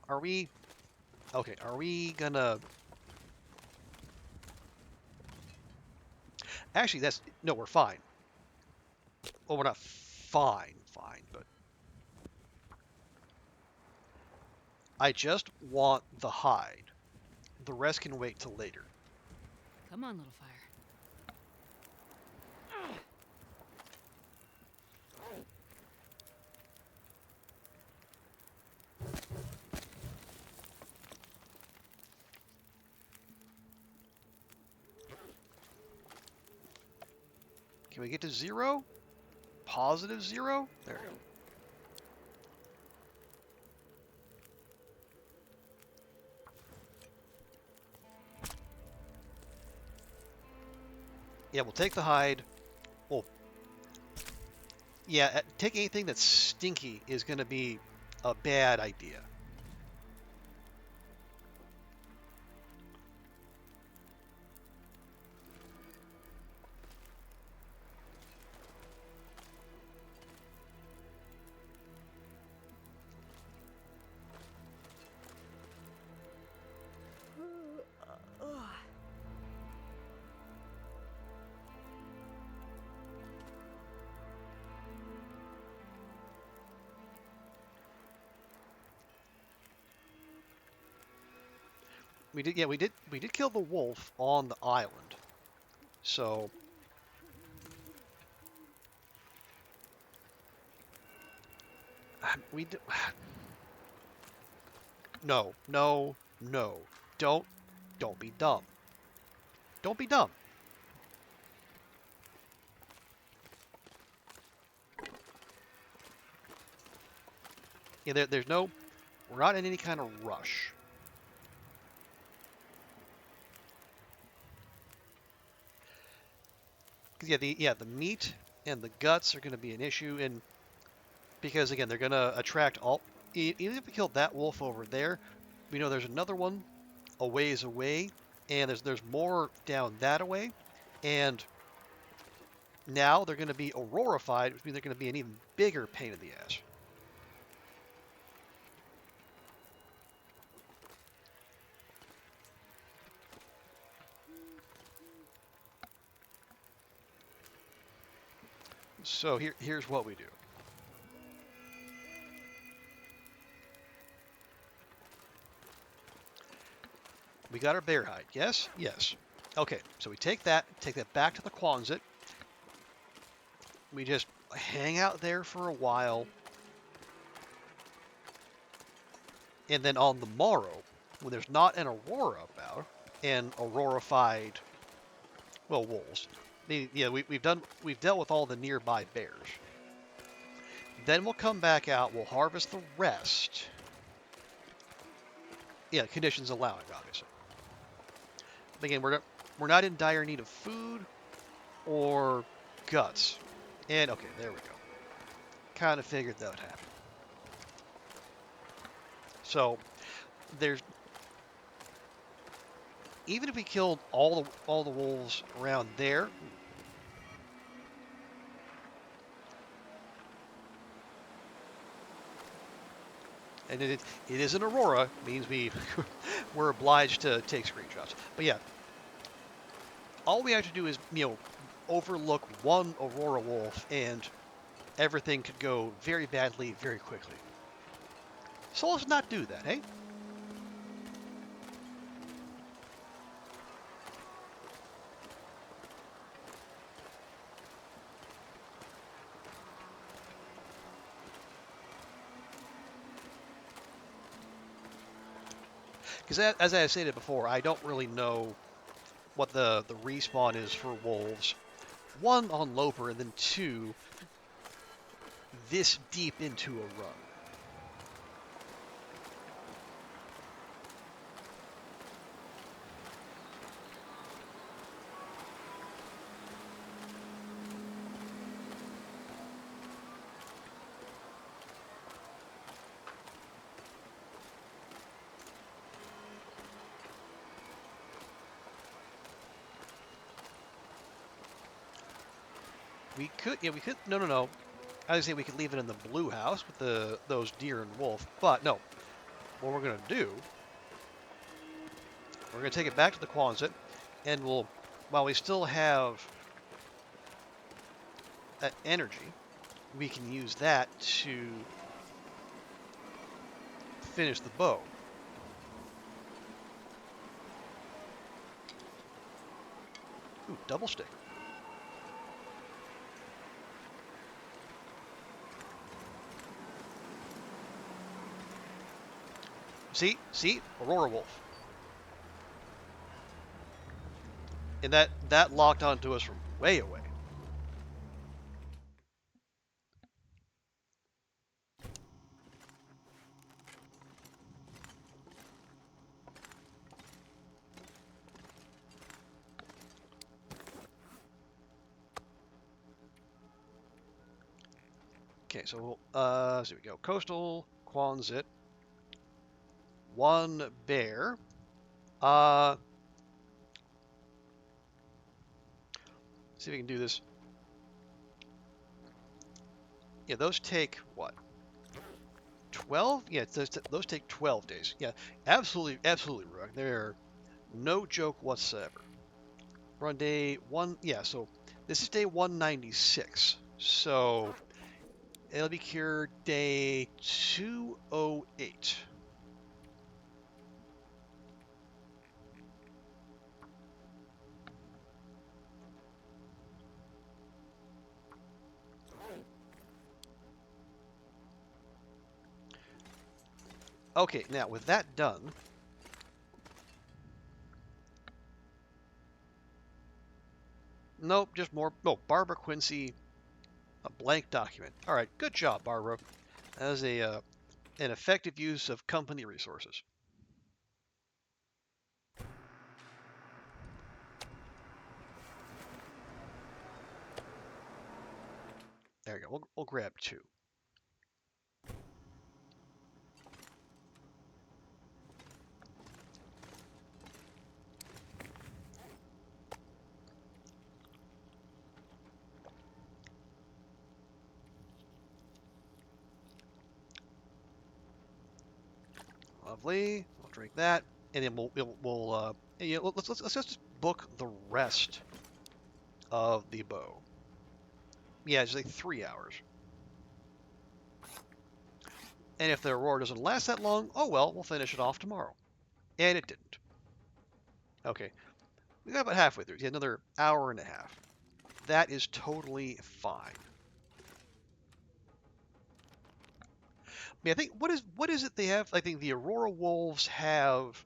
Speaker 1: Are we... Okay, are we gonna... Actually, that's... No, we're fine. Well, we're not fine, but... I just want the hide. The rest can wait till later.
Speaker 3: Come on, little fire.
Speaker 1: Can we get to 0? Positive 0? There we go. Yeah, we'll take the hide. Well, yeah, take anything that's stinky is going to be a bad idea. We did kill the wolf on the island. So we did, no. Don't be dumb. Don't be dumb. Yeah, there's no, we're not in any kind of rush. Yeah, the meat and the guts are going to be an issue, and because again they're going to attract all. Even if we killed that wolf over there, we know there's another one a ways away, and there's more down that away, and now they're going to be aurorified, which means they're going to be an even bigger pain in the ass. So here's what we do. We got our bear hide. Yes? Yes. Okay, so we take that back to the Quonset. We just hang out there for a while. And then on the morrow, when there's not an aurora about, and aurorified, well, wolves. Yeah, we've dealt with all the nearby bears. Then we'll come back out, we'll harvest the rest. Yeah, conditions allowing, obviously. Again, we're not in dire need of food or guts. And okay, there we go. Kind of figured that would happen. So there's, even if we killed all the wolves around there, and it is an aurora, means we're obliged to take screenshots. But yeah, all we have to do is overlook one aurora wolf, and everything could go very badly very quickly. So let's not do that, hey? Because as I stated before, I don't really know what the respawn is for wolves. One, on Loper, and then two, this deep into a run. We could, yeah, we could. No. I was saying we could leave it in the blue house with those deer and wolf, but no. What we're gonna do, we're gonna take it back to the Quonset, and while we still have that energy, we can use that to finish the bow. Ooh, double stick. See, aurora wolf, and that locked onto us from way away. Okay, so so here we go. Coastal Quonset, one bear. See if we can do this. Yeah, those take what? 12? Yeah, those take 12 days. Yeah, absolutely, Rug. They're no joke whatsoever. We're on day one. Yeah, so this is day 196. So it'll be cured day 208. Okay, now with that done, nope, just more. No, Barbara Quincy, a blank document. All right, good job, Barbara. That was an effective use of company resources. There you go. We'll grab two. Lovely. We'll drink that, and then we'll yeah, let's just book the rest of the bow. Yeah, it's like 3 hours. And if the aurora doesn't last that long, oh well, we'll finish it off tomorrow. And it didn't. Okay, we got about halfway through. Yeah, another hour and a half. That is totally fine. I mean, I think what is it they have? I think the aurora wolves have.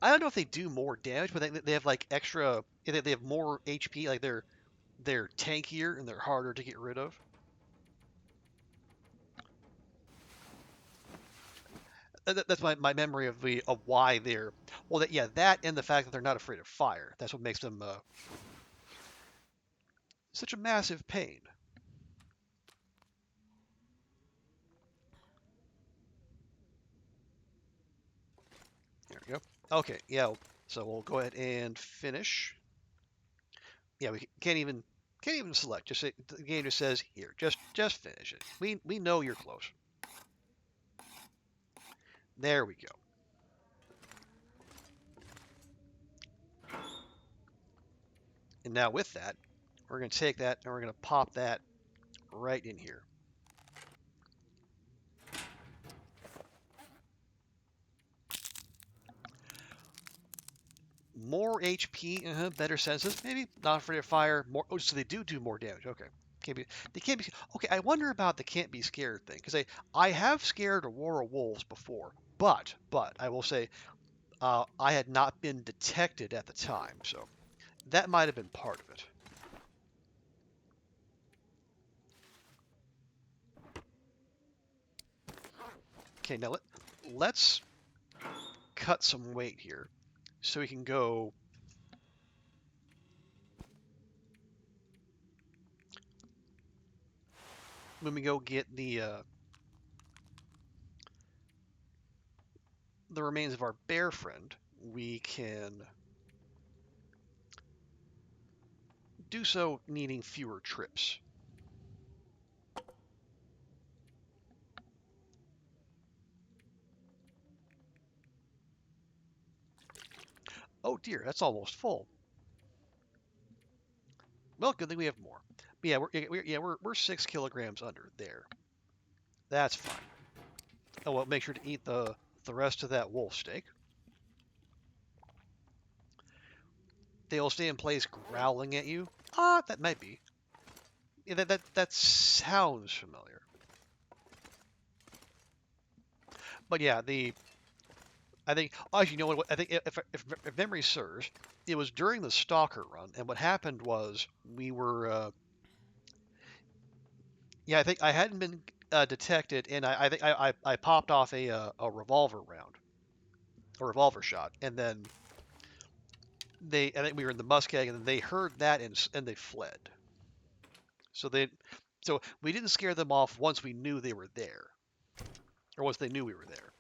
Speaker 1: I don't know if they do more damage, but they have like extra. They have more HP. Like they're tankier and they're harder to get rid of. That's my memory of why they're well. Yeah, that and the fact that they're not afraid of fire. That's what makes them such a massive pain. There we go. Okay, yeah. So we'll go ahead and finish. Yeah, we can't even select. Just the game just says here. Just finish it. We know you're close. There we go. And now with that, we're going to take that and we're going to pop that right in here. More HP, better senses, maybe not afraid of fire. More. Oh, so they do more damage. Okay, can't be. They can't be. Okay, I wonder about the can't be scared thing because I have scared aurora wolves before, but I will say I had not been detected at the time, so that might have been part of it. Okay, now let's cut some weight here so we can go. When we go get the remains of our bear friend, we can do so needing fewer trips. Oh dear, that's almost full. Well, good thing we have more. But yeah, we're 6 kilograms under there. That's fine. Oh well, make sure to eat the rest of that wolf steak. They'll stay in place growling at you. Ah, that might be. Yeah, that sounds familiar. But yeah, I think actually, you know what? I think if memory serves, it was during the Stalker run, and what happened was we were. Yeah, I think I hadn't been detected, and I think I popped off a revolver round, a revolver shot, and then I think we were in the muskeg, and then they heard that and they fled. So we didn't scare them off once we knew they were there, or once they knew we were there.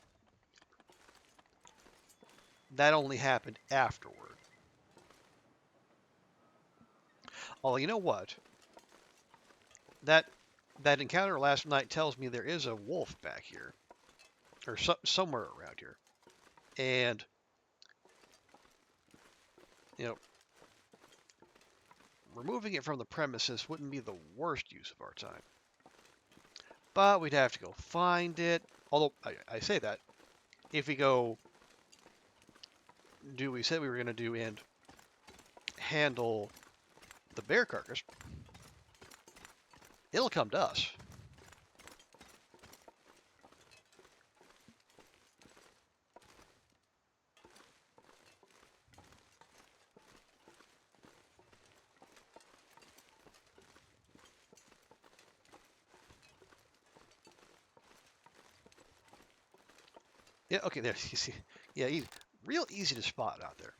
Speaker 1: That only happened afterward. Although you know what, that that encounter last night tells me there is a wolf back here, or somewhere around here, and you know, removing it from the premises wouldn't be the worst use of our time. But we'd have to go find it. Although I say that, if we go do what we said we were going to do and handle the bear carcass, it'll come to us. Yeah, okay, there, you see. Yeah, easy. Real easy to spot out there.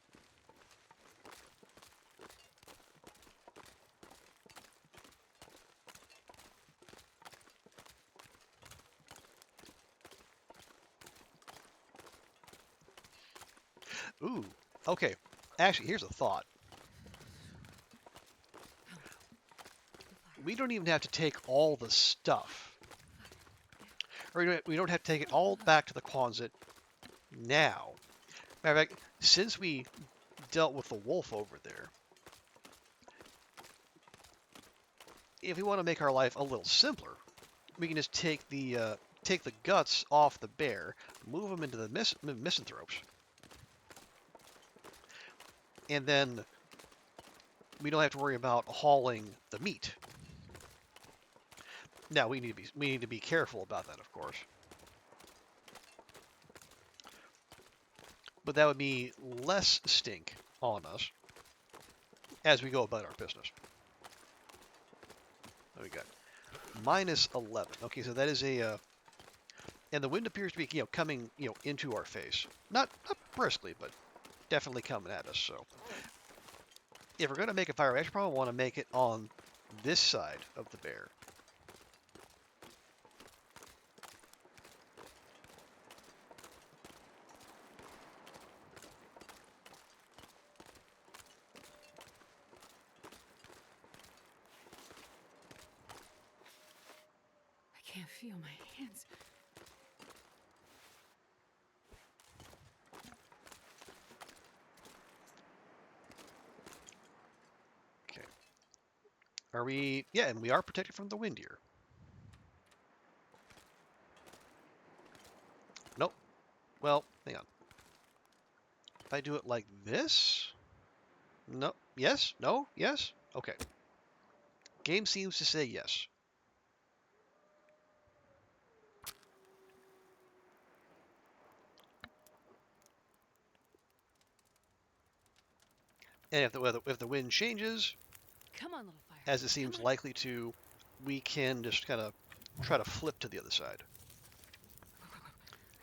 Speaker 1: Ooh, okay. Actually, here's a thought. We don't even have to take all the stuff. Or we don't have to take it all back to the Quonset now. Matter of fact, since we dealt with the wolf over there, if we want to make our life a little simpler, we can just take the guts off the bear, move them into the misanthropes, and then we don't have to worry about hauling the meat. Now we need to be careful about that, of course. But that would be less stink on us as we go about our business. What we got? Minus 11. Okay, so that is and the wind appears to be coming into our face. Not briskly, but definitely coming at us. So if we're going to make a fire, we actually probably want to make it on this side of the bear.
Speaker 3: I can't feel my hands.
Speaker 1: Okay. Are we? Yeah, and we are protected from the wind here. Nope. Well, hang on. If I do it like this? No. Yes? No? Yes? Okay. Game seems to say yes. And if the wind changes,
Speaker 3: Come on, little fire.
Speaker 1: as it seems likely to, we can just kind of try to flip to the other side.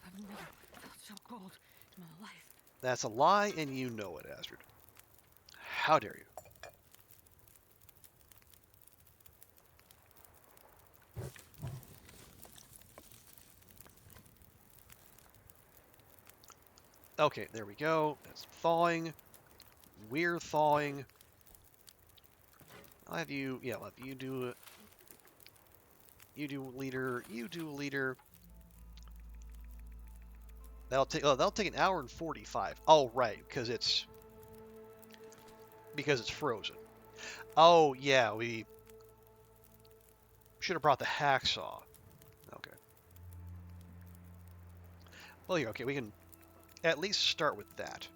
Speaker 3: I've never felt so cold in my life.
Speaker 1: That's a lie, and you know it, Astrid. How dare you? Okay, there we go. That's thawing. We're thawing. I'll have you. Yeah, I'll have you do. You do leader. You do leader. That'll take. Oh, that'll take an hour and 45. Oh, right, because it's frozen. Oh yeah, we should have brought the hacksaw. Okay. Well, yeah. Okay, we can at least start with that.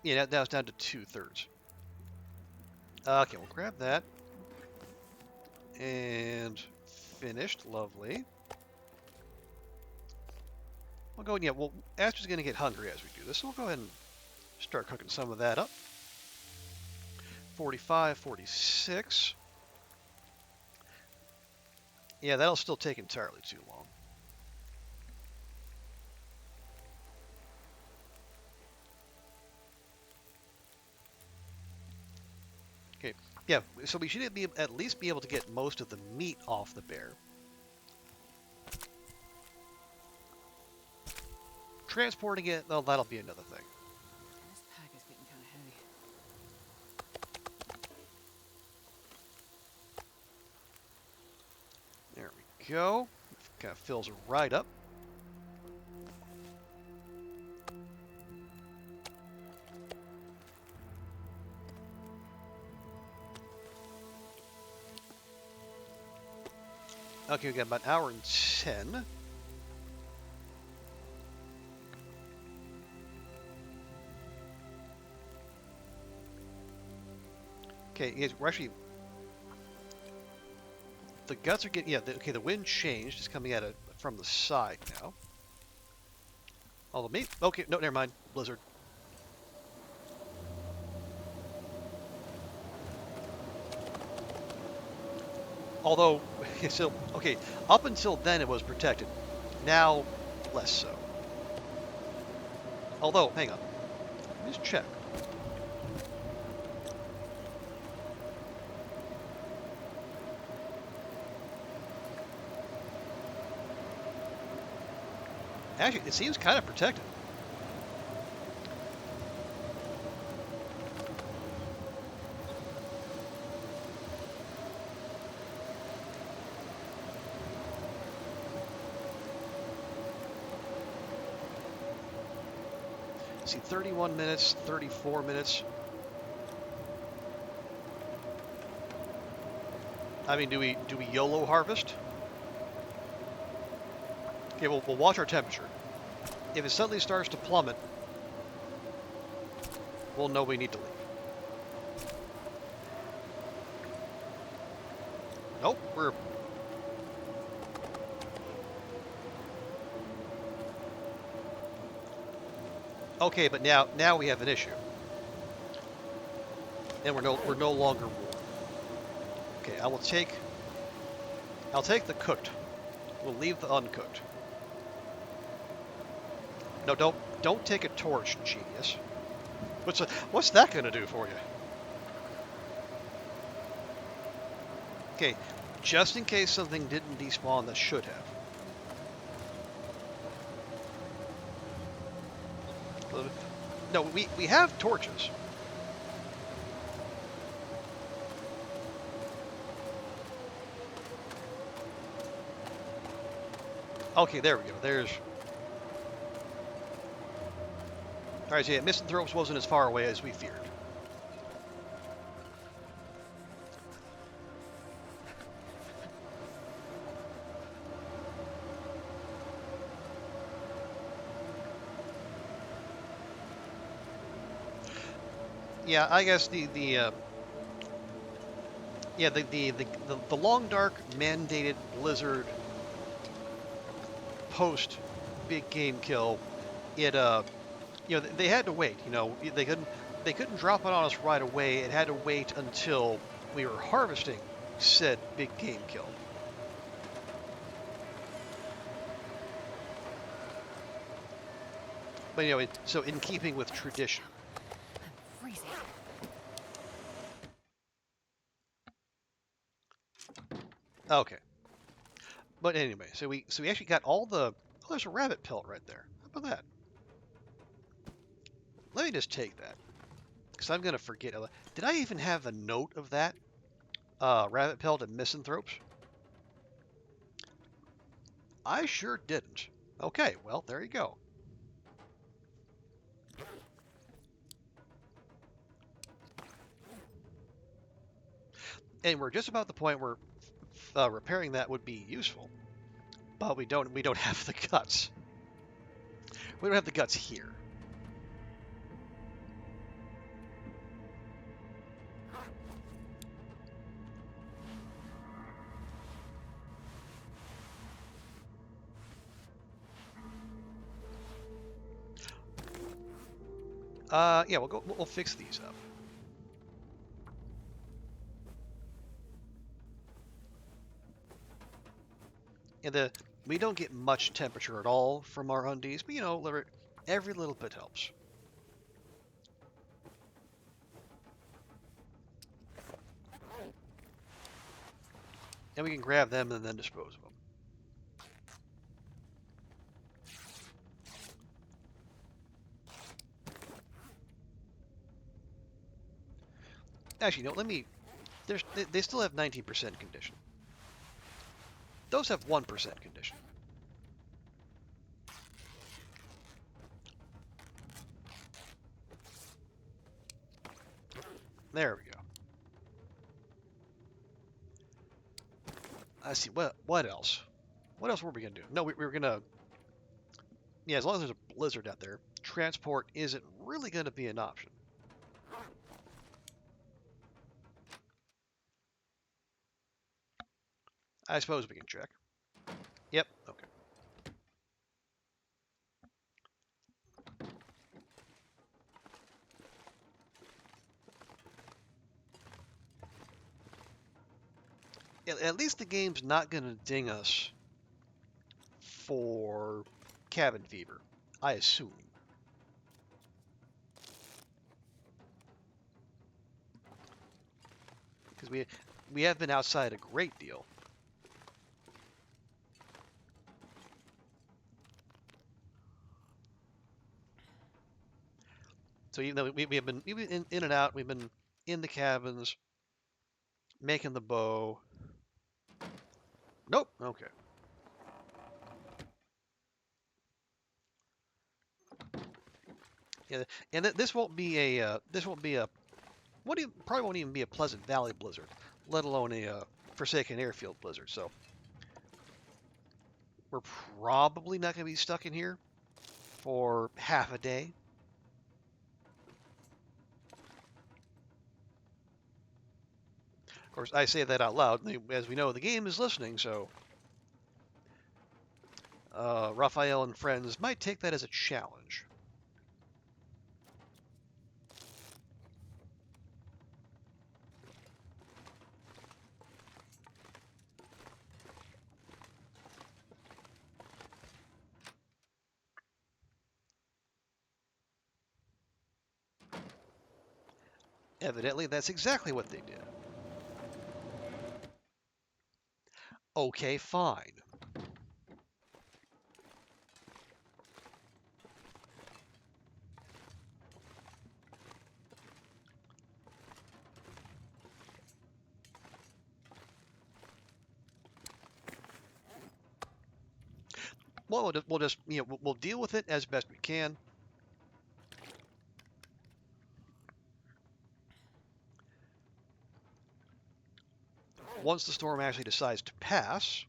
Speaker 1: Yeah, now it's down to 2/3. Okay, we'll grab that. And finished. Lovely. We'll go, yeah, well, Aster's going to get hungry as we do this, so we'll go ahead and start cooking some of that up. 45, 46. Yeah, that'll still take entirely too long. Okay, yeah, so we should at least be able to get most of the meat off the bear. Transporting it, well, that'll be another thing.
Speaker 3: This pack is getting kind of heavy.
Speaker 1: There we go. Kind of fills it right up. Okay, we got about an hour and 10. Okay, we're actually... The guts are getting... Yeah, okay, the wind changed. It's coming at it from the side now. All the meat... Okay, no, never mind. Blizzard. Although, so, okay, up until then it was protected. Now, less so. Although, hang on. Let me just check. Actually, it seems kind of protected. See, 31 minutes, 34 minutes. I mean, do we YOLO harvest? Okay, we'll watch our temperature. If it suddenly starts to plummet, we'll know we need to leave. Nope, we're... Okay, but now we have an issue. And we're no longer warm. Okay, I'll take the cooked. We'll leave the uncooked. No, don't take a torch, genius. What's that gonna do for you? Okay, just in case something didn't despawn that should have. No, we have torches. Okay, there we go. There's... Alright, so yeah, Misanthropes wasn't as far away as we feared. Yeah, I guess the long dark mandated blizzard post big game kill, it they had to wait. They couldn't drop it on us right away. It had to wait until we were harvesting said big game kill. But so in keeping with tradition.
Speaker 3: I'm freezing.
Speaker 1: Okay. But anyway, so we actually got all the. Oh, there's a rabbit pelt right there. How about that? Let me just take that, because I'm gonna forget. Did I even have a note of that? Rabbit pelt and misanthropes? I sure didn't. Okay, well, there you go. And we're just about the point where repairing that would be useful, but we don't have the guts. We don't have the guts here. Yeah, we'll fix these up. And we don't get much temperature at all from our undies, but every little bit helps. And we can grab them and then dispose of them. Actually, no, they still have 19% condition. Those have 1% condition. There we go. I see. What else? What else were we gonna do? No, we were gonna. Yeah, as long as there's a blizzard out there, transport isn't really gonna be an option. I suppose we can check. Yep. Okay. At least the game's not gonna ding us for cabin fever, I assume. Because we have been outside a great deal. So even though we have been in and out, we've been in the cabins, making the bow. Nope. Okay. Yeah, and this won't be a probably won't even be a Pleasant Valley blizzard, let alone a Forsaken Airfield blizzard. So we're probably not going to be stuck in here for half a day. Of course, I say that out loud. As we know, the game is listening, so Raphael and friends might take that as a challenge. Evidently, that's exactly what they did. Okay, fine. Well, we'll just we'll deal with it as best we can. Once the storm actually decides to pass,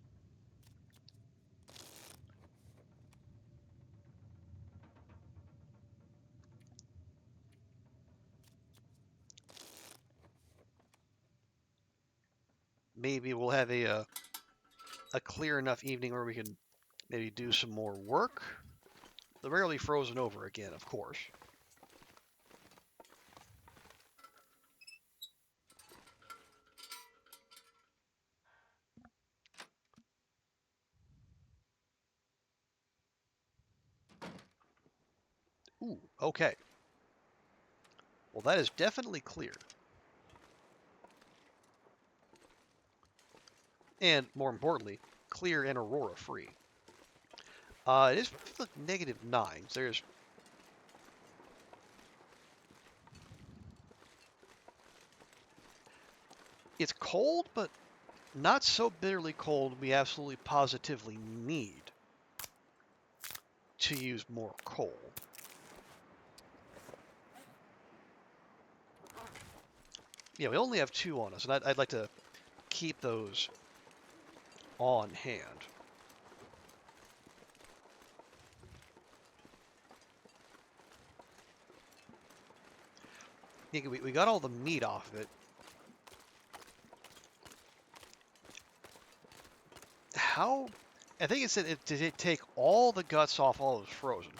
Speaker 1: maybe we'll have a clear enough evening where we can maybe do some more work. The rarely frozen over again, of course. Ooh, okay. Well, that is definitely clear. and more importantly, clear and aurora free. It is like -9. There's it's cold, but not so bitterly cold we absolutely positively need to use more coal. Yeah, we only have 2 on us, and I'd like to keep those on hand. Yeah, we got all the meat off of it. How? I think it said did it take all the guts off while it was frozen.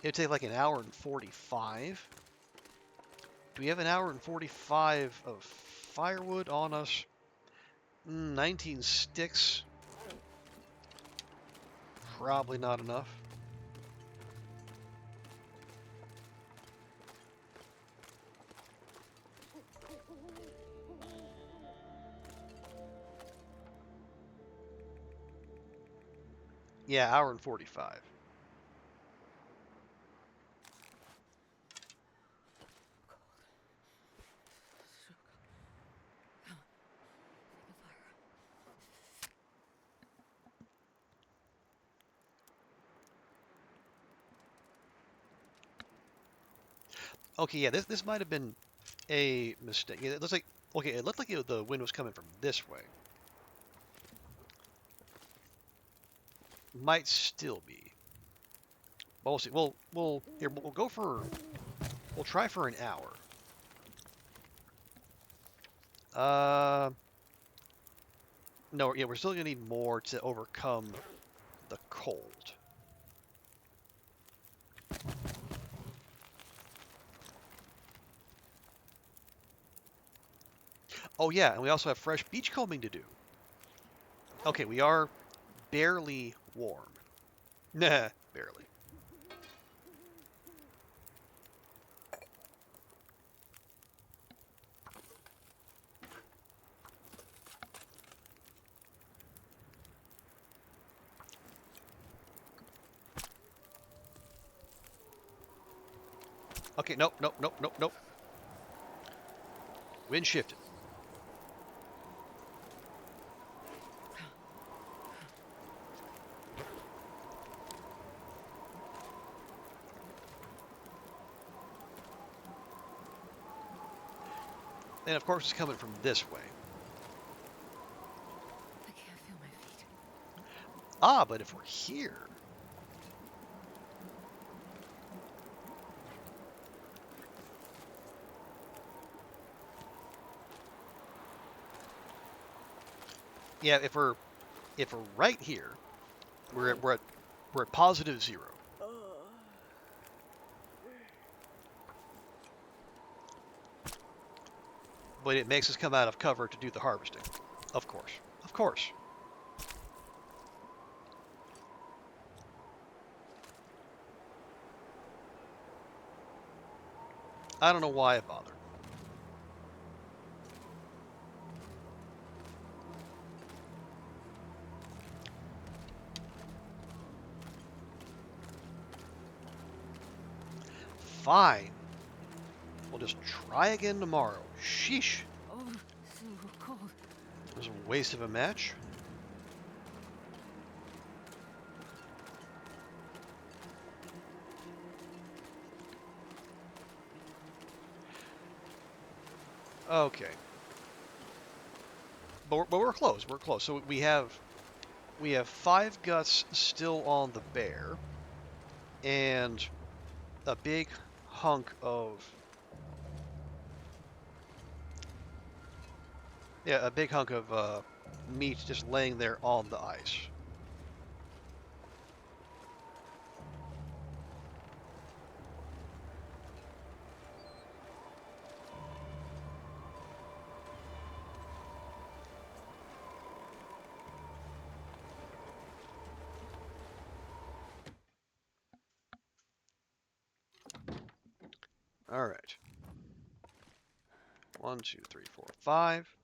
Speaker 1: It'd take like an hour and 45. Do we have an hour and 45 of firewood on us? 19 sticks. Probably not enough. Yeah, hour and 45. Okay, yeah, this might have been a mistake. It looks like okay, it looked like the wind was coming from this way. Might still be. But we'll see. We'll go for we'll try for an hour. No, yeah, we're still gonna need more to overcome the cold. Oh yeah, and we also have fresh beachcombing to do. Okay, we are barely warm. Nah, barely. Okay, nope, nope, nope, nope, nope. Wind shifted. And of course it's coming from this way.
Speaker 3: I can't feel my feet.
Speaker 1: Ah, but if we're here... Yeah, if we're right here, we're at +0. But it makes us come out of cover to do the harvesting. Of course. Of course. I don't know why I bothered. Fine. We'll just try again tomorrow. Sheesh.
Speaker 3: Oh, so cold.
Speaker 1: It was a waste of a match. Okay. But we're close. We're close. So we have 5 guts still on the bear, and a big hunk of meat just laying there on the ice. All right. 1, 2, 3, 4, 5.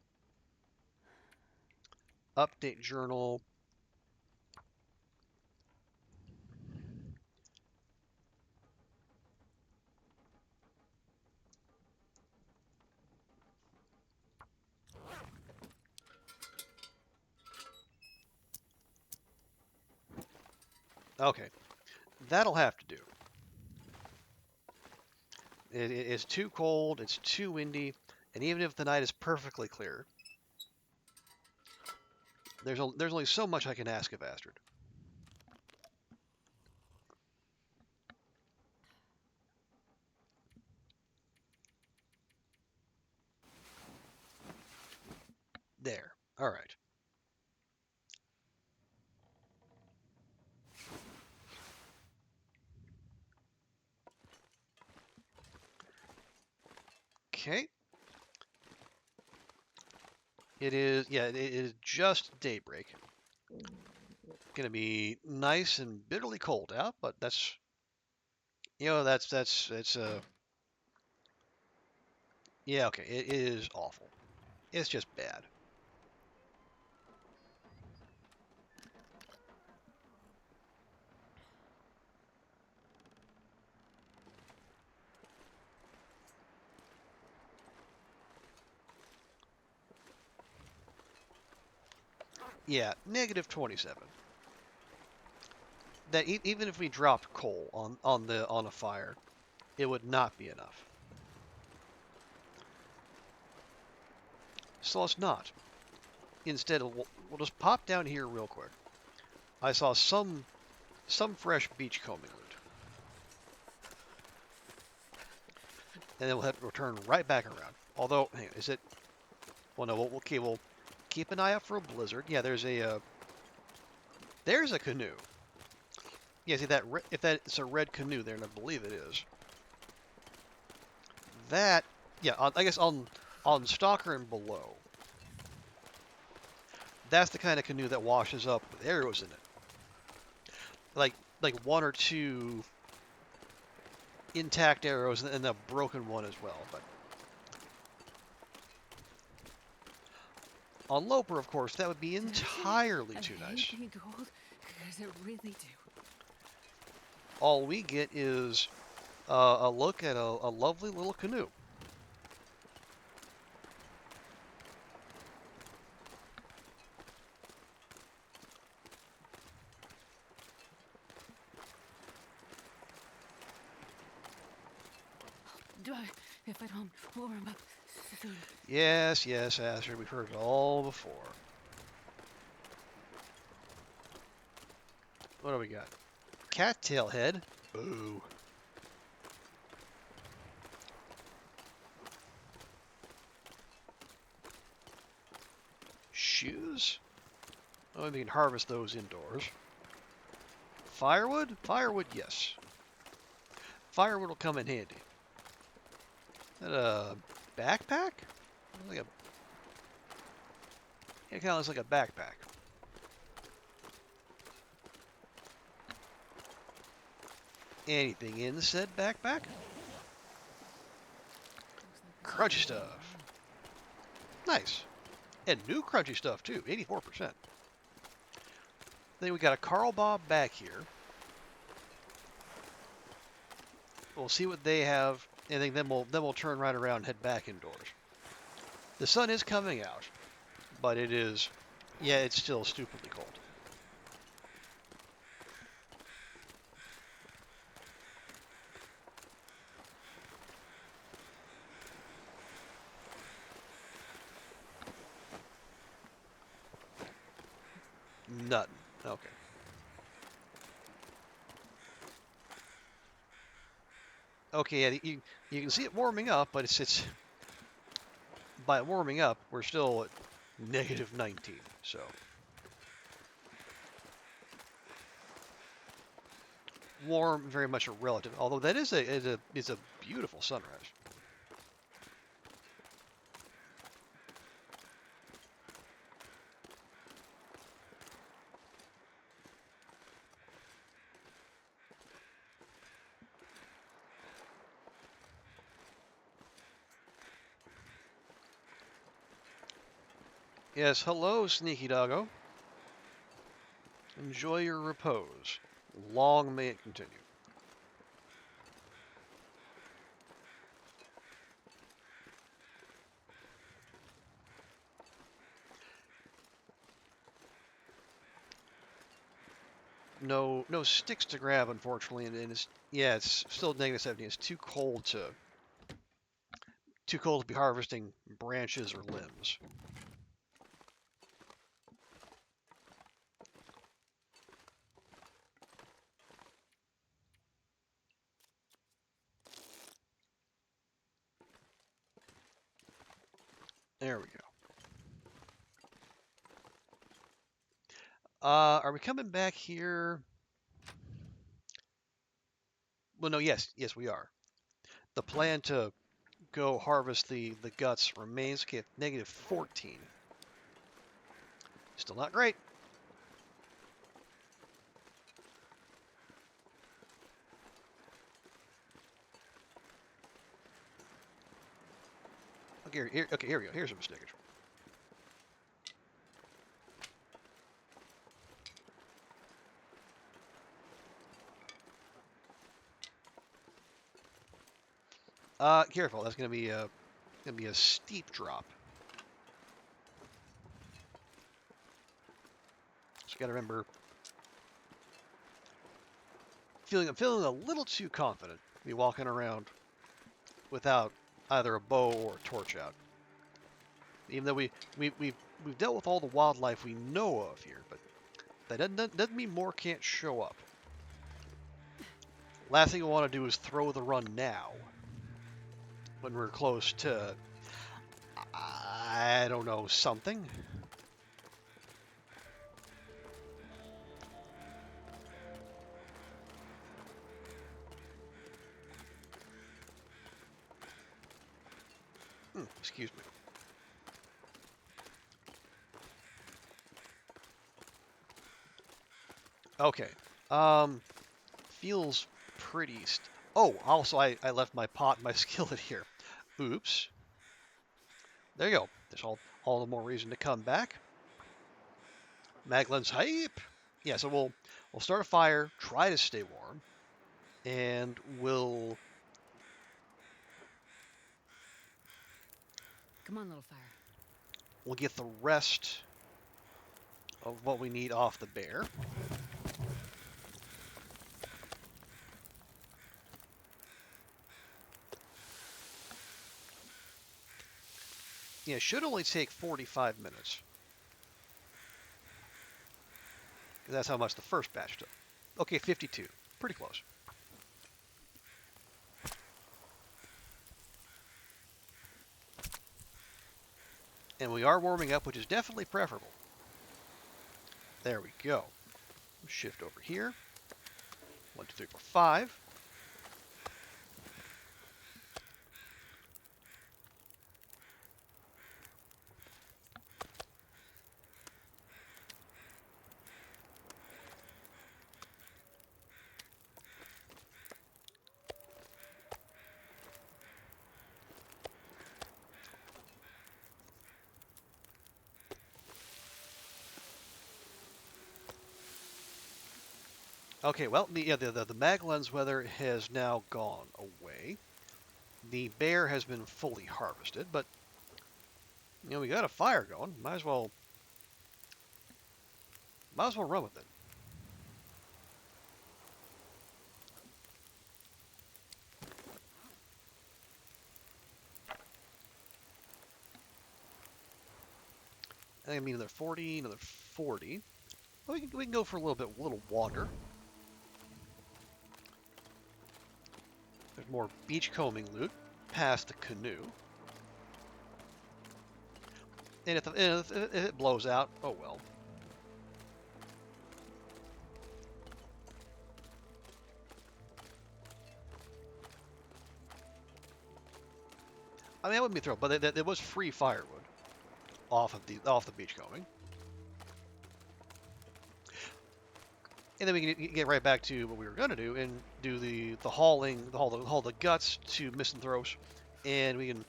Speaker 1: Update journal. Okay, that'll have to do. It is too cold, it's too windy, and even if the night is perfectly clear, there's only so much I can ask of Astrid. There. All right. Okay. It is, yeah, it is just daybreak. Gonna be nice and bitterly cold out, but that's, it's yeah, okay, it is awful. It's just bad. Yeah, -27. That even if we dropped coal on a fire, it would not be enough. So let's not. Instead, we'll just pop down here real quick. I saw some fresh beachcombing root, and then we'll have to return right back around. Although, hang on, is it? Well, no. We'll keep an eye out for a blizzard. Yeah, there's a canoe. Yeah, see that if that's a red canoe there, and I believe it is. That, yeah, I guess on Stalker and below. That's the kind of canoe that washes up with arrows in it. Like one or two intact arrows and a broken one as well. But on Loper, of course, that would be entirely too nice.
Speaker 3: I hate being cold, because I really do.
Speaker 1: All we get is a look at a lovely little canoe.
Speaker 3: If I don't warm up soon.
Speaker 1: Yes, yes, Astrid, we've heard it all before. What do we got? Cattail head. Boo. Shoes? Oh, we can harvest those indoors. Firewood? Firewood, yes. Firewood will come in handy. Is that a backpack? Like it kind of looks like a backpack. Anything in said backpack? Crunchy stuff. Nice. And new crunchy stuff, too. 84%. Then we got a Carl Bob back here. We'll see what they have, and then we'll turn right around and head back indoors. The sun is coming out, but it is, yeah, it's still stupidly cold. Nothing. Okay. Okay, yeah, you can see it warming up, but it's by warming up, we're still at -19. So warm, very much a relative. Although that is a beautiful sunrise. Yes, hello, sneaky doggo. Enjoy your repose. Long may it continue. No sticks to grab, unfortunately, and it's still -70. It's too cold to be harvesting branches or limbs. There we go. Are we coming back here? Well, no, yes, we are. The plan to go harvest the guts remains. Okay, -14. Still not great. Okay, here we go. Here's a mistake. Careful. That's gonna be a steep drop. So you gotta remember. I'm feeling a little too confident to be walking around without either a bow or a torch out. Even though we've dealt with all the wildlife we know of here, but that doesn't mean more can't show up. Last thing I want to do is throw the run now when we're close to, I don't know, something. Excuse me. Okay. Feels pretty. Oh, also I left my pot and my skillet here. Oops. There you go. There's all the more reason to come back. Maglin's hype. Yeah, so we'll start a fire, try to stay warm, and we'll.
Speaker 3: Come on, little fire.
Speaker 1: We'll get the rest of what we need off the bear. Yeah, it should only take 45 minutes. That's how much the first batch took. Okay, 52. Pretty close. And we are warming up, which is definitely preferable. There we go. Shift over here. 1, 2, 3, 4, 5. Okay, well, the Maglen's weather has now gone away. The bear has been fully harvested, but we got a fire going. Might as well run with it. I think I mean another 40, another 40. Well, we can go for a little wander. There's more beachcombing loot past the canoe. And if it blows out, oh well. I mean, that wouldn't be thrilled, but there was free firewood off the beachcombing. And then we can get right back to what we were going to do and do the hauling, haul the guts to Misanthrope, and we can.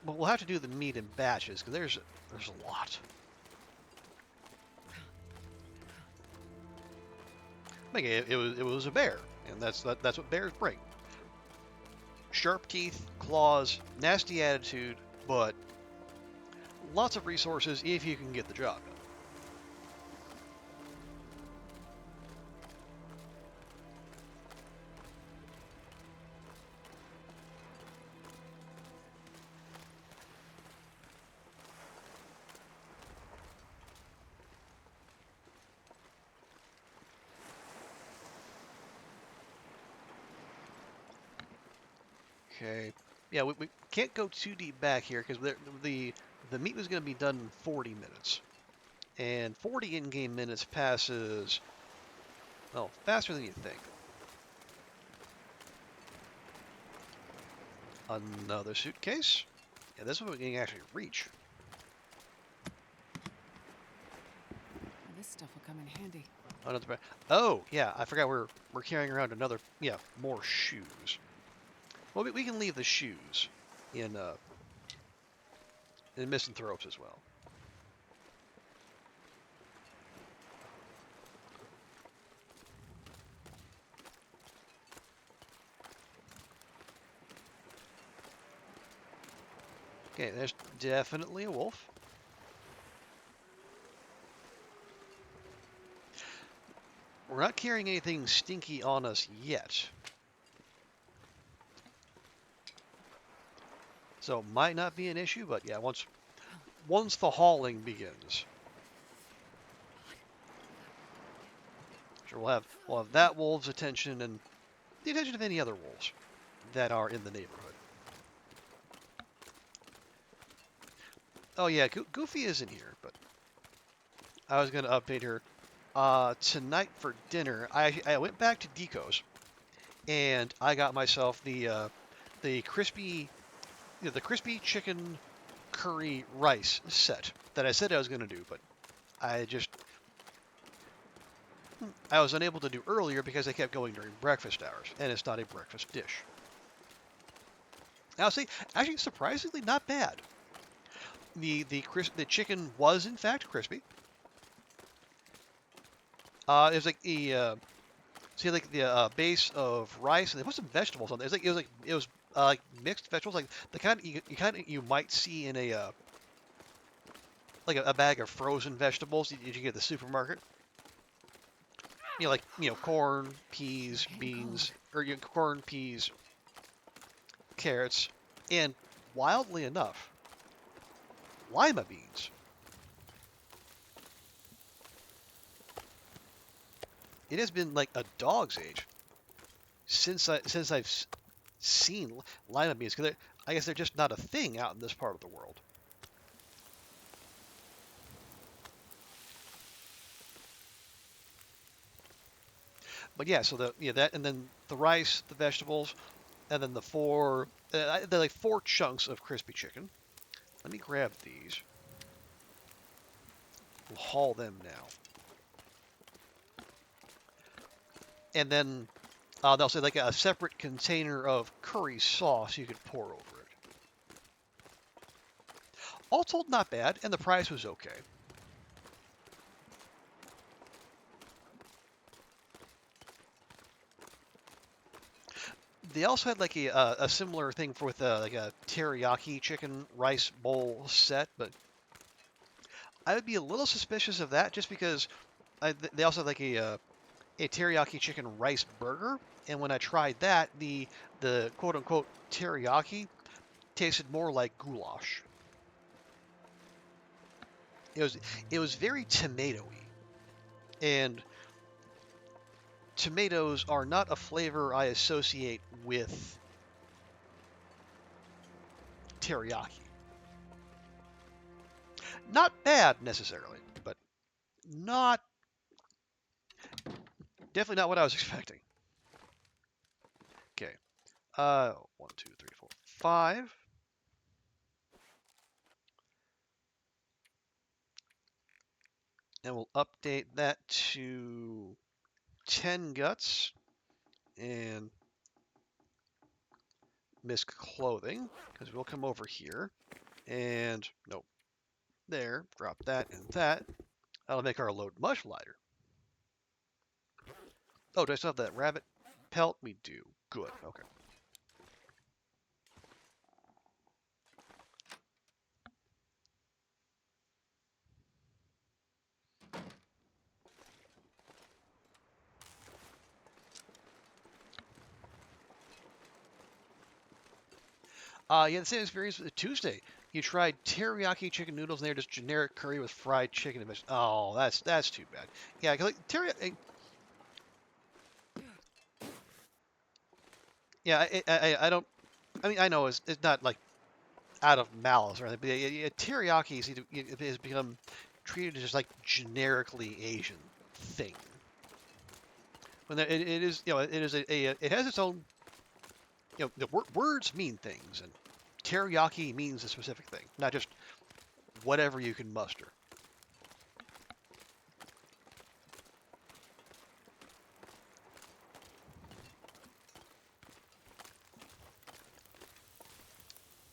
Speaker 1: We'll have to do the meat in batches because there's a lot. Like it was a bear, and that's what bears bring. Sharp teeth, claws, nasty attitude, but lots of resources if you can get the job done. Okay. Yeah, we can't go too deep back here because the meat was going to be done in 40 minutes. And 40 in-game minutes passes, well, faster than you think. Another suitcase. Yeah, this one we can actually reach.
Speaker 3: This stuff will come in handy.
Speaker 1: Another. Oh, yeah, I forgot we're carrying around another. Yeah, more shoes. Well, we can leave the shoes in Misanthropes as well. Okay, there's definitely a wolf. We're not carrying anything stinky on us yet. So might not be an issue, but yeah, once the hauling begins. Sure, we'll have that wolf's attention and the attention of any other wolves that are in the neighborhood. Oh yeah, Goofy isn't here, but I was gonna update her. Tonight for dinner, I went back to Deco's and I got myself the crispy the crispy chicken curry rice set that I said I was gonna do, but I was unable to do earlier because I kept going during breakfast hours, and it's not a breakfast dish. Now, see, actually, surprisingly, not bad. The chicken was in fact crispy. It was like the base of rice, and they put some vegetables on there. It was like mixed vegetables, like the kind you might see in a like a bag of frozen vegetables you get at the supermarket. Corn, peas, beans, or corn, peas, carrots, and wildly enough, lima beans. It has been like a dog's age since I've seen lima beans, because I guess they're just not a thing out in this part of the world. But yeah, so that, and then the rice, the vegetables, and then they're like 4 chunks of crispy chicken. Let me grab these. We'll haul them now. And then they'll say like a separate container of curry sauce you could pour over it. All told, not bad, and the price was okay. They also had like a similar thing with like a teriyaki chicken rice bowl set, but I would be a little suspicious of that just because they also have like a teriyaki chicken rice burger, and when I tried that, the quote unquote teriyaki tasted more like goulash. It was very tomatoey, and tomatoes are not a flavor I associate with teriyaki. Not bad necessarily, but not definitely not what I was expecting. Okay. 1, 2, 3, 4, 5. And we'll update that to 10 guts and misc clothing, because we'll come over here and nope. There, drop that and that. That'll make our load much lighter. Oh, do I still have that rabbit pelt? We do. Good. Okay. Yeah, the same experience with Tuesday. You tried teriyaki chicken noodles and they're just generic curry with fried chicken and vegetables. Oh, that's too bad. Yeah, 'cause, like teriyaki. Yeah, I don't. I mean, I know it's not like out of malice or anything, but teriyaki has become treated as just like generically Asian thing. When it is, it is it has its own, the words mean things, and teriyaki means a specific thing, not just whatever you can muster.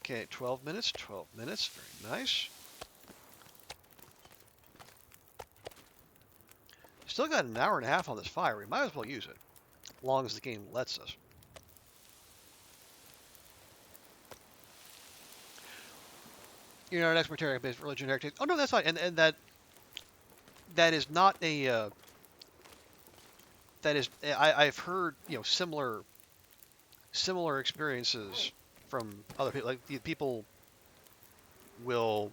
Speaker 1: Okay, 12 minutes, 12 minutes, very nice. Still got an hour and a half on this fire. We might as well use it, as long as the game lets us. You're not an expert teriyaki-based religion heritage. Oh no, that's fine, and that is not a that is I've heard similar experiences from other people. Like people will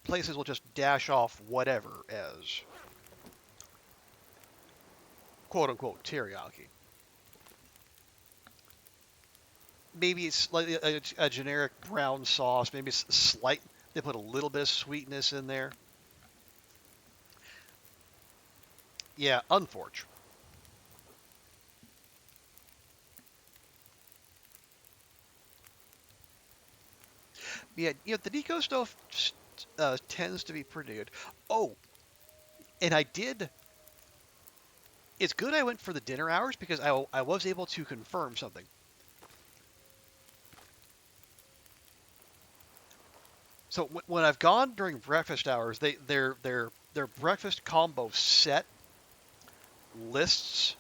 Speaker 1: places will just dash off whatever as quote unquote teriyaki. Maybe it's like a generic brown sauce. Maybe it's slight. They put a little bit of sweetness in there. Yeah, unforge. Yeah, the deco stuff tends to be pretty good. Oh, and I did. It's good I went for the dinner hours because I was able to confirm something. So when I've gone during breakfast hours, their breakfast combo set lists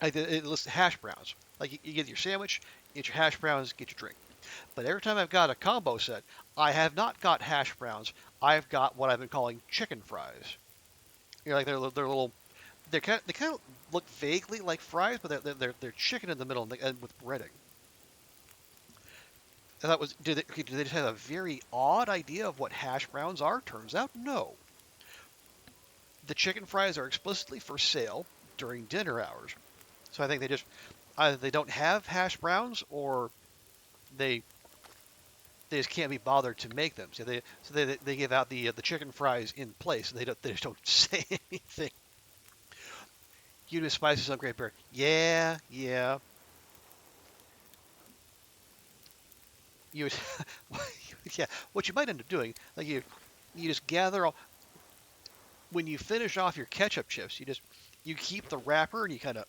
Speaker 1: it lists hash browns. Like you get your sandwich, get your hash browns, get your drink. But every time I've got a combo set, I have not got hash browns. I've got what I've been calling chicken fries. Like they're little. They kind of look vaguely like fries, but they're chicken in the middle and with breading. I thought do they just have a very odd idea of what hash browns are? Turns out no. The chicken fries are explicitly for sale during dinner hours. So I think they just either they don't have hash browns or they they just can't be bothered to make them. So they give out the chicken fries in place. They just don't say anything. You do spices on Great Bear. Yeah, yeah. You yeah. What you might end up doing, like you just gather all when you finish off your ketchup chips. You keep the wrapper and you kind of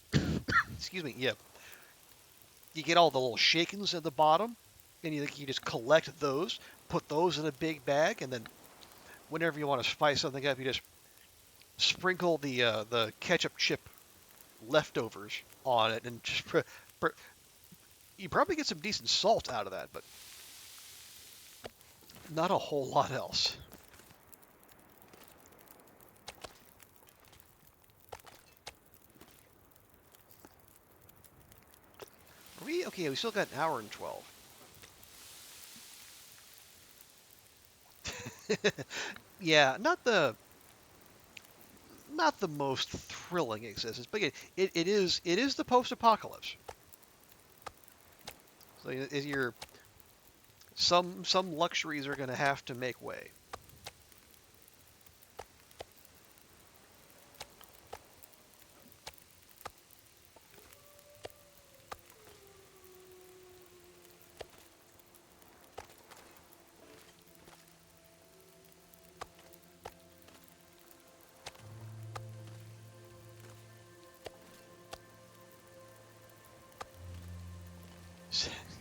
Speaker 1: excuse me. Yeah, you get all the little shakings at the bottom, and you just collect those, put those in a big bag, and then whenever you want to spice something up, you just sprinkle the ketchup chip leftovers on it, and just you probably get some decent salt out of that, but not a whole lot else. Okay? We still got an hour and 12. Yeah, not the most thrilling existence, but it is the post-apocalypse. So some luxuries are going to have to make way.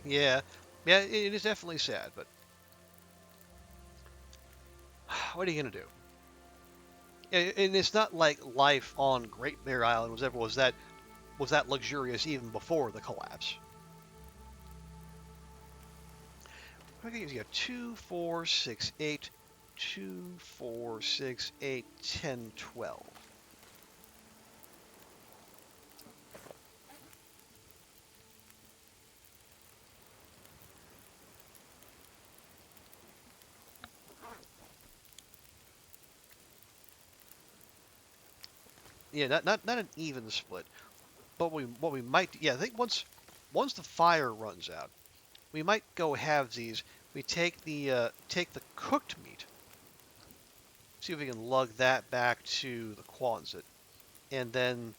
Speaker 1: Yeah, yeah, it is definitely sad, but what are you going to do? And it's not like life on Great Bear Island was that luxurious even before the collapse. Okay, you got 2, 4, 6, 8, 2, 4, 6, 8, 10, 12. Yeah, not an even split. But what we might, yeah, I think once the fire runs out, we might go halvesies. We take the cooked meat, see if we can lug that back to the Quonset, and then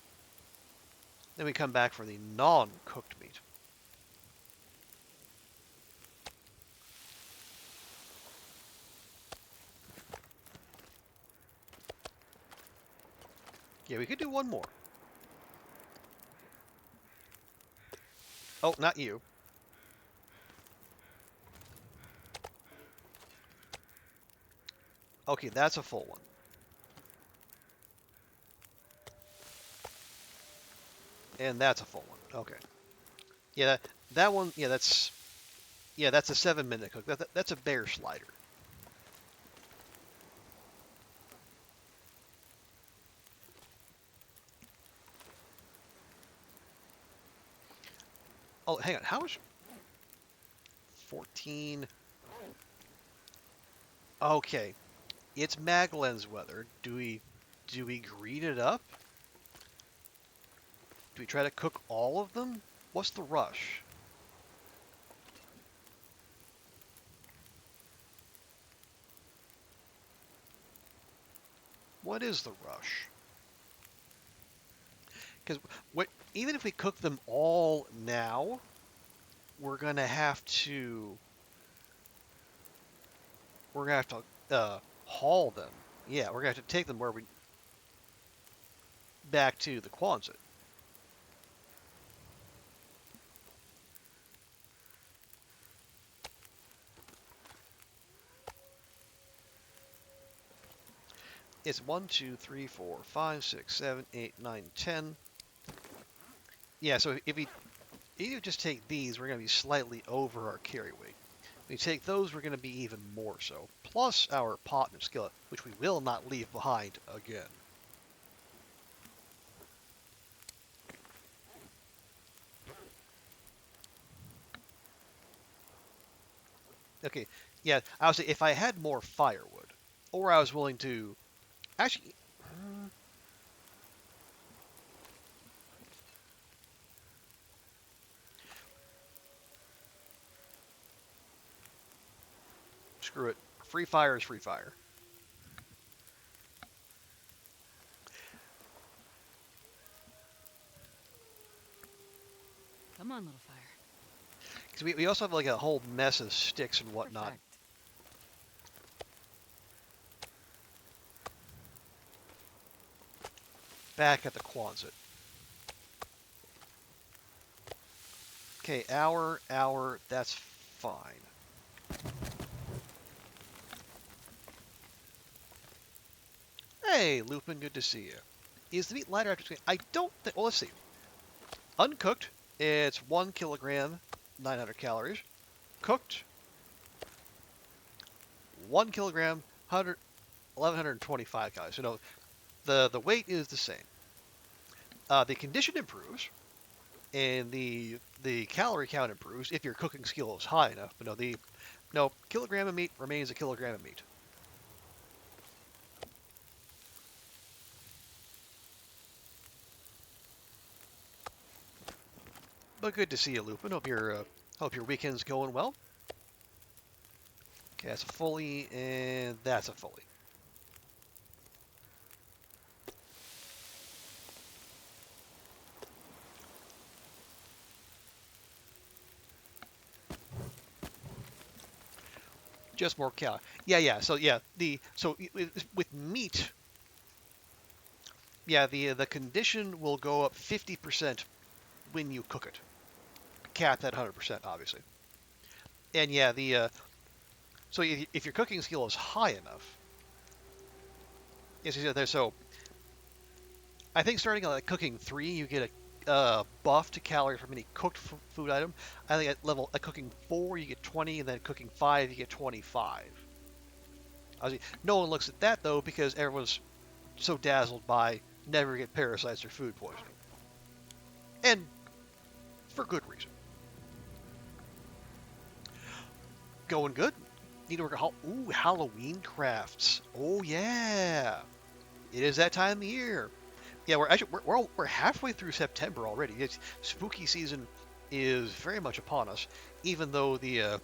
Speaker 1: we come back for the non-cooked meat. Yeah, we could do one more. Oh, not you. Okay, that's a full one. And that's a full one. Okay. Yeah, that one. That's a 7-minute cook. That's a bear slider. Oh, hang on. How much? 14. Okay, it's Magellan's weather. Do we greet it up? Do we try to cook all of them? What's the rush? What is the rush? Because even if we cook them all now, we're gonna have to haul them. Yeah, we're gonna have to take them back to the Quonset. It's 1, 2, 3, 4, 5, 6, 7, 8, 9, 10. Yeah, so if you just take these, we're gonna be slightly over our carry weight. If we take those, we're gonna be even more so. Plus our pot and skillet, which we will not leave behind again. Okay, yeah, I would say if I had more firewood, or I was willing to actually. Screw it. Free fire is free fire.
Speaker 3: Come on, little fire.
Speaker 1: Because we also have like a whole mess of sticks and whatnot.
Speaker 3: Perfect.
Speaker 1: Back at the Quonset. Okay, hour, that's fine. Hey, Lupin, good to see you. Is the meat lighter after cooking? I don't think. Well, let's see. Uncooked, it's 1 kilogram, 900 calories. Cooked, 1 kilogram, 1125 calories. So no, the weight is the same. The condition improves, and the calorie count improves if your cooking skill is high enough. But no kilogram of meat remains a kilogram of meat. But good to see you, Lupin. Hope your weekend's going well. Okay, that's a fully, and that's a fully. Just more cal. Yeah. So yeah, with meat, yeah, the condition will go up 50% when you cook it. Capped at 100%, obviously. And yeah, so if your cooking skill is high enough, Yes, so I think starting at like cooking 3, you get a buff to calories from any cooked food item. I think at cooking 4, you get 20, and then cooking 5, you get 25. No one looks at that though because everyone's so dazzled by never get parasites or food poisoning, and for good reason. Going good. Need to work a Halloween crafts. Oh yeah, it is that time of year. Yeah, we're halfway through September already. Spooky season is very much upon us, even though the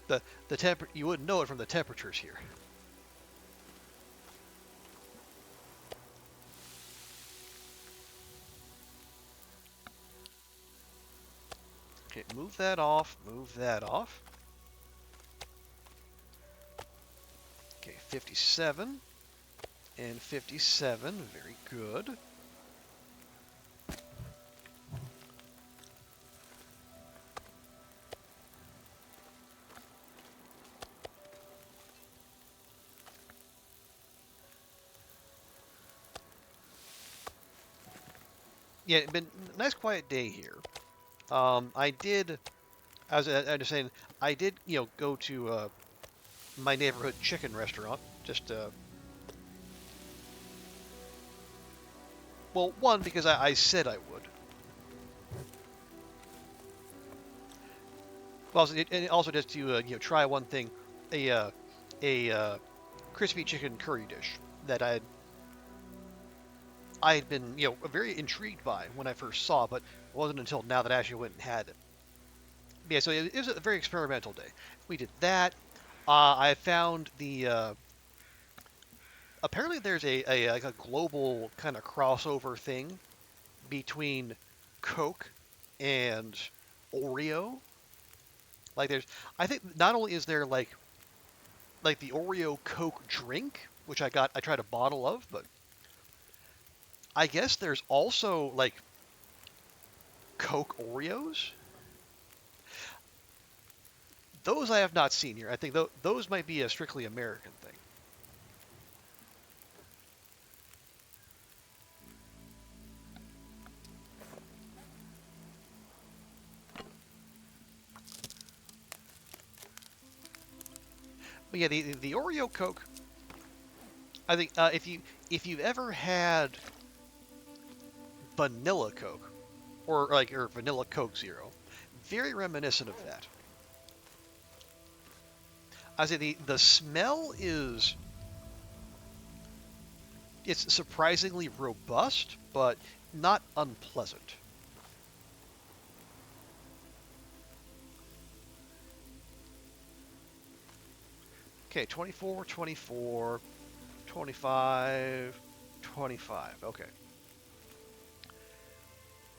Speaker 1: you wouldn't know it from the temperatures here. Okay, move that off. Move that off. Okay, 57 and 57. Very good. Yeah, it's been a nice quiet day here. I did, as I was saying, I did, go to my neighborhood chicken restaurant. Just, well, one, because I said I would. Well, and also just to, try one thing, a crispy chicken curry dish that I had been, very intrigued by when I first saw, but it wasn't until now that I actually went and had it. Yeah, so it was a very experimental day. We did that. I found apparently there's like a global kind of crossover thing between Coke and Oreo. Like I think not only is there like the Oreo Coke drink, which I tried a bottle of, but I guess there's also like Coke Oreos. Those I have not seen here. I think those might be a strictly American thing. But yeah, the Oreo Coke. I think if you've ever had vanilla Coke or vanilla Coke Zero, very reminiscent of that. I say the smell is it's surprisingly robust, but not unpleasant. Okay, 24, 24, 25, 25. Okay.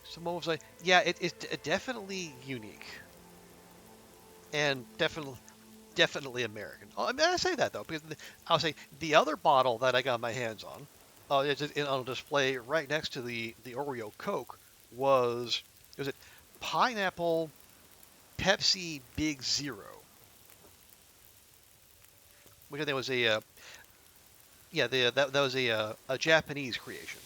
Speaker 1: So what was I? Yeah, it's definitely unique, and definitely American. Oh, I mean, I say that though because I'll say the other bottle that I got my hands on, it's on display right next to the Oreo Coke was it pineapple Pepsi Big Zero, which I think was that was a Japanese creation.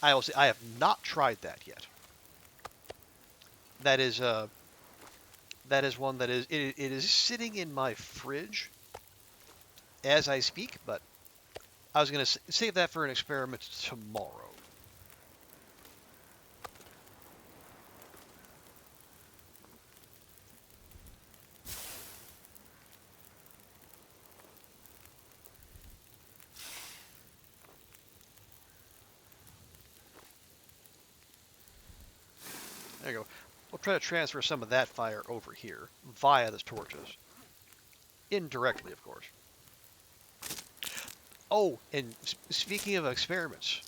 Speaker 1: I will say I have not tried that yet. That is one that it is sitting in my fridge as I speak, but I was going to save that for an experiment tomorrow. There you go. We'll try to transfer some of that fire over here via the torches. Indirectly, of course. Oh, and speaking of experiments,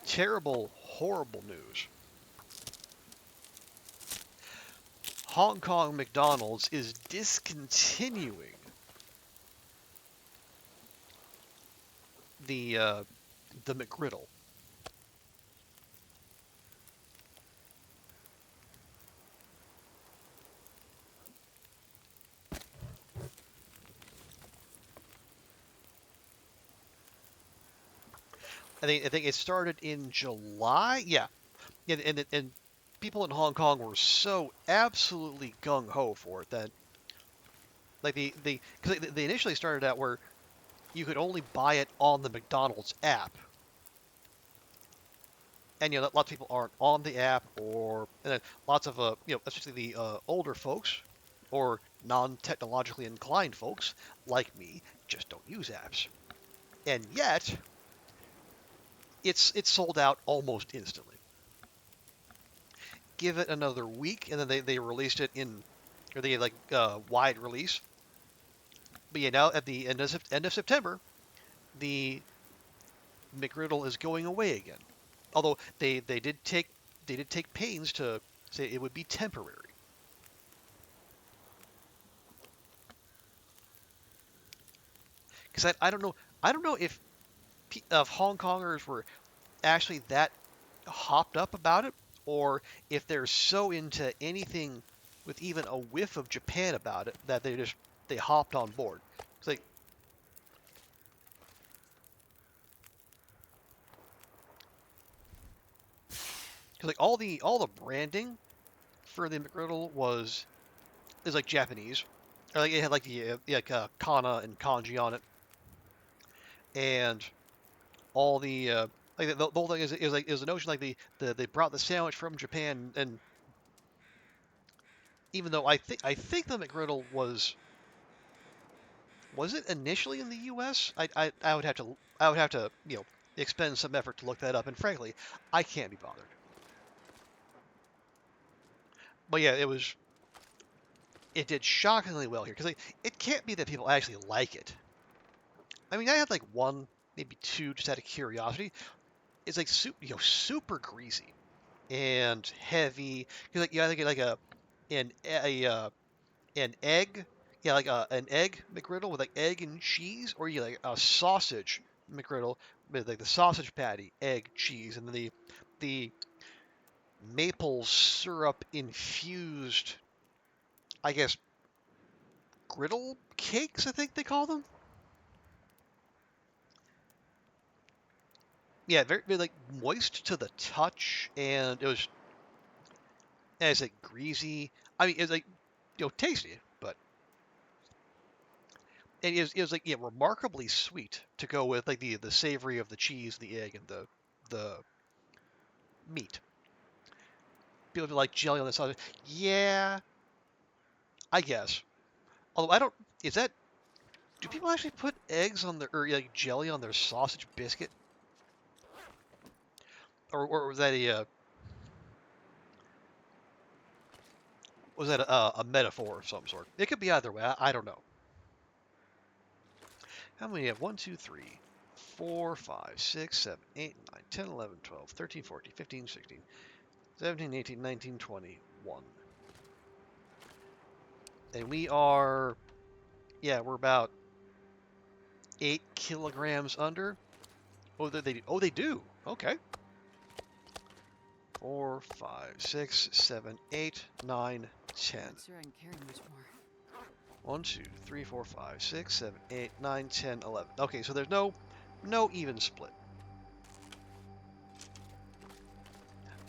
Speaker 1: terrible, horrible news. Hong Kong McDonald's is discontinuing the McGriddle. I think it started in July. Yeah, and people in Hong Kong were so absolutely gung ho for it that like because they initially started out where you could only buy it on the McDonald's app, and lots of people aren't on the app, and then lots of especially the older folks or non-technologically inclined folks like me just don't use apps, and yet it's sold out almost instantly. Give it another week, and then they released it or they like wide release. But yeah, now at the end of September, the McGriddle is going away again. Although they did take pains to say it would be temporary. Because I don't know if Hong Kongers were actually that hopped up about it, or if they're so into anything with even a whiff of Japan about it that they hopped on board. It's like, 'cause like all the branding for the McGriddle is like Japanese. Or like it had like the kana and kanji on it, and all like the whole thing is the notion like they brought the sandwich from Japan, and even though I think the McGriddle was it initially in the U.S. I would have to expend some effort to look that up, and frankly I can't be bothered. But yeah, it did shockingly well here because it can't be that people actually like it. I mean, I had like one, maybe two, just out of curiosity. It's like super greasy and heavy. Cause like I think like an egg, yeah, like an egg McGriddle with like egg and cheese, or you like a sausage McGriddle with like the sausage patty, egg, cheese, and then the maple syrup infused, I guess, griddle cakes. I think they call them. Yeah, very like moist to the touch, and it was, as like greasy. I mean, it's like tasty, but it was like remarkably sweet to go with like the savory of the cheese, the egg, and the meat. People do like jelly on the sausage. Yeah, I guess. Although I don't. Is that Do people actually put eggs on their or like jelly on their sausage biscuit, or was that a metaphor of some sort? It could be either way. I don't know. How many have? 1, 2, 3, 4, 5, 6, 7, 8, 9, 10, 11, 12, 13, 14, 15, 16, 17, 18, 19, 20, 1. And we're about 8 kilograms under. They do. Okay. 4, 5, 6, 7, 8, 9, 10.
Speaker 3: Not sure I can carry much more.
Speaker 1: 1, 2, 3, 4, 5, 6, 7, 8, 9, 10, 11. Okay, so there's no even split.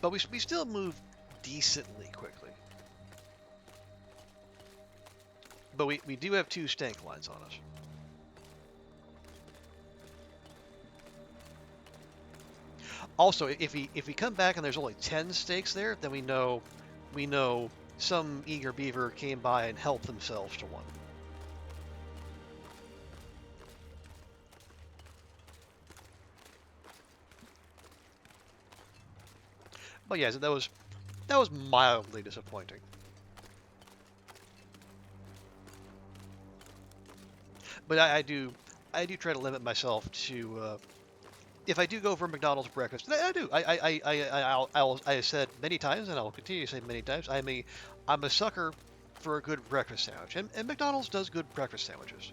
Speaker 1: But we still move decently quickly. But we do have 2 stank lines on us. Also, if we come back and there's only 10 stakes there, then we know some eager beaver came by and helped themselves to one. But yeah, so that was mildly disappointing. But I do try to limit myself to if I do go for McDonald's breakfast, and I do. I have said many times, and I'll continue to say many times, I'm a sucker for a good breakfast sandwich, and McDonald's does good breakfast sandwiches.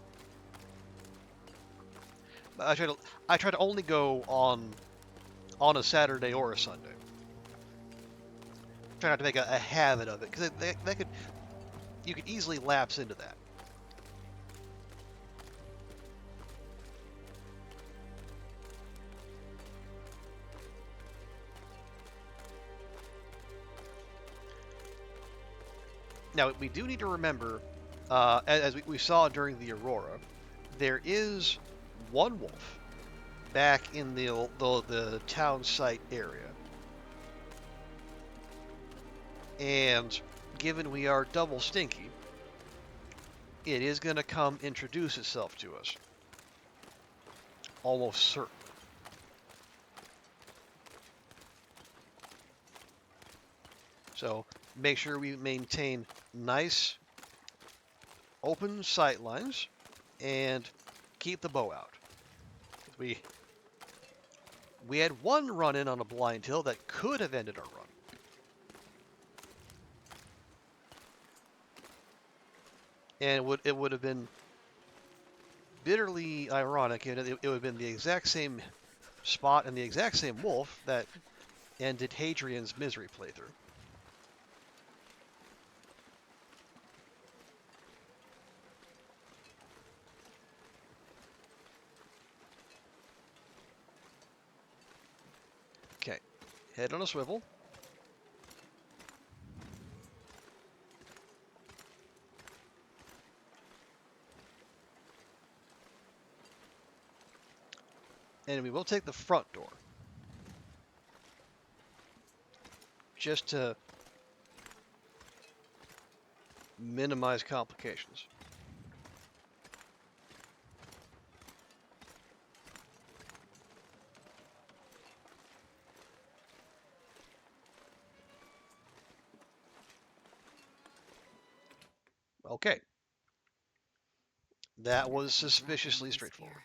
Speaker 1: But I try to only go on a Saturday or a Sunday. Try not to make a habit of it, because you could easily lapse into that. Now, we do need to remember, as we saw during the aurora, there is one wolf back in the town site area. And given we are double stinky, it is going to come introduce itself to us. Almost certain. So make sure we maintain nice open sight lines and keep the bow out. We had one run in on a blind hill that could have ended our run. And it would have been bitterly ironic, and it would have been the exact same spot and the exact same wolf that ended Hadrian's misery playthrough. Okay, head on a swivel. And we will take the front door. Just to minimize complications. Okay. That was suspiciously straightforward.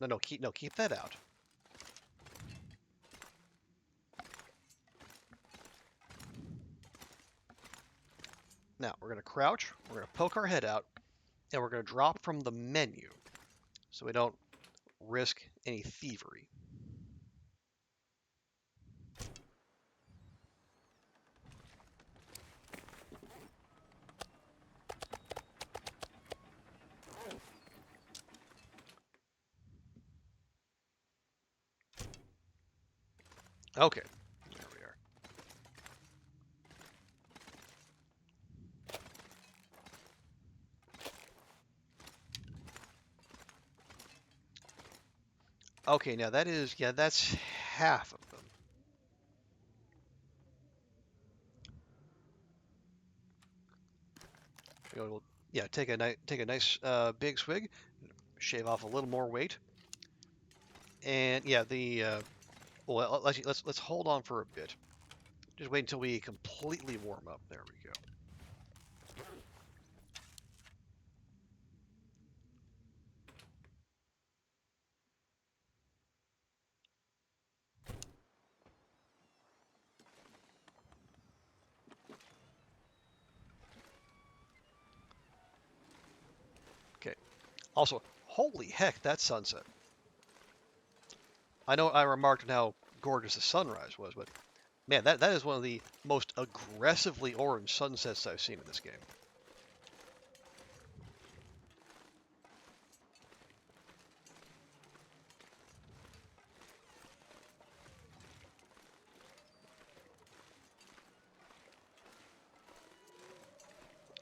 Speaker 1: No, keep that out. Now, we're going to crouch, we're going to poke our head out, and we're going to drop from the menu so we don't risk any thievery. Okay, there we are. Okay, now that's half of them. Yeah, take a nice big swig, shave off a little more weight, and yeah, well, let's hold on for a bit. Just wait until we completely warm up. There we go. Okay. Also, holy heck, that sunset. I know I remarked on how gorgeous the sunrise was, but man, that is one of the most aggressively orange sunsets I've seen in this game.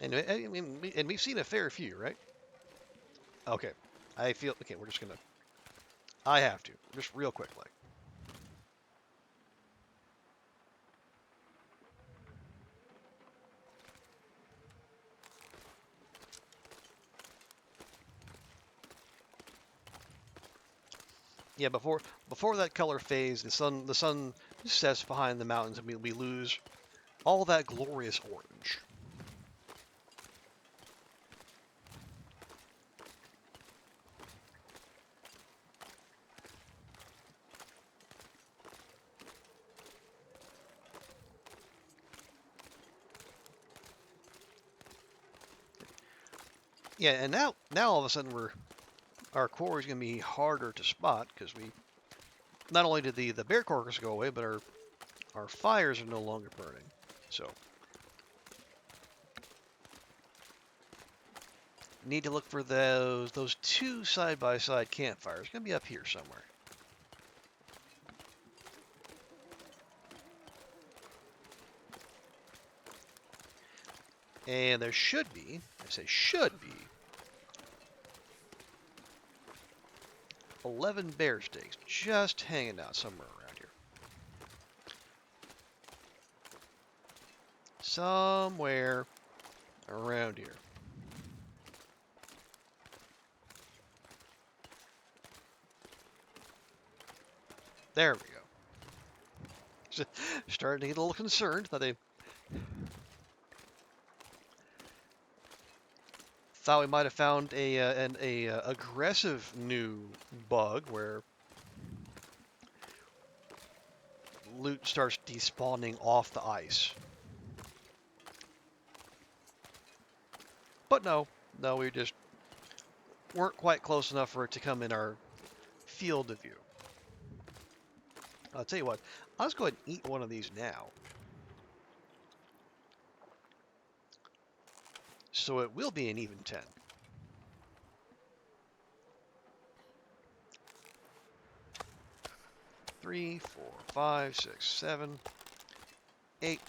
Speaker 1: And I mean, we've seen a fair few, right? Okay. Okay, we're just gonna, I have to, just real quickly. Yeah, before that color phase, the sun sets behind the mountains, and we lose all that glorious orange. Yeah, and now all of a sudden our core is going to be harder to spot because we not only did the bear carcass go away, but our fires are no longer burning. So need to look for those two side-by-side campfires. It's going to be up here somewhere. And there should be, I say should be, 11 bear steaks just hanging out somewhere around here. Somewhere around here. There we go. Starting to get a little concerned that they thought we might have found an aggressive new bug where loot starts despawning off the ice. But no, we just weren't quite close enough for it to come in our field of view. I'll tell you what, I'll just go ahead and eat one of these now. So it will be an even 10. Three, 4, 5, 6, 7, 8,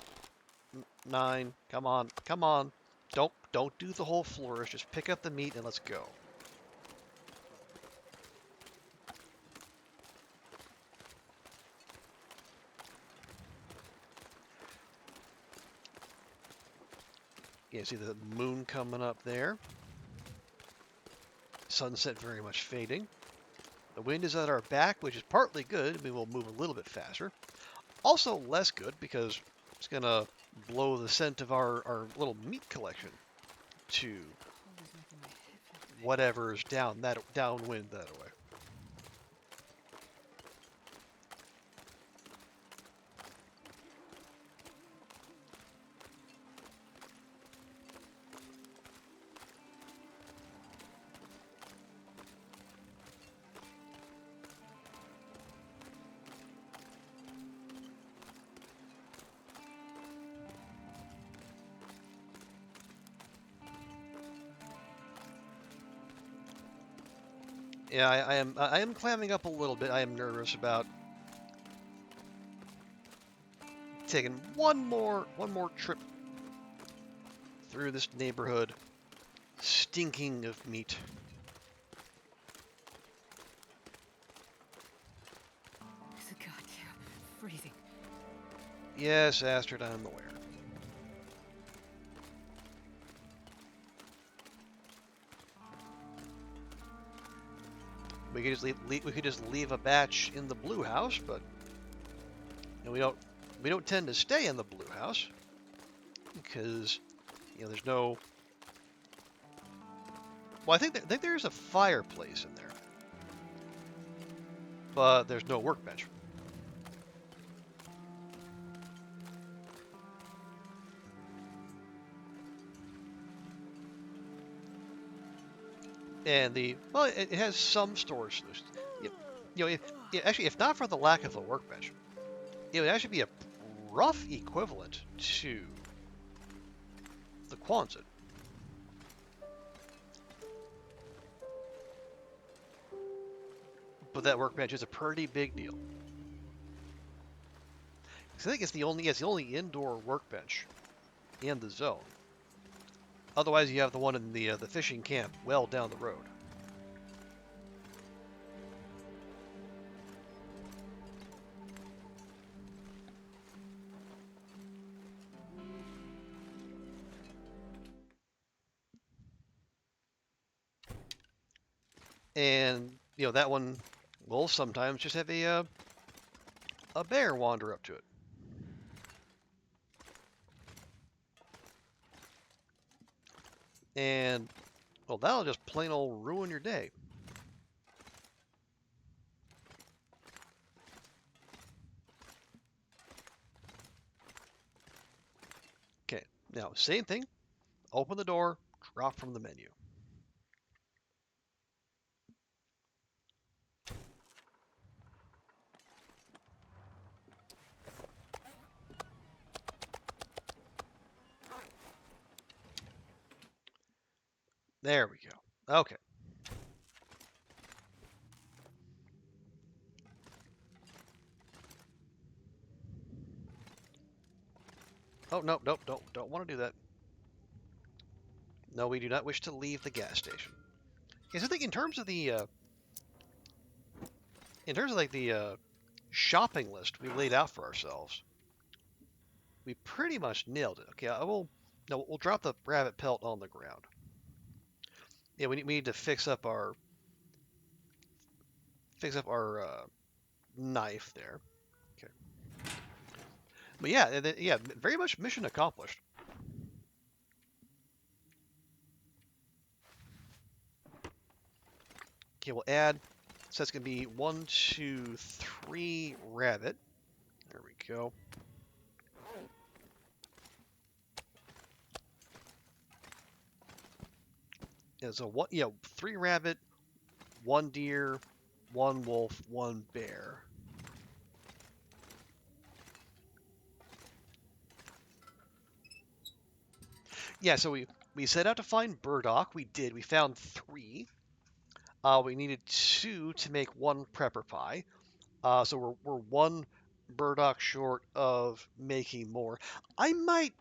Speaker 1: 9. Come on, come on. Don't do the whole flourish. Just pick up the meat and let's go. You can see the moon coming up there. Sunset very much fading. The wind is at our back, which is partly good. We will move a little bit faster. Also less good because it's going to blow the scent of our little meat collection to whatever's downwind that way. Yeah, I am clamming up a little bit. I am nervous about taking one more trip through this neighborhood, stinking of meat.
Speaker 3: It's a goddamn freezing.
Speaker 1: Yes, Astrid, I'm aware. We could just leave a batch in the blue house, but we don't tend to stay in the blue house because there's no. Well, I think there's a fireplace in there, but there's no workbench. And it has some storage solutions. Actually, if not for the lack of a workbench, it would actually be a rough equivalent to the Quonset. But that workbench is a pretty big deal. I think it's the only indoor workbench in the zone. Otherwise, you have the one in the fishing camp well down the road. And that one will sometimes just have a bear wander up to it. And well, that'll just plain old ruin your day. Okay, now same thing. Open the door, drop from the menu. There we go. Okay. Oh, no, nope, don't want to do that. No, we do not wish to leave the gas station. Yes, I think in terms of the shopping list we laid out for ourselves, we pretty much nailed it. Okay, I will. No, we'll drop the rabbit pelt on the ground. Yeah, we need to fix up our knife there. Okay, but yeah, yeah, very much mission accomplished. Okay, we'll add. So that's gonna be 1, 2, 3 rabbit. There we go. Yeah, so what? Yeah, 3 rabbit, 1 deer, 1 wolf, 1 bear. Yeah, so we set out to find burdock. We did. We found 3. We needed 2 to make 1 prepper pie. So we're 1 burdock short of making more. I might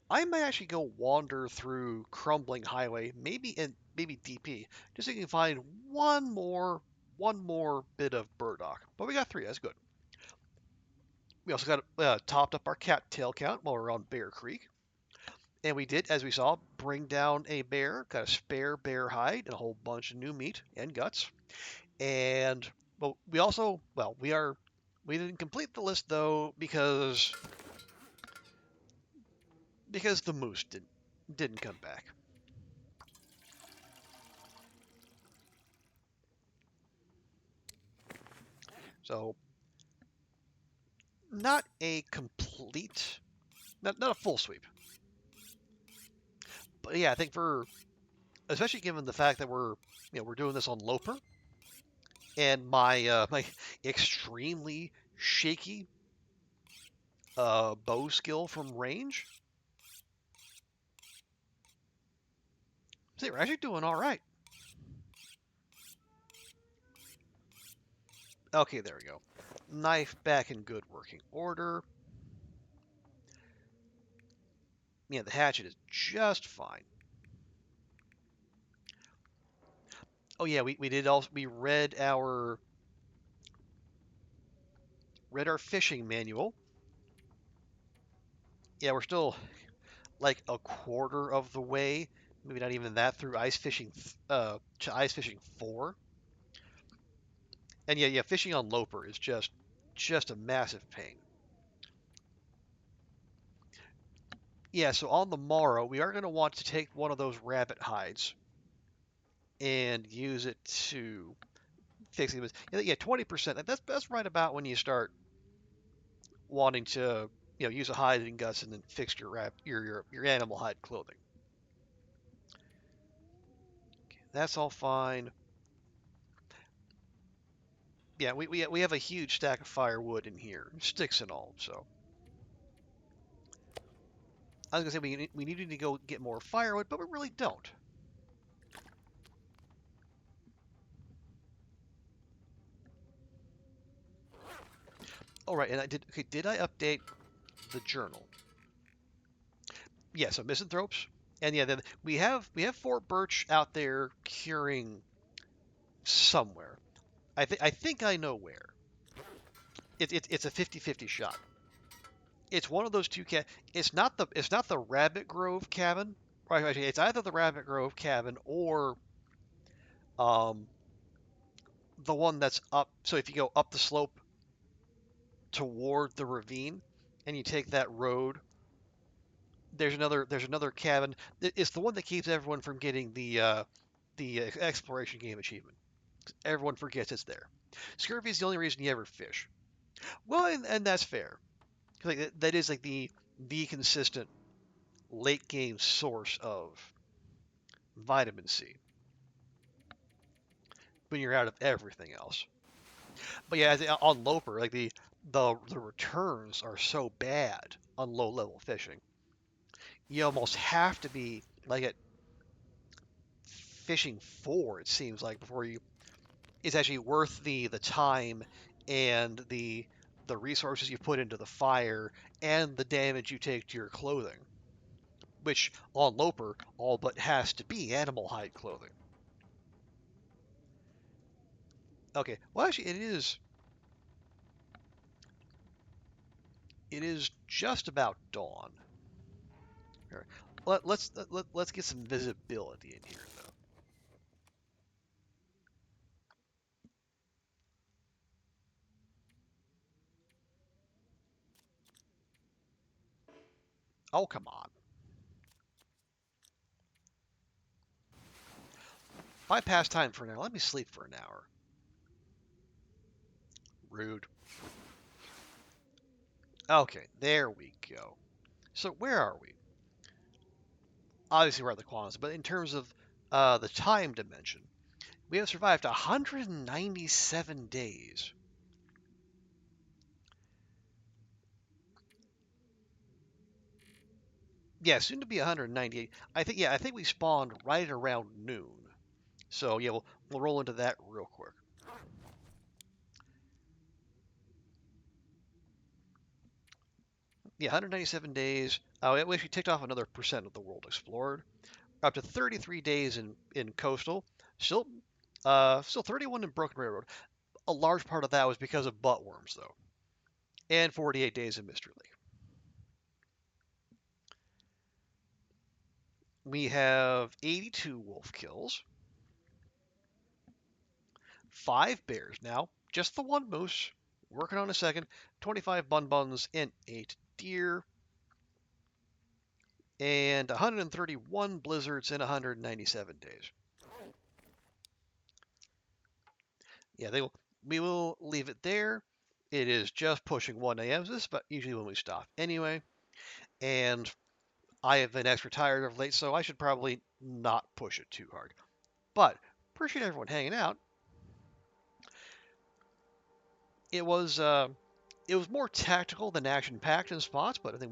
Speaker 1: actually go wander through Crumbling Highway, maybe DP, just so you can find one more bit of burdock. But we got 3. That's good. We also got topped up our cattail count while we were on Bear Creek. And we did, as we saw, bring down a bear, got a spare bear hide, and a whole bunch of new meat and guts. And well, we didn't complete the list though because the moose didn't come back. So not a complete, not a full sweep. But yeah, I think especially given the fact that we're doing this on Loper and my extremely shaky bow skill from range, so we're actually doing all right. Okay, there we go. Knife back in good working order. Yeah, the hatchet is just fine. Oh yeah, we did also we read our fishing manual. Yeah, we're still like a quarter of the way, maybe not even that, through ice fishing to ice fishing 4. And yeah, fishing on Loper is just a massive pain. Yeah, so on the morrow, we are going to want to take one of those rabbit hides and use it to fix it. Yeah, 20%. That's right about when you start wanting to use a hide and guts and then fix your animal hide clothing. Okay, that's all fine. Yeah, we have a huge stack of firewood in here, sticks and all. So I was gonna say we needed to go get more firewood, but we really don't. All right, and I did. Okay, did I update the journal? Yeah, so misanthropes, and yeah, then we have Fort Birch out there curing somewhere. I think I know where. It's a 50-50 shot. It's one of those two it's not the Rabbit Grove cabin. Right, it's either the Rabbit Grove cabin or um the one that's up. So if you go up the slope toward the ravine and you take that road, there's another cabin. It's the one that keeps everyone from getting the exploration game achievement. Everyone forgets it's there. Scurvy is the only reason you ever fish. Well, and that's fair. Like that is like the consistent late game source of vitamin C when you're out of everything else. But yeah, on Loper, like the returns are so bad on low level fishing. You almost have to be like at fishing 4, it seems like, before it's actually worth the time and the resources you put into the fire and the damage you take to your clothing which on Loper all but has to be animal hide clothing. Okay, well actually it is just about dawn. All right. Let's get some visibility in here though. Oh, come on. If I pass time for an hour, let me sleep for an hour. Rude. Okay, there we go. So where are we? Obviously we're at the Quonset, but in terms of the time dimension, we have survived 197 days. Yeah, soon to be 198. I think we spawned right around noon. So yeah, we'll roll into that real quick. Yeah, 197 days. We actually ticked off another percent of the world explored. Up to 33 days in coastal. Still, still 31 in Broken Railroad. A large part of that was because of buttworms, though, and 48 days in Mystery Lake. We have 82 wolf kills, 5 bears now, just the one moose. Working on a second. 25 bun-buns and 8 deer, and 131 blizzards in 197 days. Yeah, we will leave it there. It is just pushing 1 a.m. This is usually when we stop anyway. And I have been extra tired of late, so I should probably not push it too hard. But appreciate everyone hanging out. It was more tactical than action packed in spots, but I think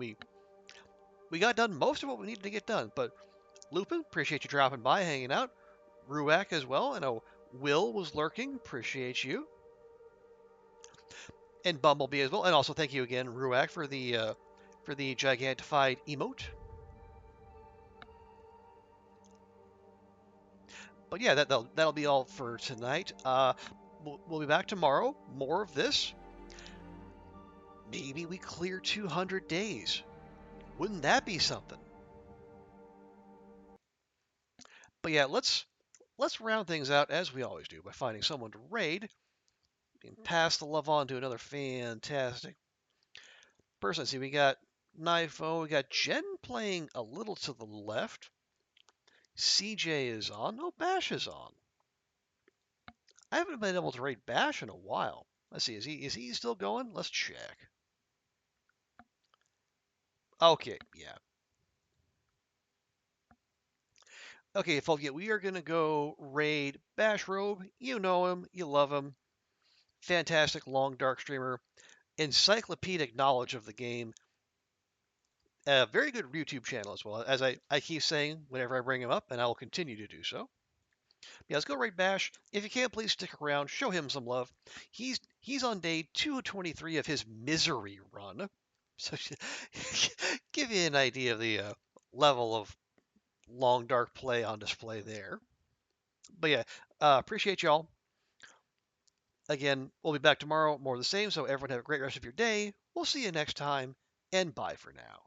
Speaker 1: we got done most of what we needed to get done. But Lupin, appreciate you dropping by, hanging out. Ruak as well. I know Will was lurking. Appreciate you. And Bumblebee as well. And also thank you again, Ruak, for the gigantified emote. But yeah, that'll be all for tonight. We'll be back tomorrow. More of this. Maybe we clear 200 days. Wouldn't that be something? But yeah, let's round things out as we always do by finding someone to raid and pass the love on to another fantastic person. See, we got Knifo, we got Jen playing a little to the left. CJ is on. Oh, Bash is on. I haven't been able to raid Bash in a while. Let's see, is he still going? Let's check. Okay, yeah. Okay, folks, yeah, we are gonna go raid Bash Robe. You know him, you love him. Fantastic long dark streamer, encyclopedic knowledge of the game. A very good YouTube channel as well, as I keep saying whenever I bring him up, and I will continue to do so. Yeah, let's go raid Bash. If you can, please stick around. Show him some love. He's on day 223 of his misery run. So give you an idea of the level of long dark play on display there. But yeah, appreciate y'all. Again, we'll be back tomorrow, more of the same. So everyone have a great rest of your day. We'll see you next time, and bye for now.